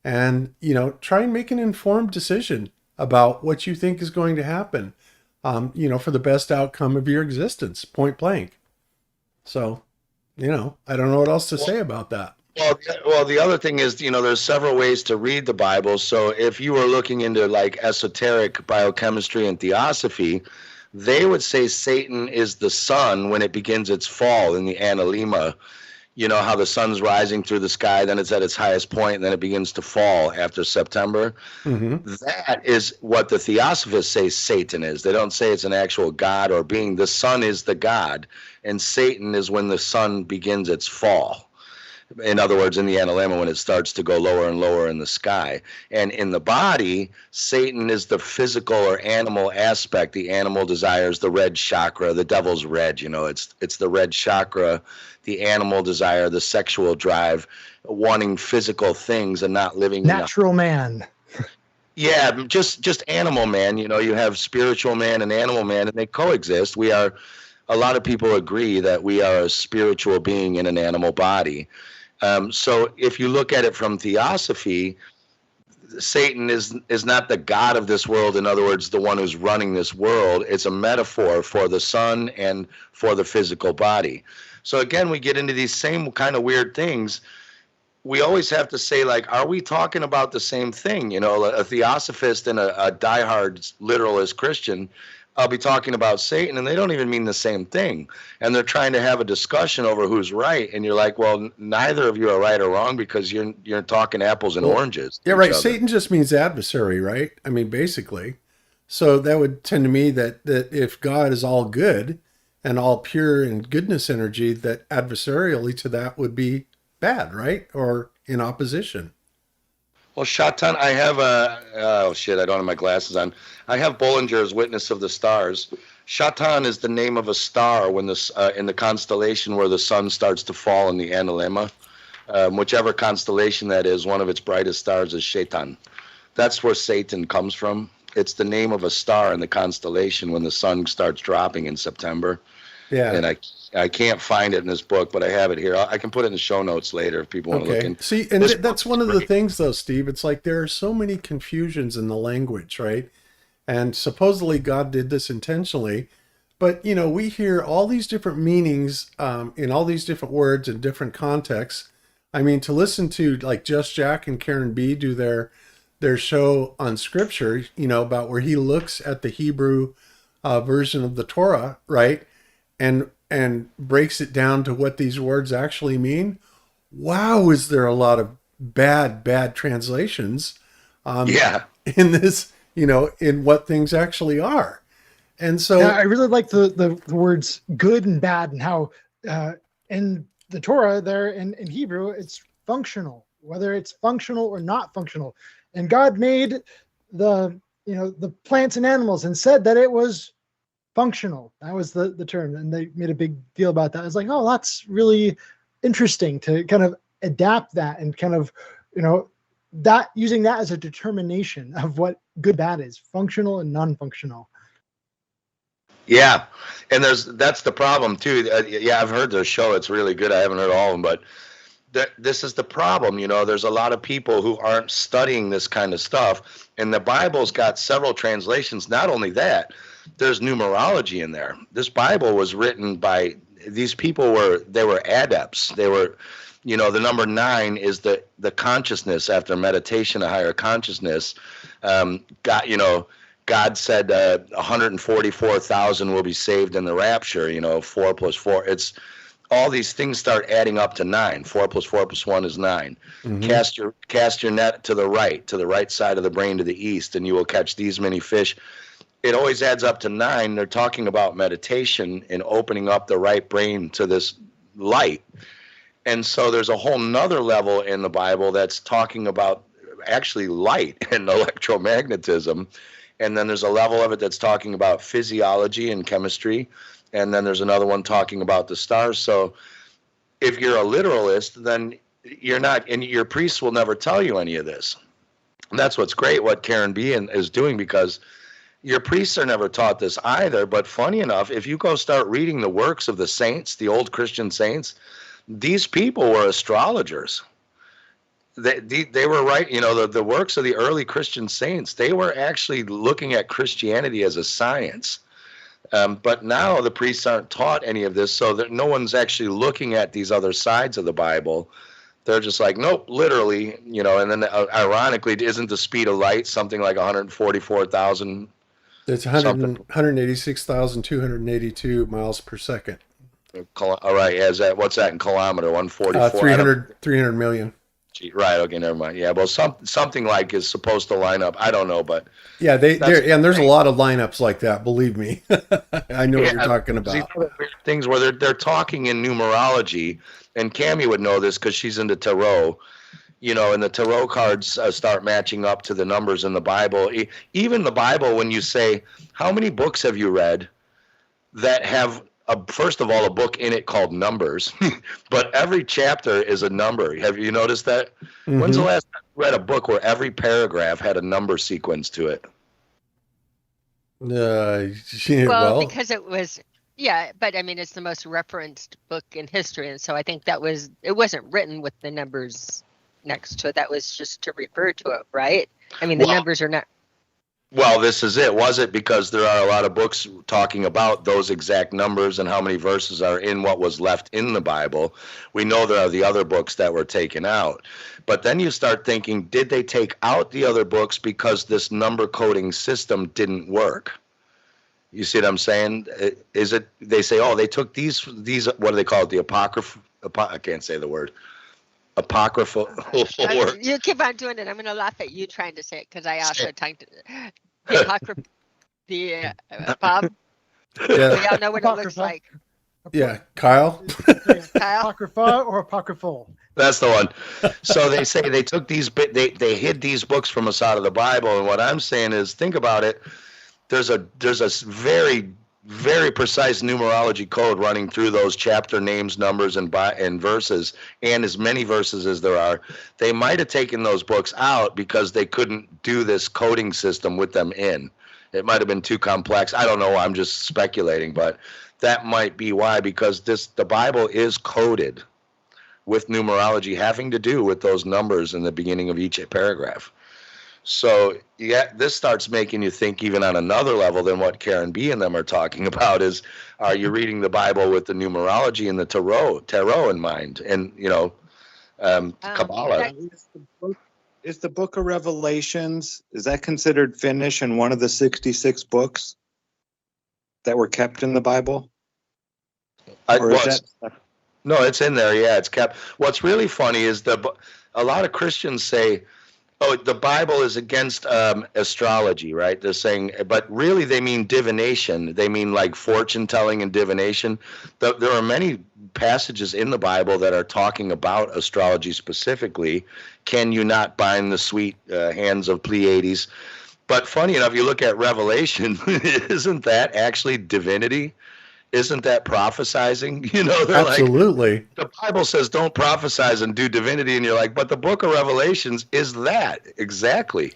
Speaker 6: and, try and make an informed decision about what you think is going to happen, for the best outcome of your existence, point blank. So, I don't know what else to say about that.
Speaker 9: Well, the other thing is, there's several ways to read the Bible. So if you were looking into like esoteric biochemistry and theosophy, they would say Satan is the sun when it begins its fall in the analemma. You know how the sun's rising through the sky, then it's at its highest point, and then it begins to fall after September. Mm-hmm. That is what the theosophists say Satan is. They don't say it's an actual god or being. The sun is the god, and Satan is when the sun begins its fall. In other words, in the analemma, when it starts to go lower and lower in the sky. And in the body, Satan is the physical or animal aspect. The animal desires the red chakra. The devil's red, it's the red chakra, the animal desire, the sexual drive, wanting physical things and not living
Speaker 10: natural man.
Speaker 9: Yeah, just animal man. You have spiritual man and animal man, and they coexist. A lot of people agree that we are a spiritual being in an animal body. So if you look at it from theosophy, Satan is not the god of this world. In other words, the one who's running this world. It's a metaphor for the sun and for the physical body. So again, we get into these same kind of weird things. We always have to say, like, are we talking about the same thing? A theosophist and a diehard literalist Christian, I'll be talking about Satan, and they don't even mean the same thing. And they're trying to have a discussion over who's right. And you're like, well, neither of you are right or wrong because you're talking apples and oranges.
Speaker 6: Yeah, right. Satan just means adversary, right? I mean, basically. So that would tend to me that if God is all good and all pure and goodness energy, that adversarially to that would be bad, right? Or in opposition.
Speaker 9: Well, Shatan, I have I don't have my glasses on. I have Bollinger's Witness of the Stars. Shatan is the name of a star when in the constellation where the sun starts to fall in the analemma. Whichever constellation that is, one of its brightest stars is Shaitan. That's where Satan comes from. It's the name of a star in the constellation when the sun starts dropping in September. Yeah. And I can't find it in this book, but I have it here. I can put it in the show notes later if people want to look in.
Speaker 6: See, and that's one of the things, though, Steve. It's like there are so many confusions in the language, right? And supposedly God did this intentionally. But, we hear all these different meanings in all these different words in different contexts. I mean, to listen to like Just Jack and Karen B do their show on Scripture, about where he looks at the Hebrew version of the Torah, right? And breaks it down to what these words actually mean. Wow, is there a lot of bad translations in this, in what things actually are. And so
Speaker 10: I really like the words good and bad, and how in the Torah there in Hebrew, it's functional, whether it's functional or not functional. And God made the plants and animals and said that it was functional. That was the term, and they made a big deal about that. I was like, oh, that's really interesting to kind of adapt that and kind of, that using that as a determination of what good bad is, functional and non-functional.
Speaker 9: Yeah, and that's the problem too. I've heard their show. It's really good. I haven't heard all of them, but this is the problem. There's a lot of people who aren't studying this kind of stuff, and the Bible's got several translations. Not only that, there's numerology in there. This Bible was written by these people they were adepts. They were, the number 9 is the consciousness after meditation, a higher consciousness. God said 144,000 will be saved in the rapture. 4 plus 4. It's all these things start adding up to 9. 4 plus 4 plus 1 is 9. Mm-hmm. Cast your net to the right side of the brain to the east, and you will catch these many fish. It always adds up to 9. They're talking about meditation and opening up the right brain to this light. And so there's a whole nother level in the Bible that's talking about actually light and electromagnetism. And then there's a level of it that's talking about physiology and chemistry. And then there's another one talking about the stars. So if you're a literalist, then you're not, and your priests will never tell you any of this. And that's what's great, what Karen B is doing, because your priests are never taught this either. But funny enough, if you go start reading the works of the saints, the old Christian saints, these people were astrologers. They were right, the works of the early Christian saints, they were actually looking at Christianity as a science. But now the priests aren't taught any of this, so that no one's actually looking at these other sides of the Bible. They're just like, nope, literally, and then ironically, isn't the speed of light something like 144,000?
Speaker 6: It's 186,282 miles per second.
Speaker 9: All right, what's that in kilometer? 144?
Speaker 6: 300 million.
Speaker 9: Right. Okay. Never mind. Yeah. Well, something like is supposed to line up. I don't know, but
Speaker 6: yeah, and there's a lot of lineups like that. Believe me, I know what you're talking about.
Speaker 9: Things where they're talking in numerology, and Cami would know this because she's into tarot. And the tarot cards start matching up to the numbers in the Bible. Even the Bible, when you say, how many books have you read that have first of all, a book in it called Numbers, but every chapter is a number. Have you noticed that? Mm-hmm. When's the last time you read a book where every paragraph had a number sequence to it?
Speaker 12: Well, because it was, but I mean, it's the most referenced book in history. And so I think it wasn't written with the numbers next to it. That was just to refer to it, right? I mean, the numbers are not.
Speaker 9: Well, this is it. Was it because there are a lot of books talking about those exact numbers and how many verses are in what was left in the Bible? We know there are the other books that were taken out. But then you start thinking, did they take out the other books because this number coding system didn't work? You see what I'm saying? Is it, they say, they took these, what do they call it? The apocrypha, I can't say the word. Apocryphal.
Speaker 12: You keep on doing it. I'm going to laugh at you trying to say it because I also typed the apocrypha. Bob.
Speaker 6: Yeah.
Speaker 12: We all know what it looks like.
Speaker 6: Yeah, Kyle.
Speaker 10: Apocrypha or apocryphal.
Speaker 9: That's the one. So they say they took these, they hid these books from us out of the Bible, and what I'm saying is, think about it. There's a very, very precise numerology code running through those chapter names, numbers, and verses, and as many verses as there are. They might have taken those books out because they couldn't do this coding system with them in. It might have been too complex. I don't know. I'm just speculating, but that might be why, because the Bible is coded with numerology having to do with those numbers in the beginning of each paragraph. So, this starts making you think even on another level than what Karen B and them are talking about is, are you reading the Bible with the numerology and the tarot in mind? And, Kabbalah.
Speaker 11: Is the book of Revelations, is that considered finished in one of the 66 books that were kept in the Bible?
Speaker 9: No, it's in there. Yeah, it's kept. What's really funny is a lot of Christians say, the Bible is against astrology, right? They're saying, but really they mean divination. They mean like fortune telling and divination. There are many passages in the Bible that are talking about astrology specifically. Can you not bind the sweet hands of Pleiades? But funny enough, you look at Revelation, isn't that actually divinity? Isn't that prophesizing?
Speaker 6: Absolutely.
Speaker 9: Like, the Bible says don't prophesize and do divinity, and you're like, but the book of Revelations is that exactly.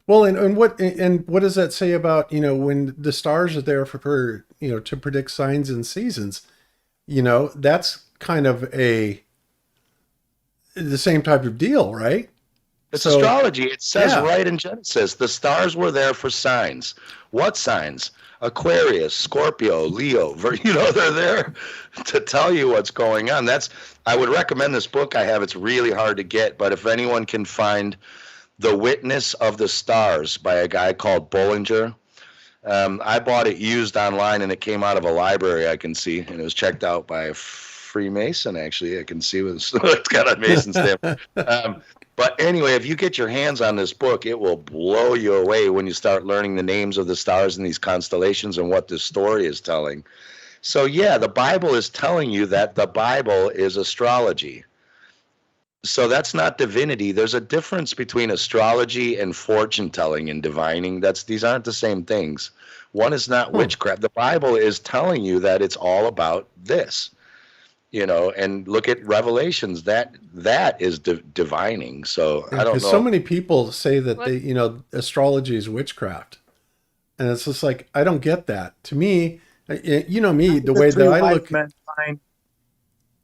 Speaker 6: Well, and what does that say about, when the stars are there for to predict signs and seasons? That's kind of a the same type of deal, right?
Speaker 9: It's
Speaker 6: So-
Speaker 9: astrology. It says
Speaker 6: Yeah.
Speaker 9: right in Genesis, the stars were there for signs. What signs? Aquarius, Scorpio, Leo. They're there to tell you what's going on. I would recommend this book I have. It's really hard to get, but if anyone can find The Witness of the Stars by a guy called Bollinger. I bought it used online, and it came out of a library I can see, and it was checked out by a Freemason, actually. I can see it's got a Mason stamp. But anyway, if you get your hands on this book, it will blow you away when you start learning the names of the stars and these constellations and what this story is telling. So yeah, the Bible is telling you that the Bible is astrology. So that's not divinity. There's a difference between astrology and fortune telling and divining. These aren't the same things. One is not witchcraft. The Bible is telling you that it's all about this. And look at Revelations. That is divining. So I don't know.
Speaker 6: Because so many people say that astrology is witchcraft, and it's just like, I don't get that. To me, me, the way that I look.
Speaker 11: Men find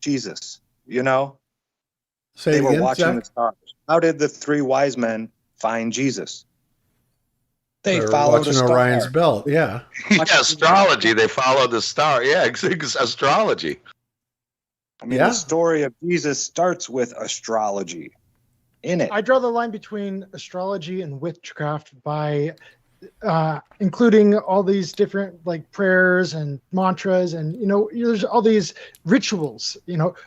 Speaker 11: Jesus.
Speaker 6: Say
Speaker 11: They
Speaker 6: it
Speaker 11: were
Speaker 6: again,
Speaker 11: watching
Speaker 6: Zach?
Speaker 11: the stars. How did the 3 wise men find Jesus? They
Speaker 6: They're
Speaker 11: followed
Speaker 6: watching
Speaker 11: a star.
Speaker 6: Orion's belt. Yeah.
Speaker 9: Yeah, astrology. They follow the star. Yeah, astrology.
Speaker 11: I mean,
Speaker 6: Yeah.
Speaker 11: the story of Jesus starts with astrology in it.
Speaker 10: I draw the line between astrology and witchcraft by including all these different like prayers and mantras, and there's all these rituals.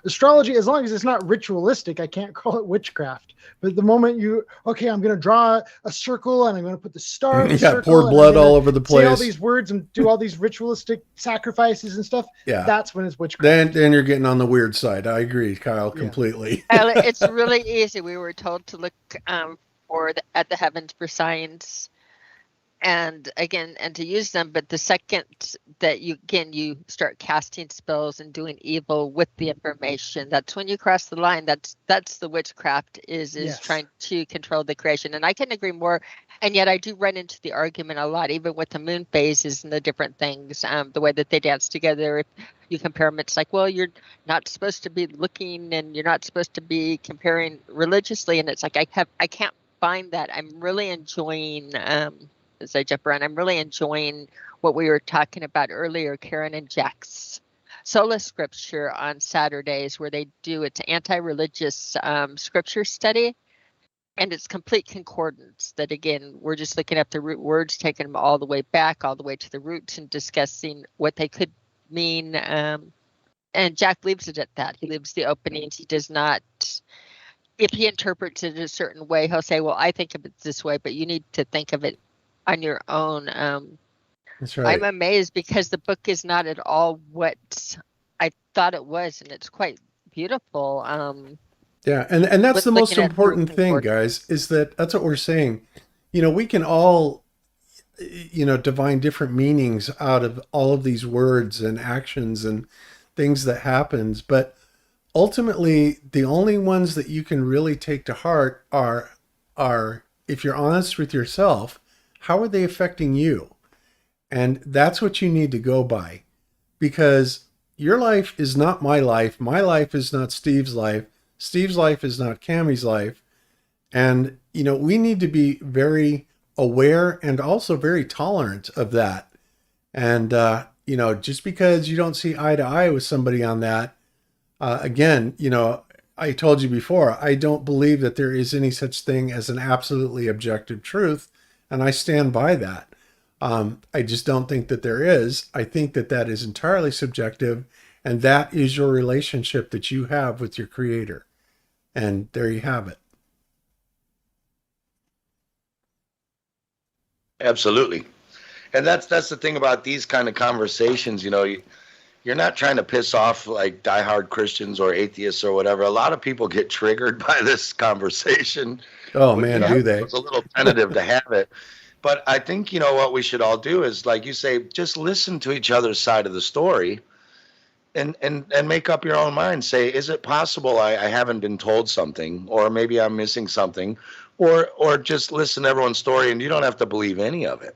Speaker 10: Astrology, as long as it's not ritualistic, I can't call it witchcraft. But the moment I'm going to draw a circle and I'm going to put the star in the circle,
Speaker 6: pour
Speaker 10: and
Speaker 6: blood
Speaker 10: I'm gonna
Speaker 6: all over the
Speaker 10: say all
Speaker 6: place.
Speaker 10: these words and do all these ritualistic sacrifices and stuff.
Speaker 6: Yeah.
Speaker 10: That's when it's witchcraft.
Speaker 6: Then you're getting on the weird side. I agree, Kyle, completely.
Speaker 12: Well, it's really easy. We were told to look at the heavens for signs, and to use them. But the second that you start casting spells and doing evil with the information, that's when you cross the line. That's the witchcraft is
Speaker 10: Yes.
Speaker 12: trying to control the creation. And I can agree more. And yet I do run into the argument a lot, even with the moon phases and the different things, the way that they dance together. If you compare them, it's like, well, you're not supposed to be looking, and you're not supposed to be comparing religiously. And it's like, I can't find that. I'm really enjoying, as I jump around, I'm really enjoying what we were talking about earlier, Karen and Jack's sola scripture on Saturdays, where it's anti-religious scripture study, and it's complete concordance. That again, we're just looking at the root words, taking them all the way back, all the way to the roots, and discussing what they could mean. And Jack leaves it at that. He leaves the openings. He does not. If he interprets it a certain way, he'll say, "Well, I think of it this way, but you need to think of it on your own."
Speaker 6: That's right.
Speaker 12: I'm amazed because the book is not at all what I thought it was, and it's quite beautiful.
Speaker 6: Yeah, and that's
Speaker 12: with
Speaker 6: the most
Speaker 12: looking at
Speaker 6: important
Speaker 12: root
Speaker 6: thing,
Speaker 12: concordance.
Speaker 6: guys, is that's what we're saying. We can all, divine different meanings out of all of these words and actions and things that happens, but ultimately, the only ones that you can really take to heart are if you're honest with yourself, how are they affecting you? And that's what you need to go by, because your life is not my life. My life is not Steve's life. Steve's life is not Cami's life. And, we need to be very aware and also very tolerant of that. And, just because you don't see eye to eye with somebody on that, again, I told you before, I don't believe that there is any such thing as an absolutely objective truth. And I stand by that. I just don't think that there is. I think that is entirely subjective. And that is your relationship that you have with your creator. And there you have it.
Speaker 9: Absolutely. And that's the thing about these kind of conversations. You're not trying to piss off like diehard Christians or atheists or whatever. A lot of people get triggered by this conversation.
Speaker 6: Oh man, do they?
Speaker 9: It's a little tentative to have it. But I think, what we should all do is, like you say, just listen to each other's side of the story and make up your own mind. Say, is it possible I haven't been told something, or maybe I'm missing something, or just listen to everyone's story, and you don't have to believe any of it.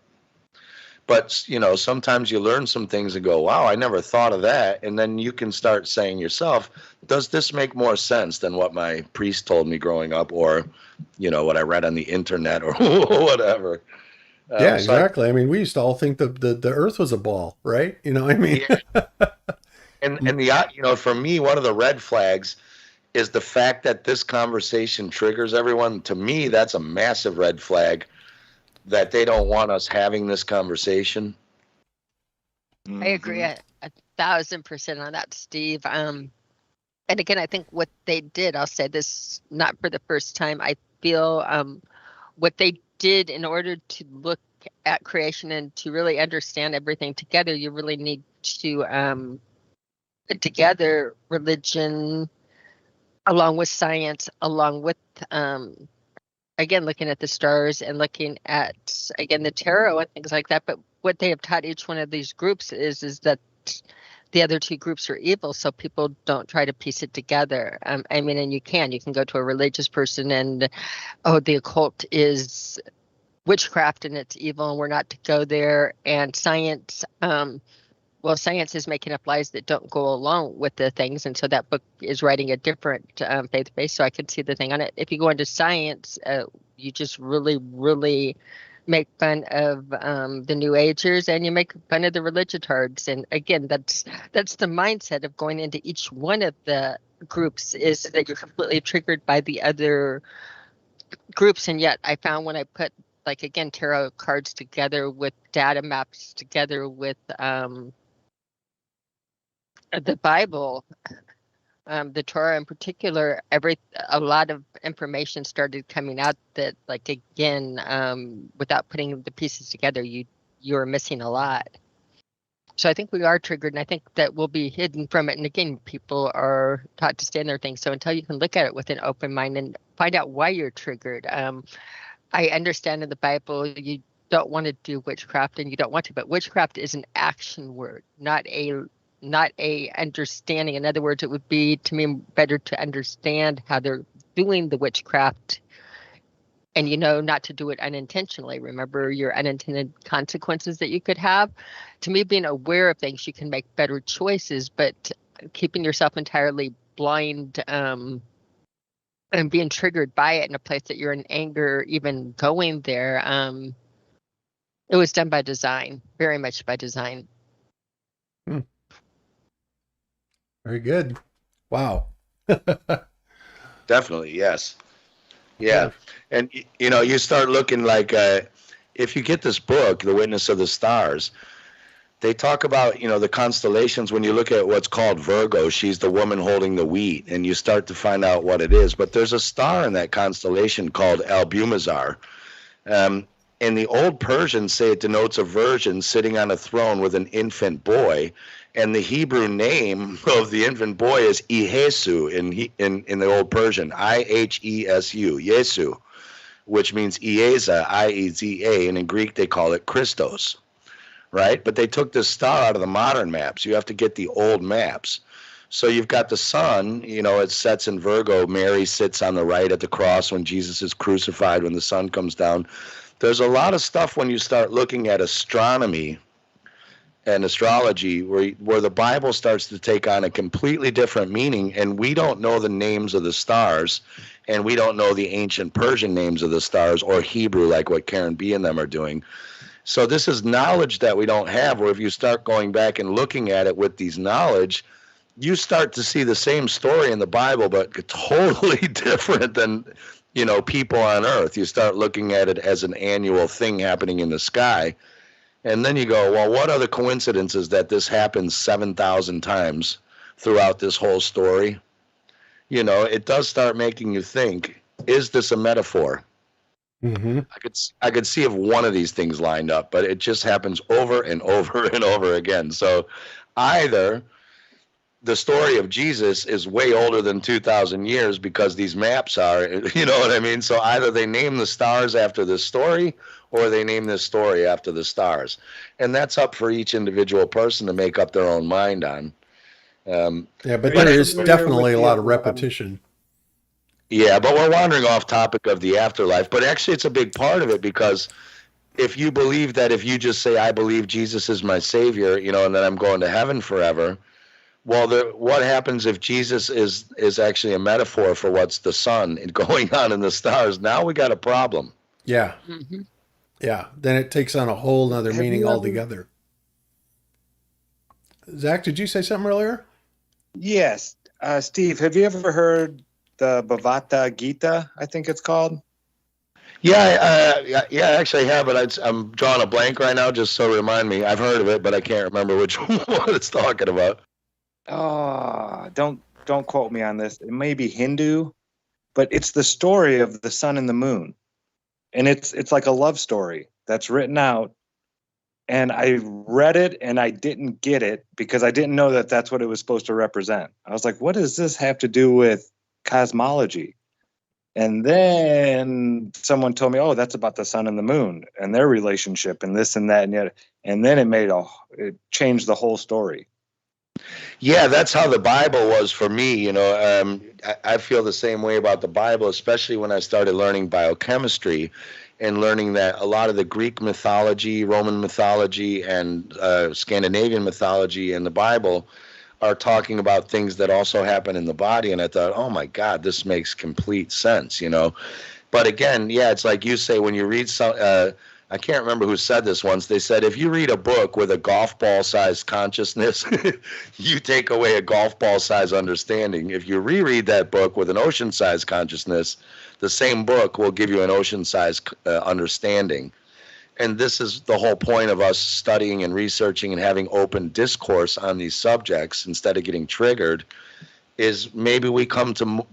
Speaker 9: But, you know, sometimes you learn some things and go, wow, I never thought of that. And then you can start saying yourself, does this make more sense than what my priest told me growing up, or, you know, what I read on the internet, or whatever?
Speaker 6: Yeah, exactly. I mean, we used to all think the earth was a ball, right? You know, I mean,
Speaker 9: yeah. and the, you know, for me, one of the red flags is the fact that this conversation triggers everyone. To me, that's a massive red flag, that they don't want us having this conversation.
Speaker 12: I agree 1,000% on that, Steve. And again, I think what they did, I'll say this not for the first time, I feel what they did in order to look at creation and to really understand everything together, you really need to put together religion along with science, along with again, looking at the stars and looking at, again, the tarot and things like that. But what they have taught each one of these groups is that the other two groups are evil, so people don't try to piece it together. I mean, and you can go to a religious person and, oh, the occult is witchcraft and it's evil and we're not to go there. And science, well, science is making up lies that don't go along with the things. And so that book is writing a different faith base. So I can see the thing on it. If you go into science, you just really, really make fun of the New Agers and you make fun of the religiotards. And again, that's the mindset of going into each one of the groups, is that you're completely triggered by the other groups. And yet I found when I put, like, again, tarot cards together with data maps together with the Bible, the Torah in particular, a lot of information started coming out that, like, again, without putting the pieces together, you're missing a lot. So I think we are triggered, and I think that we'll be hidden from it. And again, people are taught to stay in their things. So until you can look at it with an open mind and find out why you're triggered. I understand in the Bible you don't want to do witchcraft, and you don't want to, but witchcraft is an action word, not a understanding. In other words, it would be, to me, better to understand how they're doing the witchcraft and, you know, not to do it unintentionally. Remember your unintended consequences that you could have. To me, being aware of things, you can make better choices, but keeping yourself entirely blind and being triggered by it in a place that you're in anger, even going there, it was done by design, very much by design.
Speaker 6: Very good. Wow.
Speaker 9: Definitely, yes. Yeah. And, you know, you start looking like, if you get this book, The Witness of the Stars, they talk about, you know, the constellations. When you look at what's called Virgo, she's the woman holding the wheat, and you start to find out what it is. But there's a star in that constellation called Albumazar. In the old Persians say it denotes a virgin sitting on a throne with an infant boy. And the Hebrew name of the infant boy is Ihesu in the old Persian, Ihesu, Yesu, which means Ieza, I-E-Z-A, and in Greek they call it Christos, right? But they took this star out of the modern maps. You have to get the old maps. So you've got the sun, you know, it sets in Virgo. Mary sits on the right at the cross when Jesus is crucified, when the sun comes down. There's a lot of stuff when you start looking at astronomy and astrology where the Bible starts to take on a completely different meaning, and we don't know the names of the stars, and we don't know the ancient Persian names of the stars, or Hebrew, like what Karen B and them are doing. So this is knowledge that we don't have, where if you start going back and looking at it with these knowledge, you start to see the same story in the Bible, but totally different than, you know, people on Earth. You start looking at it as an annual thing happening in the sky. And then you go, well, what are the coincidences that this happens 7,000 times throughout this whole story? You know, it does start making you think, is this a metaphor?
Speaker 6: Mm-hmm.
Speaker 9: I could see if one of these things lined up, but it just happens over and over and over again. So either the story of Jesus is way older than 2,000 years because these maps are, you know what I mean? So either they name the stars after this story, or they name this story after the stars. And that's up for each individual person to make up their own mind on.
Speaker 6: Yeah, but there is definitely a lot of repetition.
Speaker 9: Yeah, but we're wandering off topic of the afterlife. But actually, it's a big part of it because if you believe that if you just say, I believe Jesus is my savior, you know, and then I'm going to heaven forever, well, what happens if Jesus is actually a metaphor for what's the sun and going on in the stars? Now we got a problem.
Speaker 6: Yeah. Yeah. Then it takes on a whole nother
Speaker 11: Have
Speaker 6: meaning
Speaker 11: you ever-
Speaker 6: altogether. Zach, did you say something earlier?
Speaker 11: Yes. Steve, have you ever heard the Bhagavad Gita, I think it's called?
Speaker 9: Yeah, actually I have, but I'm drawing a blank right now, just so remind me. I've heard of it, but I can't remember which one it's talking about.
Speaker 11: Oh, don't quote me on this. It may be Hindu, but it's the story of the sun and the moon. And it's like a love story that's written out. And I read it and I didn't get it because I didn't know that that's what it was supposed to represent. I was like, what does this have to do with cosmology? And then someone told me, oh, that's about the sun and the moon and their relationship and this and that and yet. And then it changed the whole story.
Speaker 9: Yeah, that's how the Bible was for me. You know, I feel the same way about the Bible, especially when I started learning biochemistry and learning that a lot of the Greek mythology, Roman mythology, and Scandinavian mythology in the Bible are talking about things that also happen in the body. And I thought, oh my God, this makes complete sense, you know. But again, yeah, it's like you say, when you read some, I can't remember who said this once. They said, if you read a book with a golf ball sized consciousness, you take away a golf ball sized understanding. If you reread that book with an ocean sized consciousness, the same book will give you an ocean sized understanding. And this is the whole point of us studying and researching and having open discourse on these subjects instead of getting triggered, is maybe we come to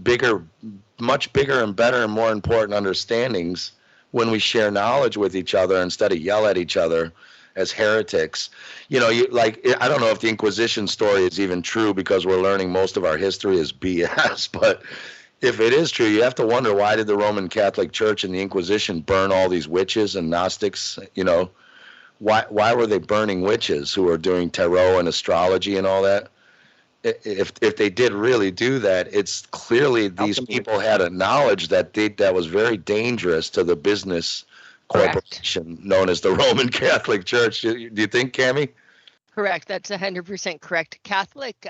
Speaker 9: much bigger and better and more important understandings when we share knowledge with each other instead of yell at each other as heretics. You know, I don't know if the Inquisition story is even true because we're learning most of our history is BS, but if it is true, you have to wonder, why did the Roman Catholic Church and the Inquisition burn all these witches and Gnostics? You know, why were they burning witches who were doing tarot and astrology and all that? If they did really do that, it's clearly these people had a knowledge that was very dangerous to the business corporation known as the Roman Catholic Church. Do you think, Cami?
Speaker 12: Correct. That's 100% correct. Catholic,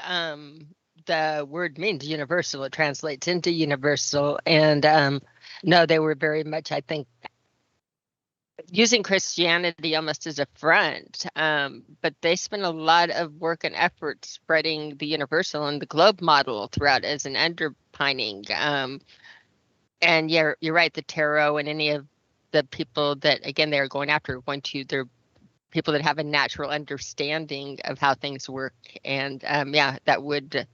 Speaker 12: the word means universal. It translates into universal. And no, they were very much, I think, using Christianity almost as a front. But they spent a lot of work and effort spreading the universal and the globe model throughout as an underpinning. And you're right, the tarot and any of the people that, again, they're going after, they're people that have a natural understanding of how things work. And that would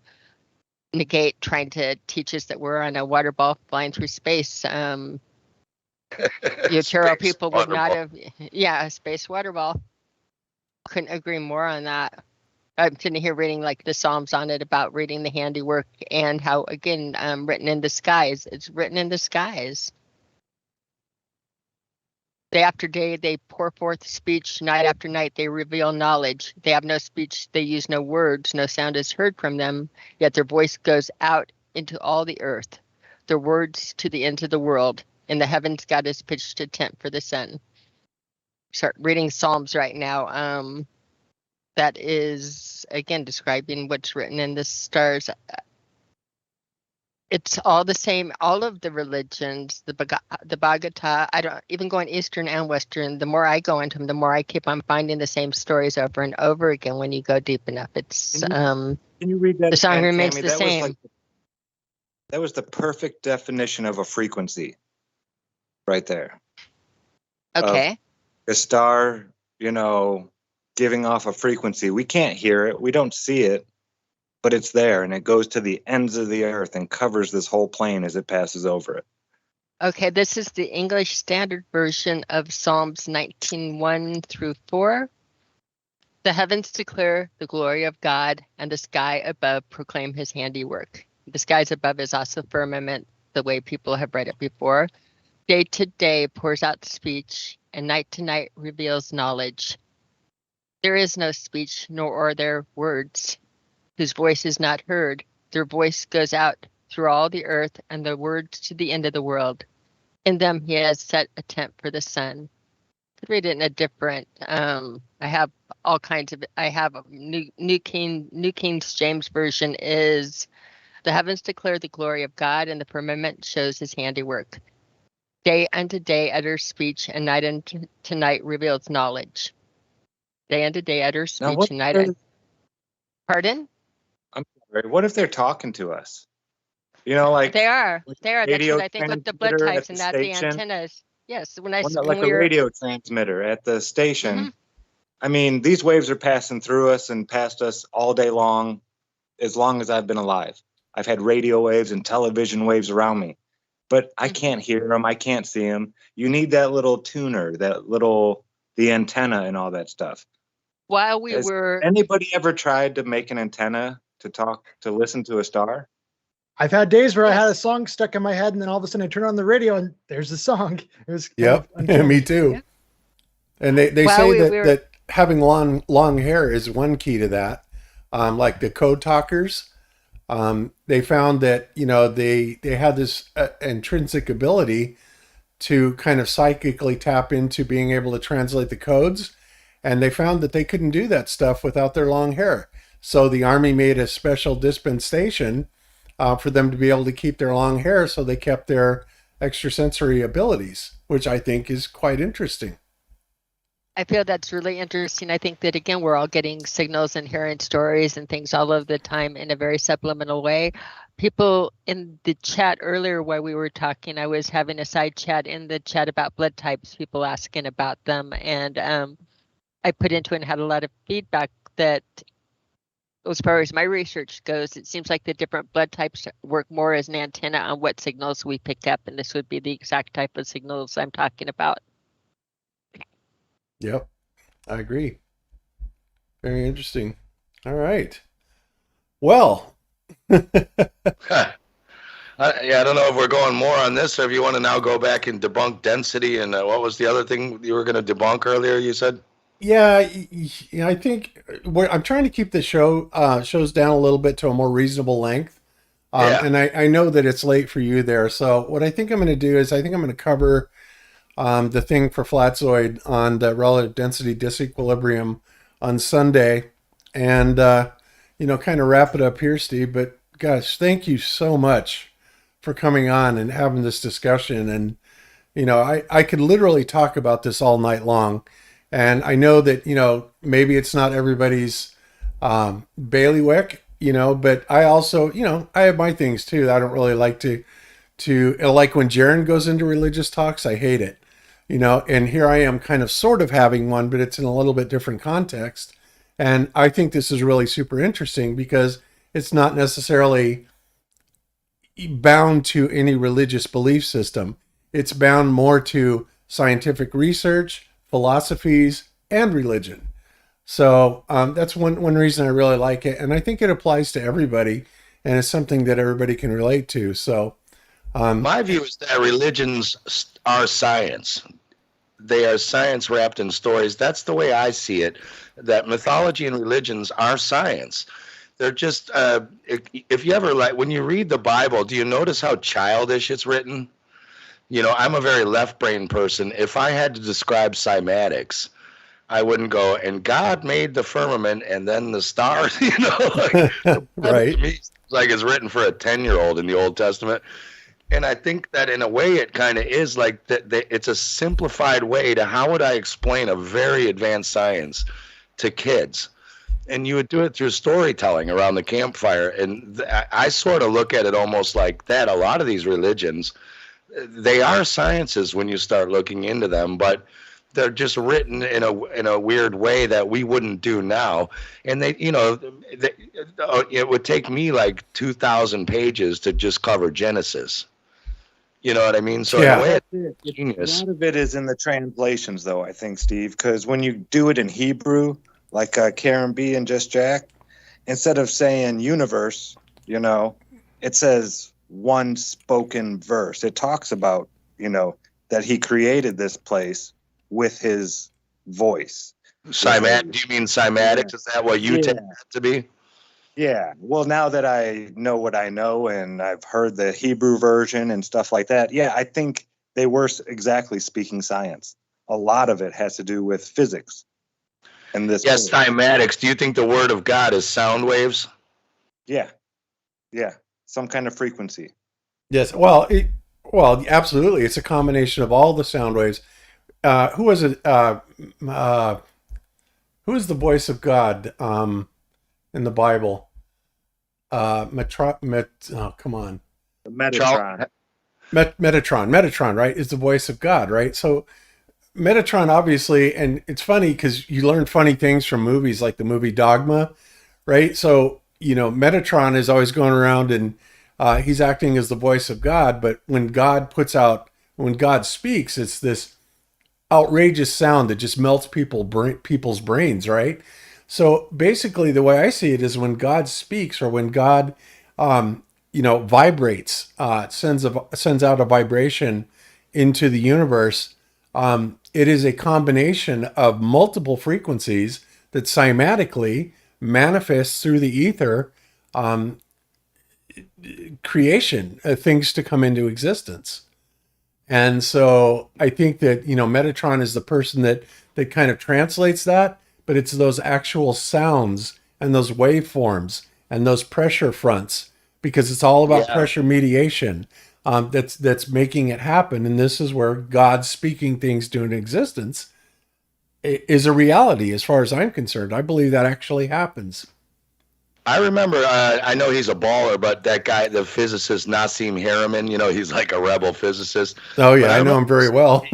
Speaker 12: negate trying to teach us that we're on a water ball flying through space. Your tarot people would not have, a space water ball. Couldn't agree more on that. I'm sitting here reading like the Psalms on it about reading the handiwork and how, again, written in the skies. It's written in the skies. Day after day, they pour forth speech. Night after night, they reveal knowledge. They have no speech. They use no words. No sound is heard from them. Yet their voice goes out into all the earth. Their words to the ends of the world. In the heavens, God has pitched a tent for the sun. Start reading Psalms right now. That is, again, describing what's written in the stars. It's all the same, all of the religions, the Bhagavad, I don't even going Eastern and Western. The more I go into them, the more I keep on finding the same stories over and over again when you go deep enough. It's
Speaker 11: Can you read that?
Speaker 12: The song
Speaker 11: again,
Speaker 12: remains
Speaker 11: Cami?
Speaker 12: the same.
Speaker 11: That was the perfect definition of a frequency right there.
Speaker 12: Okay.
Speaker 11: A star, giving off a frequency. We can't hear it. We don't see it. But it's there, and it goes to the ends of the earth and covers this whole plane as it passes over it.
Speaker 12: Okay, this is the English Standard Version of Psalms 19:1 through 4. The heavens declare the glory of God, and the sky above proclaim his handiwork. The skies above is also firmament, the way people have read it before. Day to day pours out speech, and night to night reveals knowledge. There is no speech, nor are there words, whose voice is not heard. Their voice goes out through all the earth, and their words to the end of the world. In them he has set a tent for the sun. could read it in a different. I have all kinds of. I have a New King James version is, the heavens declare the glory of God, and the firmament shows His handiwork. Day unto day utters speech, and night unto night reveals knowledge. Day unto day utters
Speaker 11: Now,
Speaker 12: speech, and night. Pardon?
Speaker 11: I'm sorry. What if they're talking to us? You know, like
Speaker 12: They are. They are. That's
Speaker 11: radio
Speaker 12: what I think with the blood
Speaker 11: transmitter
Speaker 12: types
Speaker 11: at
Speaker 12: and
Speaker 11: the
Speaker 12: that the
Speaker 11: station.
Speaker 12: antennas. Yes, when
Speaker 11: Like
Speaker 12: we
Speaker 11: a
Speaker 12: were,
Speaker 11: radio transmitter at the station.
Speaker 12: Mhm.
Speaker 11: I mean, these waves are passing through us and past us all day long as I've been alive. I've had radio waves and television waves around me, but I can't hear them. I can't see them. You need that little tuner, the antenna and all that stuff.
Speaker 12: while we
Speaker 11: Has
Speaker 12: were
Speaker 11: anybody ever tried to make an antenna to listen to a star?
Speaker 10: I've had days where I had a song stuck in my head, and then all of a sudden I turn on the radio and there's the song. It was kind
Speaker 6: Yep,
Speaker 10: of uncanny.
Speaker 6: me too.
Speaker 12: Yeah.
Speaker 6: And they
Speaker 12: Well,
Speaker 6: say
Speaker 12: we
Speaker 6: that,
Speaker 12: were-
Speaker 6: that having long hair is one key to that. Like the code talkers, they found that they had this intrinsic ability to kind of psychically tap into being able to translate the codes, and they found that they couldn't do that stuff without their long hair. So the Army made a special dispensation for them to be able to keep their long hair, so they kept their extrasensory abilities, which I think is quite interesting.
Speaker 12: I feel that's really interesting. I think that, again, we're all getting signals and hearing stories and things all of the time in a very subliminal way. People in the chat earlier while we were talking, I was having a side chat in the chat about blood types, people asking about them. And I put into it and had a lot of feedback that, as far as my research goes, it seems like the different blood types work more as an antenna on what signals we pick up. And this would be the exact type of signals I'm talking about.
Speaker 6: Yep, I agree. Very interesting. All right. Well,
Speaker 9: Yeah, I don't know if we're going more on this or if you want to now go back and debunk density and what was the other thing you were going to debunk earlier, you said?
Speaker 6: yeah, I think I'm trying to keep the shows down a little bit to a more reasonable length.
Speaker 9: Yeah.
Speaker 6: And I know that it's late for you there. So what I think I'm going to do is I think I'm going to cover the thing for Flatzoid on the relative density disequilibrium on Sunday, and kind of wrap it up here, Steve. But gosh, thank you so much for coming on and having this discussion. And I could literally talk about this all night long. And I know that maybe it's not everybody's bailiwick, but I also I have my things too. I don't really like to like when Jeran goes into religious talks. I hate it. And here I am kind of sort of having one, but it's in a little bit different context. And I think this is really super interesting because it's not necessarily bound to any religious belief system. It's bound more to scientific research, philosophies, and religion. So that's one reason I really like it. And I think it applies to everybody, and it's something that everybody can relate to. So
Speaker 9: my view is that religions are science. They are science wrapped in stories. That's the way I see it, that mythology and religions are science. They're just, if you ever, like, when you read the Bible, do you notice how childish it's written? I'm a very left-brain person. If I had to describe cymatics, I wouldn't go, and God made the firmament and then the stars,
Speaker 6: Right.
Speaker 9: To me, it's like it's written for a 10-year-old in the Old Testament. And I think that in a way it kind of is like it's a simplified way to how would I explain a very advanced science to kids? And you would do it through storytelling around the campfire. And I sort of look at it almost like that. A lot of these religions, they are sciences when you start looking into them, but they're just written in a weird way that we wouldn't do now. And it would take me like 2,000 pages to just cover Genesis. You know what I mean? So
Speaker 6: Yeah.
Speaker 9: in a way,
Speaker 11: A
Speaker 9: it's genius.
Speaker 11: lot of it is in the translations, though, I think, Steve, because when you do it in Hebrew, like Karen B and Just Jack, instead of saying universe, it says one spoken verse. It talks about, that he created this place with his voice.
Speaker 9: Do you mean cymatics? Is that what you take that to be?
Speaker 11: Yeah. Well, now that I know what I know and I've heard the Hebrew version and stuff like that, yeah, I think they were exactly speaking science. a lot of it has to do with physics. And this,
Speaker 9: yes, cymatics. Do you think the word of God is sound waves?
Speaker 11: yeah, some kind of frequency.
Speaker 6: Yes. Well, absolutely. It's a combination of all the sound waves. Who was it? Who is the voice of God in the Bible? Oh, come on.
Speaker 11: Metatron.
Speaker 6: Metatron, right, is the voice of God, right? So Metatron, obviously, and it's funny because you learn funny things from movies like the movie Dogma, right? So, Metatron is always going around and he's acting as the voice of God, but when God speaks, it's this outrageous sound that just melts people's brains, right? So basically the way I see it is when God speaks, or when God vibrates, sends out a vibration into the universe, it is a combination of multiple frequencies that cymatically manifests through the ether, creation, things to come into existence. And so I think that, Metatron is the person that kind of translates that, but it's those actual sounds and those waveforms and those pressure fronts, because it's all about pressure mediation, that's making it happen. And this is where God speaking things to an existence is a reality as far as I'm concerned. I believe that actually happens.
Speaker 9: I remember, I know he's a baller, but that guy, the physicist Nassim Haramein, he's like a rebel physicist.
Speaker 6: Oh yeah, I know him very well.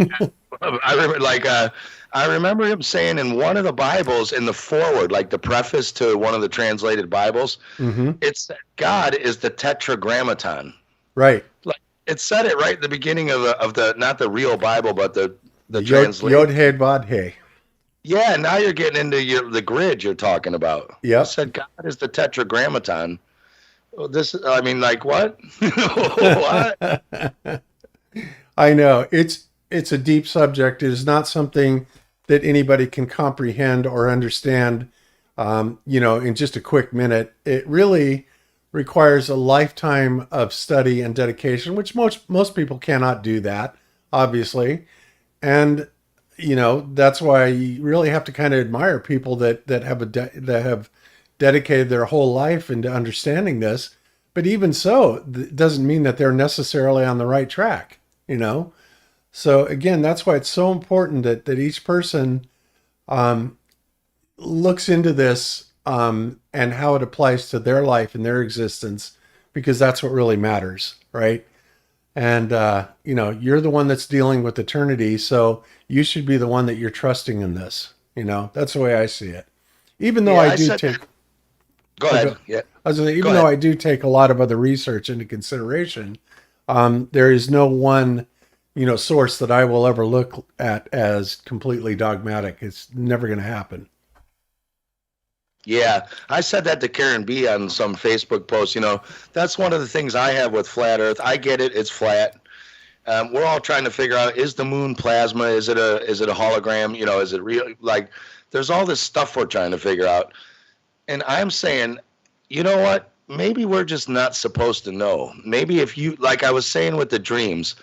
Speaker 9: I remember him saying in one of the Bibles, in the foreword, like the preface to one of the translated Bibles, it said God is the tetragrammaton.
Speaker 6: Right.
Speaker 9: Like it said it right at the beginning of the not the real Bible, but the translation.
Speaker 6: Yod-He Vod-He.
Speaker 9: Yeah, now you're getting into the grid you're talking about.
Speaker 6: Yeah.
Speaker 9: It said God is the tetragrammaton. What? What?
Speaker 6: I know. It's a deep subject. It is not something that anybody can comprehend or understand, in just a quick minute. It really requires a lifetime of study and dedication, which most people cannot do that, obviously. And, that's why you really have to kind of admire people that have dedicated their whole life into understanding this. But even so, it doesn't mean that they're necessarily on the right track, So again, that's why it's so important that each person looks into this and how it applies to their life and their existence, because that's what really matters, right? And you're the one that's dealing with eternity, so you should be the one that you're trusting in this. That's the way I see it. Even though I do take.
Speaker 9: Go ahead. Yeah.
Speaker 6: Though I do take a lot of other research into consideration, there is no one source that I will ever look at as completely dogmatic. It's never going to happen.
Speaker 9: Yeah, I said that to Karen B on some Facebook post. That's one of the things I have with flat Earth. I get it; it's flat. We're all trying to figure out: is the moon plasma? Is it a hologram? Is it real? Like, there's all this stuff we're trying to figure out. And I'm saying, you know what? Maybe we're just not supposed to know. Maybe if you, like I was saying with the dreams,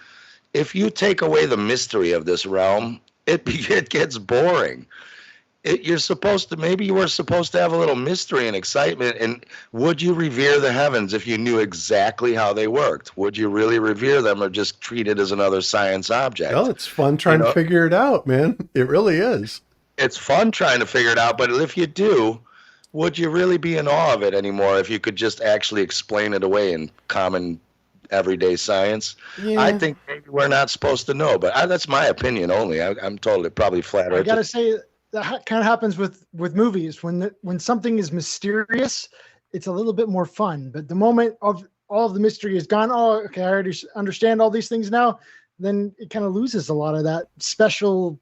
Speaker 9: if you take away the mystery of this realm, it gets boring. You were supposed to have a little mystery and excitement. And would you revere the heavens if you knew exactly how they worked? Would you really revere them, or just treat it as another science object?
Speaker 6: Well, it's fun trying to figure it out, man. It really is.
Speaker 9: It's fun trying to figure it out. But if you do, would you really be in awe of it anymore if you could just actually explain it away in common everyday science?
Speaker 10: Yeah.
Speaker 9: I think maybe we're not supposed to know, but that's my opinion only. I'm totally probably flat earth.
Speaker 10: I gotta say that kind of happens with movies. When something is mysterious, it's a little bit more fun. But the moment of all of the mystery is gone, oh, okay, I already understand all these things now, then it kind of loses a lot of that special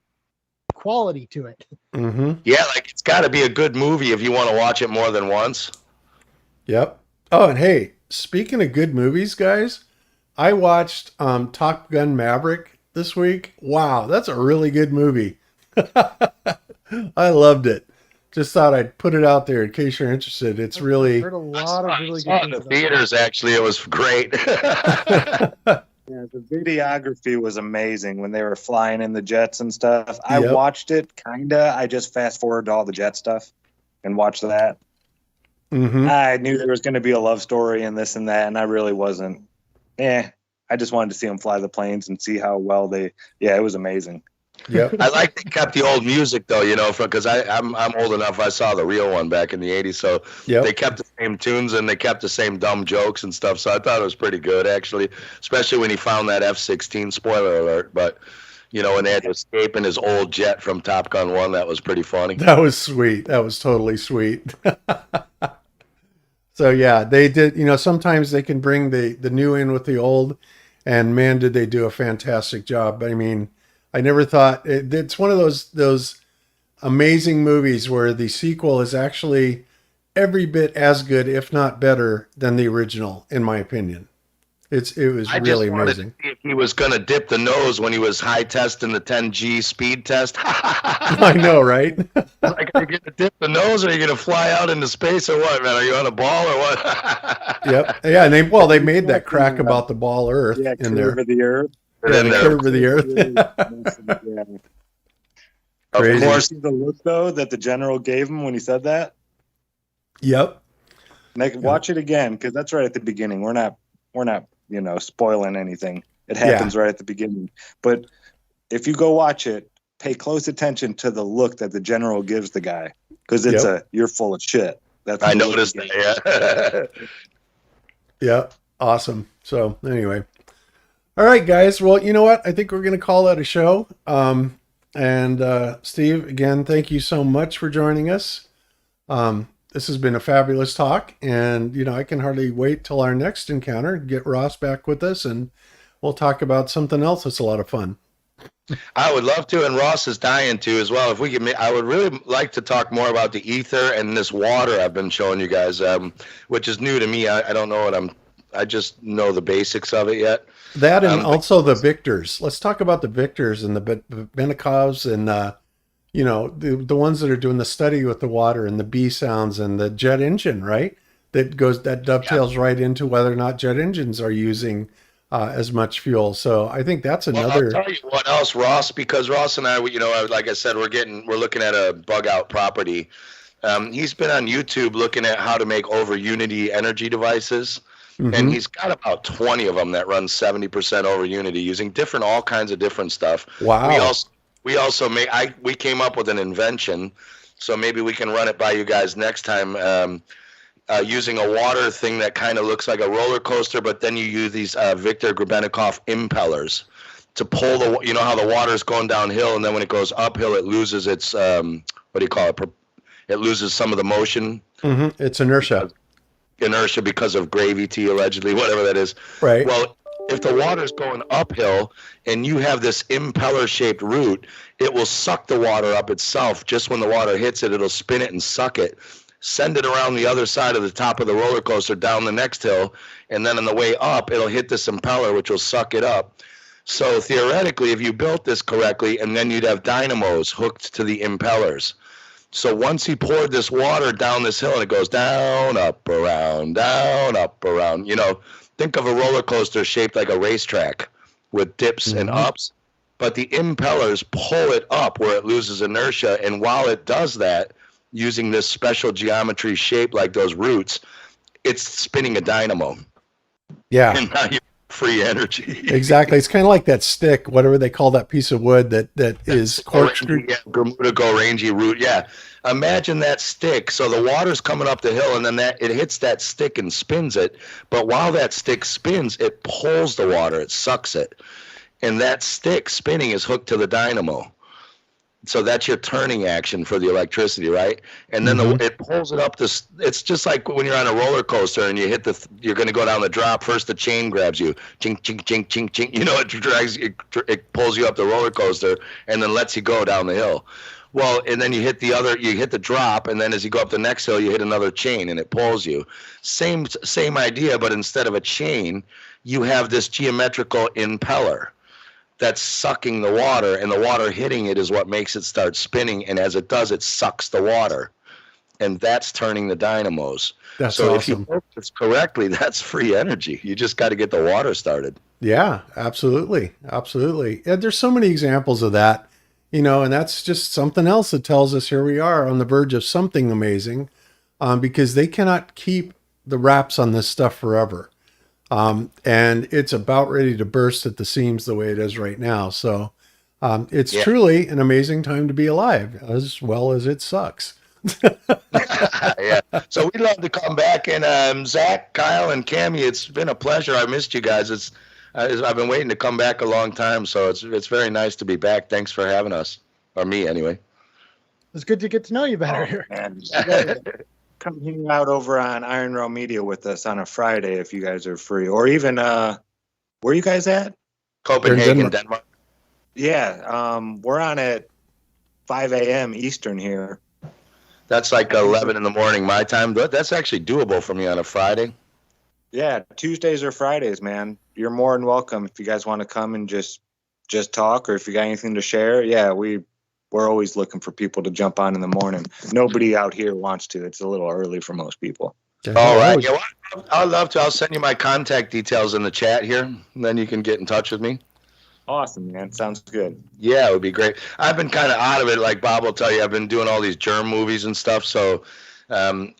Speaker 10: quality to it.
Speaker 6: Mm-hmm.
Speaker 9: Yeah, like it's got to be a good movie if you want to watch it more than once.
Speaker 6: Yep. Oh, and hey, speaking of good movies, guys, I watched Top Gun Maverick this week. Wow, that's a really good movie. I loved it. Just thought I'd put it out there in case you're interested. It's really.
Speaker 10: I've heard a lot of really good
Speaker 9: in
Speaker 10: things
Speaker 9: the
Speaker 10: about
Speaker 9: theaters. Actually, it was great.
Speaker 10: that. Yeah,
Speaker 11: the videography was amazing when they were flying in the jets and stuff. I
Speaker 6: Yep.
Speaker 11: watched it, kinda. I just fast forward to all the jet stuff and watched that.
Speaker 6: Mm-hmm.
Speaker 11: I knew there was going to be a love story and this and that, and I really wasn't. I just wanted to see them fly the planes and see how well they. Yeah, it was amazing.
Speaker 6: Yep.
Speaker 9: I like they kept the old music though, because I'm old enough. I saw the real one back in the '80s, so
Speaker 6: Yep.
Speaker 9: they kept the same tunes and they kept the same dumb jokes and stuff. So I thought it was pretty good actually, especially when he found that F-16. Spoiler alert, but when they had to escape in his old jet from Top Gun 1, that was pretty funny.
Speaker 6: That was sweet. That was totally sweet. So yeah, they did. Sometimes they can bring the new in with the old, and man, did they do a fantastic job. I mean, I never thought it's one of those amazing movies where the sequel is actually every bit as good, if not better, than the original, in my opinion. It was really amazing.
Speaker 9: To see if he was going to dip the nose when he was high testing the 10G speed test.
Speaker 6: I know, right?
Speaker 9: Like, are you going to dip the nose, or are you going to fly out into space, or what, man? Are you on a ball, or what?
Speaker 6: Yep. Yeah, and they made that crack about the ball Earth in there.
Speaker 11: Curve of the Earth.
Speaker 6: Yeah, the curve of the Earth.
Speaker 11: Of course, the look though that the general gave him when he said that.
Speaker 6: Yep.
Speaker 11: Watch it again, because that's right at the beginning. We're not spoiling anything. It happens right at the beginning. But if you go watch it, pay close attention to the look that the general gives the guy, because it's you're full of shit. That's
Speaker 9: I noticed that. Yeah.
Speaker 6: Yeah. Awesome. So anyway, all right, guys. Well, you know what? I think we're going to call that a show. And Steve, again, thank you so much for joining us. This has been a fabulous talk, and I can hardly wait till our next encounter. Get Ross back with us, and we'll talk about something else that's a lot of fun.
Speaker 9: I would love to, and Ross is dying to as well. If we could, I would really like to talk more about the ether and this water I've been showing you guys, which is new to me. I don't know what I just know the basics of it yet.
Speaker 6: That and also the Victors. Let's talk about the Victors and the Benikovs and the ones that are doing the study with the water and the B sounds and the jet engine, right? That dovetails right into whether or not jet engines are using as much fuel. So I think that's another.
Speaker 9: Well, I'll tell you what else, Ross, because Ross and I, like I said, we're looking at a bug out property. He's been on YouTube looking at how to make over Unity energy devices. Mm-hmm. And he's got about 20 of them that run 70% over Unity using all kinds of different stuff.
Speaker 6: Wow.
Speaker 9: We also we came up with an invention, so maybe we can run it by you guys next time. Using a water thing that kind of looks like a roller coaster, but then you use these Viktor Grebennikov impellers to pull how the water is going downhill, and then when it goes uphill, it loses its what do you call it? It loses some of the motion.
Speaker 6: Mm-hmm. It's inertia.
Speaker 9: Inertia because of gravity, allegedly, whatever that is.
Speaker 6: Right.
Speaker 9: Well, if the water's going uphill and you have this impeller-shaped root, it will suck the water up itself. Just when the water hits it, it'll spin it and suck it, send it around the other side of the top of the roller coaster down the next hill, and then on the way up, it'll hit this impeller, which will suck it up. So theoretically, if you built this correctly, and then you'd have dynamos hooked to the impellers. So once he poured this water down this hill and it goes down, up, around, think of a roller coaster shaped like a racetrack with dips and ups, but the impellers pull it up where it loses inertia. And while it does that, using this special geometry shape like those roots, it's spinning a dynamo.
Speaker 6: Yeah.
Speaker 9: And now you free energy.
Speaker 6: Exactly. It's kind of like that stick, whatever they call that piece of wood that is corkscrew.
Speaker 9: Yeah, Bermuda Gorangi root. Yeah. Imagine that stick. So the water's coming up the hill, and then it hits that stick and spins it. But while that stick spins, it pulls the water. It sucks it. And that stick spinning is hooked to the dynamo. So that's your turning action for the electricity, right? And then it pulls it up. It's just like when you're on a roller coaster and you you're going to go down the drop. First, the chain grabs you, chink, chink, chink, chink, chink. It pulls you up the roller coaster and then lets you go down the hill. Well, and then you hit the drop, and then as you go up the next hill, you hit another chain and it pulls you. Same idea, but instead of a chain, you have this geometrical impeller that's sucking the water, and the water hitting it is what makes it start spinning, and as it does, it sucks the water. and that's turning the dynamos.
Speaker 6: That's
Speaker 9: so if you
Speaker 6: awesome.
Speaker 9: focus correctly, that's free energy. You just got to get the water started.
Speaker 6: Yeah, absolutely. Absolutely. And there's so many examples of that, and that's just something else that tells us here we are on the verge of something amazing, because they cannot keep the wraps on this stuff forever. And it's about ready to burst at the seams the way it is right now. So it's truly an amazing time to be alive, as well as it sucks.
Speaker 9: Yeah. So we'd love to come back. And Zack, Kyle, and Cami, it's been a pleasure. I missed you guys. I've been waiting to come back a long time. So it's very nice to be back. Thanks for having us, or me anyway.
Speaker 10: It's good to get to know you better.
Speaker 11: And you gotta come hang out over on Iron Raw Media with us on a Friday if you guys are free, or even where are you guys at?
Speaker 9: Copenhagen, Denmark.
Speaker 11: Yeah, we're on at 5 a.m. Eastern here.
Speaker 9: That's like 11 in the morning my time. That's actually doable for me on a Friday.
Speaker 11: Yeah, Tuesdays or Fridays, man. You're more than welcome if you guys want to come and just talk, or if you got anything to share. Yeah, we're always looking for people to jump on in the morning. Nobody out here wants to. It's a little early for most people.
Speaker 9: All right. Yeah, well, I'd love to. I'll send you my contact details in the chat here, and then you can get in touch with me.
Speaker 11: Awesome, man. Sounds good.
Speaker 9: Yeah, it would be great. I've been kind of out of it. Like Bob will tell you, I've been doing all these germ movies and stuff. So, I don't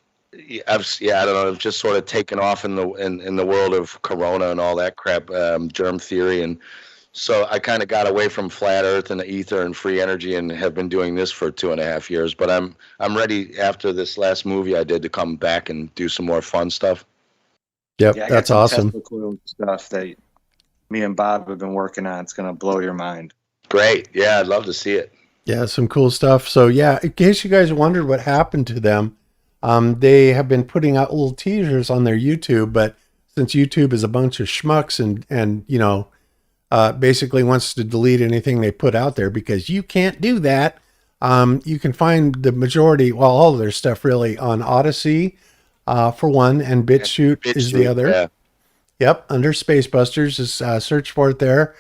Speaker 9: know. I've just sort of taken off in the world of Corona and all that crap, germ theory, and so I kind of got away from flat Earth and the ether and free energy, and have been doing this for 2.5 years. But I'm ready after this last movie I did to come back and do some more fun stuff.
Speaker 6: Yep,
Speaker 11: Yeah,
Speaker 6: that's awesome.
Speaker 11: Stuff that me and Bob have been working on. It's going to blow your mind.
Speaker 9: Great. Yeah, I'd love to see it.
Speaker 6: Yeah, some cool stuff. So yeah, in case you guys wondered what happened to them, they have been putting out little teasers on their YouTube, but since YouTube is a bunch of schmucks and basically wants to delete anything they put out there, because you can't do that. You can find the majority, well, all of their stuff really on Odyssey, for one, and BitChute is the other.
Speaker 9: Yeah.
Speaker 6: Yep, under Spacebusters, is search for it there.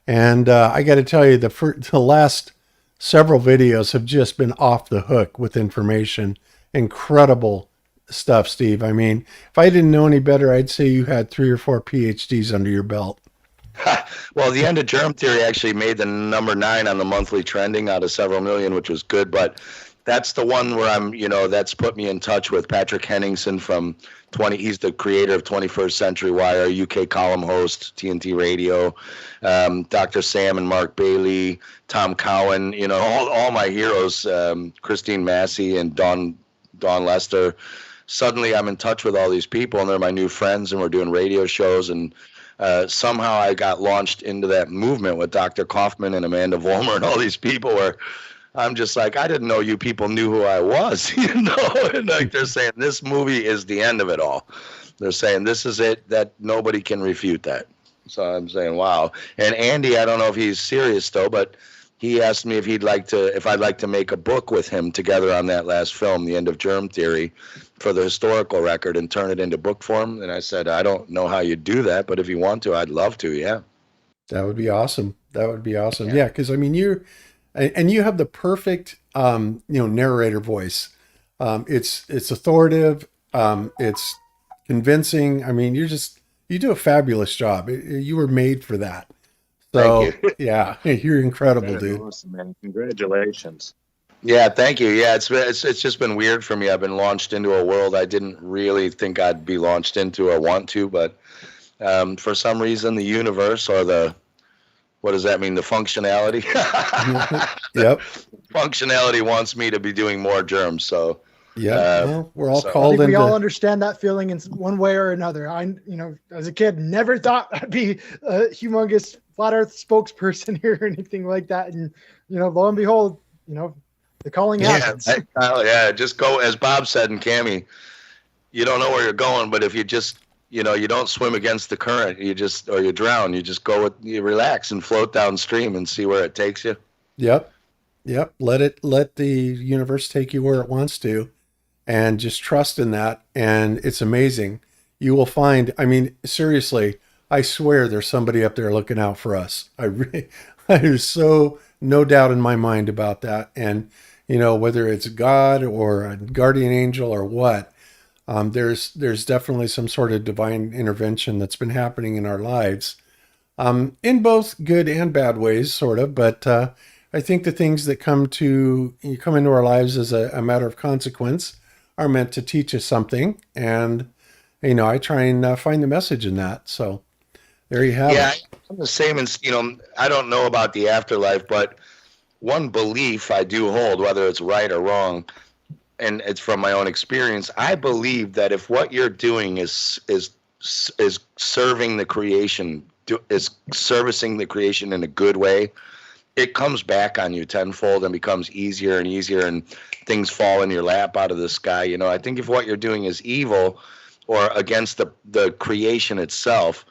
Speaker 6: And I got to tell you, the last several videos have just been off the hook with information. Incredible stuff, Steve. I mean, if I didn't know any better, I'd say you had 3 or 4 PhDs under your belt.
Speaker 9: Well, the end of germ theory actually made the number 9 on the monthly trending out of several million, which was good. But that's the one where that's put me in touch with Patrick Henningsen from he's the creator of 21st Century Wire, UK column host, TNT Radio, Dr. Sam and Mark Bailey, Tom Cowan, all my heroes, Christine Massey and Dawn Lester. Suddenly I'm in touch with all these people, and they're my new friends, and we're doing radio shows, and somehow I got launched into that movement with Dr. Kaufman and Amanda Vollmer and all these people where I'm just like, I didn't know you people knew who I was, and like they're saying this movie is the end of it all. They're saying this is it, that nobody can refute that. So I'm saying, wow. And Andy, I don't know if he's serious though, but he asked me if I'd like to make a book with him together on that last film, The End of Germ Theory, for the historical record and turn it into book form. And I said, I don't know how you do that, but if you want to, I'd love to. Yeah.
Speaker 6: That would be awesome. Yeah. Cause I mean, you have the perfect, narrator voice. It's authoritative. It's convincing. I mean, you do a fabulous job. You were made for that. So
Speaker 9: thank you.
Speaker 6: Yeah, you're incredible,
Speaker 11: Very
Speaker 6: dude.
Speaker 11: awesome, man. Congratulations.
Speaker 9: Yeah, thank you. Yeah, it's just been weird for me. I've been launched into a world I didn't really think I'd be launched into or want to, but for some reason the universe or what does that mean? The functionality?
Speaker 6: Yep.
Speaker 9: Functionality wants me to be doing more germs. So
Speaker 6: yeah, well, we're all
Speaker 10: I
Speaker 6: called
Speaker 10: think we
Speaker 6: into.
Speaker 10: all understand that feeling in one way or another. As a kid, never thought I'd be a humongous flat Earth spokesperson here or anything like that. And lo and behold, the calling happens.
Speaker 9: Yeah, just go, as Bob said, and Cami, you don't know where you're going, but if you just you don't swim against the current, or you drown, you relax and float downstream and see where it takes you.
Speaker 6: Yep. Let the universe take you where it wants to, and just trust in that. And it's amazing. You will find, I mean, seriously, I swear there's somebody up there looking out for us. There's so no doubt in my mind about that. And whether it's God or a guardian angel or what. There's definitely some sort of divine intervention that's been happening in our lives, in both good and bad ways, sort of. But I think the things that come into our lives as a matter of consequence are meant to teach us something, and I try and find the message in that. So there you have it.
Speaker 9: I'm the same as I don't know about the afterlife, but one belief I do hold, whether it's right or wrong, and it's from my own experience, I believe that if what you're doing is serving the creation, is servicing the creation in a good way, it comes back on you tenfold and becomes easier and easier, and things fall in your lap out of the sky. I think if what you're doing is evil or against the creation itself,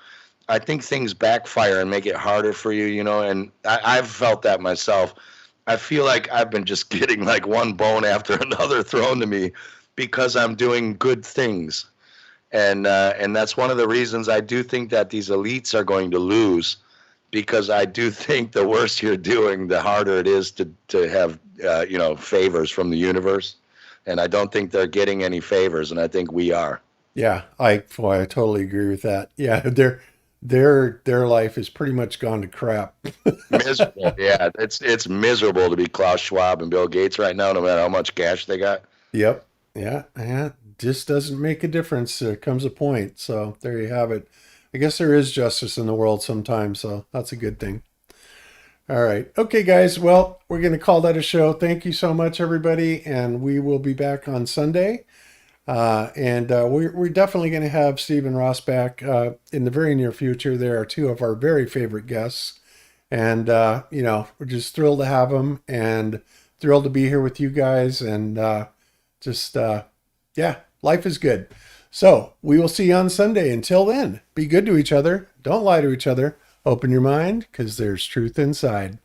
Speaker 9: I think things backfire and make it harder for you, and I've felt that myself. I feel like I've been just getting like one bone after another thrown to me because I'm doing good things. And that's one of the reasons I do think that these elites are going to lose, because I do think the worse you're doing, the harder it is to have, favors from the universe. And I don't think they're getting any favors, and I think we are.
Speaker 6: Yeah, I totally agree with that. Yeah, their life is pretty much gone to crap.
Speaker 9: Miserable. Yeah, it's miserable to be Klaus Schwab and Bill Gates right now, no matter how much cash they got.
Speaker 6: Yep. Yeah. Just doesn't make a difference. There comes a point. So there you have it. I guess there is justice in the world sometimes, so that's a good thing. All right. Okay, guys. Well, we're going to call that a show. Thank you so much, everybody. And we will be back on Sunday. We're definitely going to have Steve and Ross back in the very near future. They are two of our very favorite guests. And, we're just thrilled to have them and thrilled to be here with you guys. And life is good. So we will see you on Sunday. Until then, be good to each other. Don't lie to each other. Open your mind, because there's truth inside.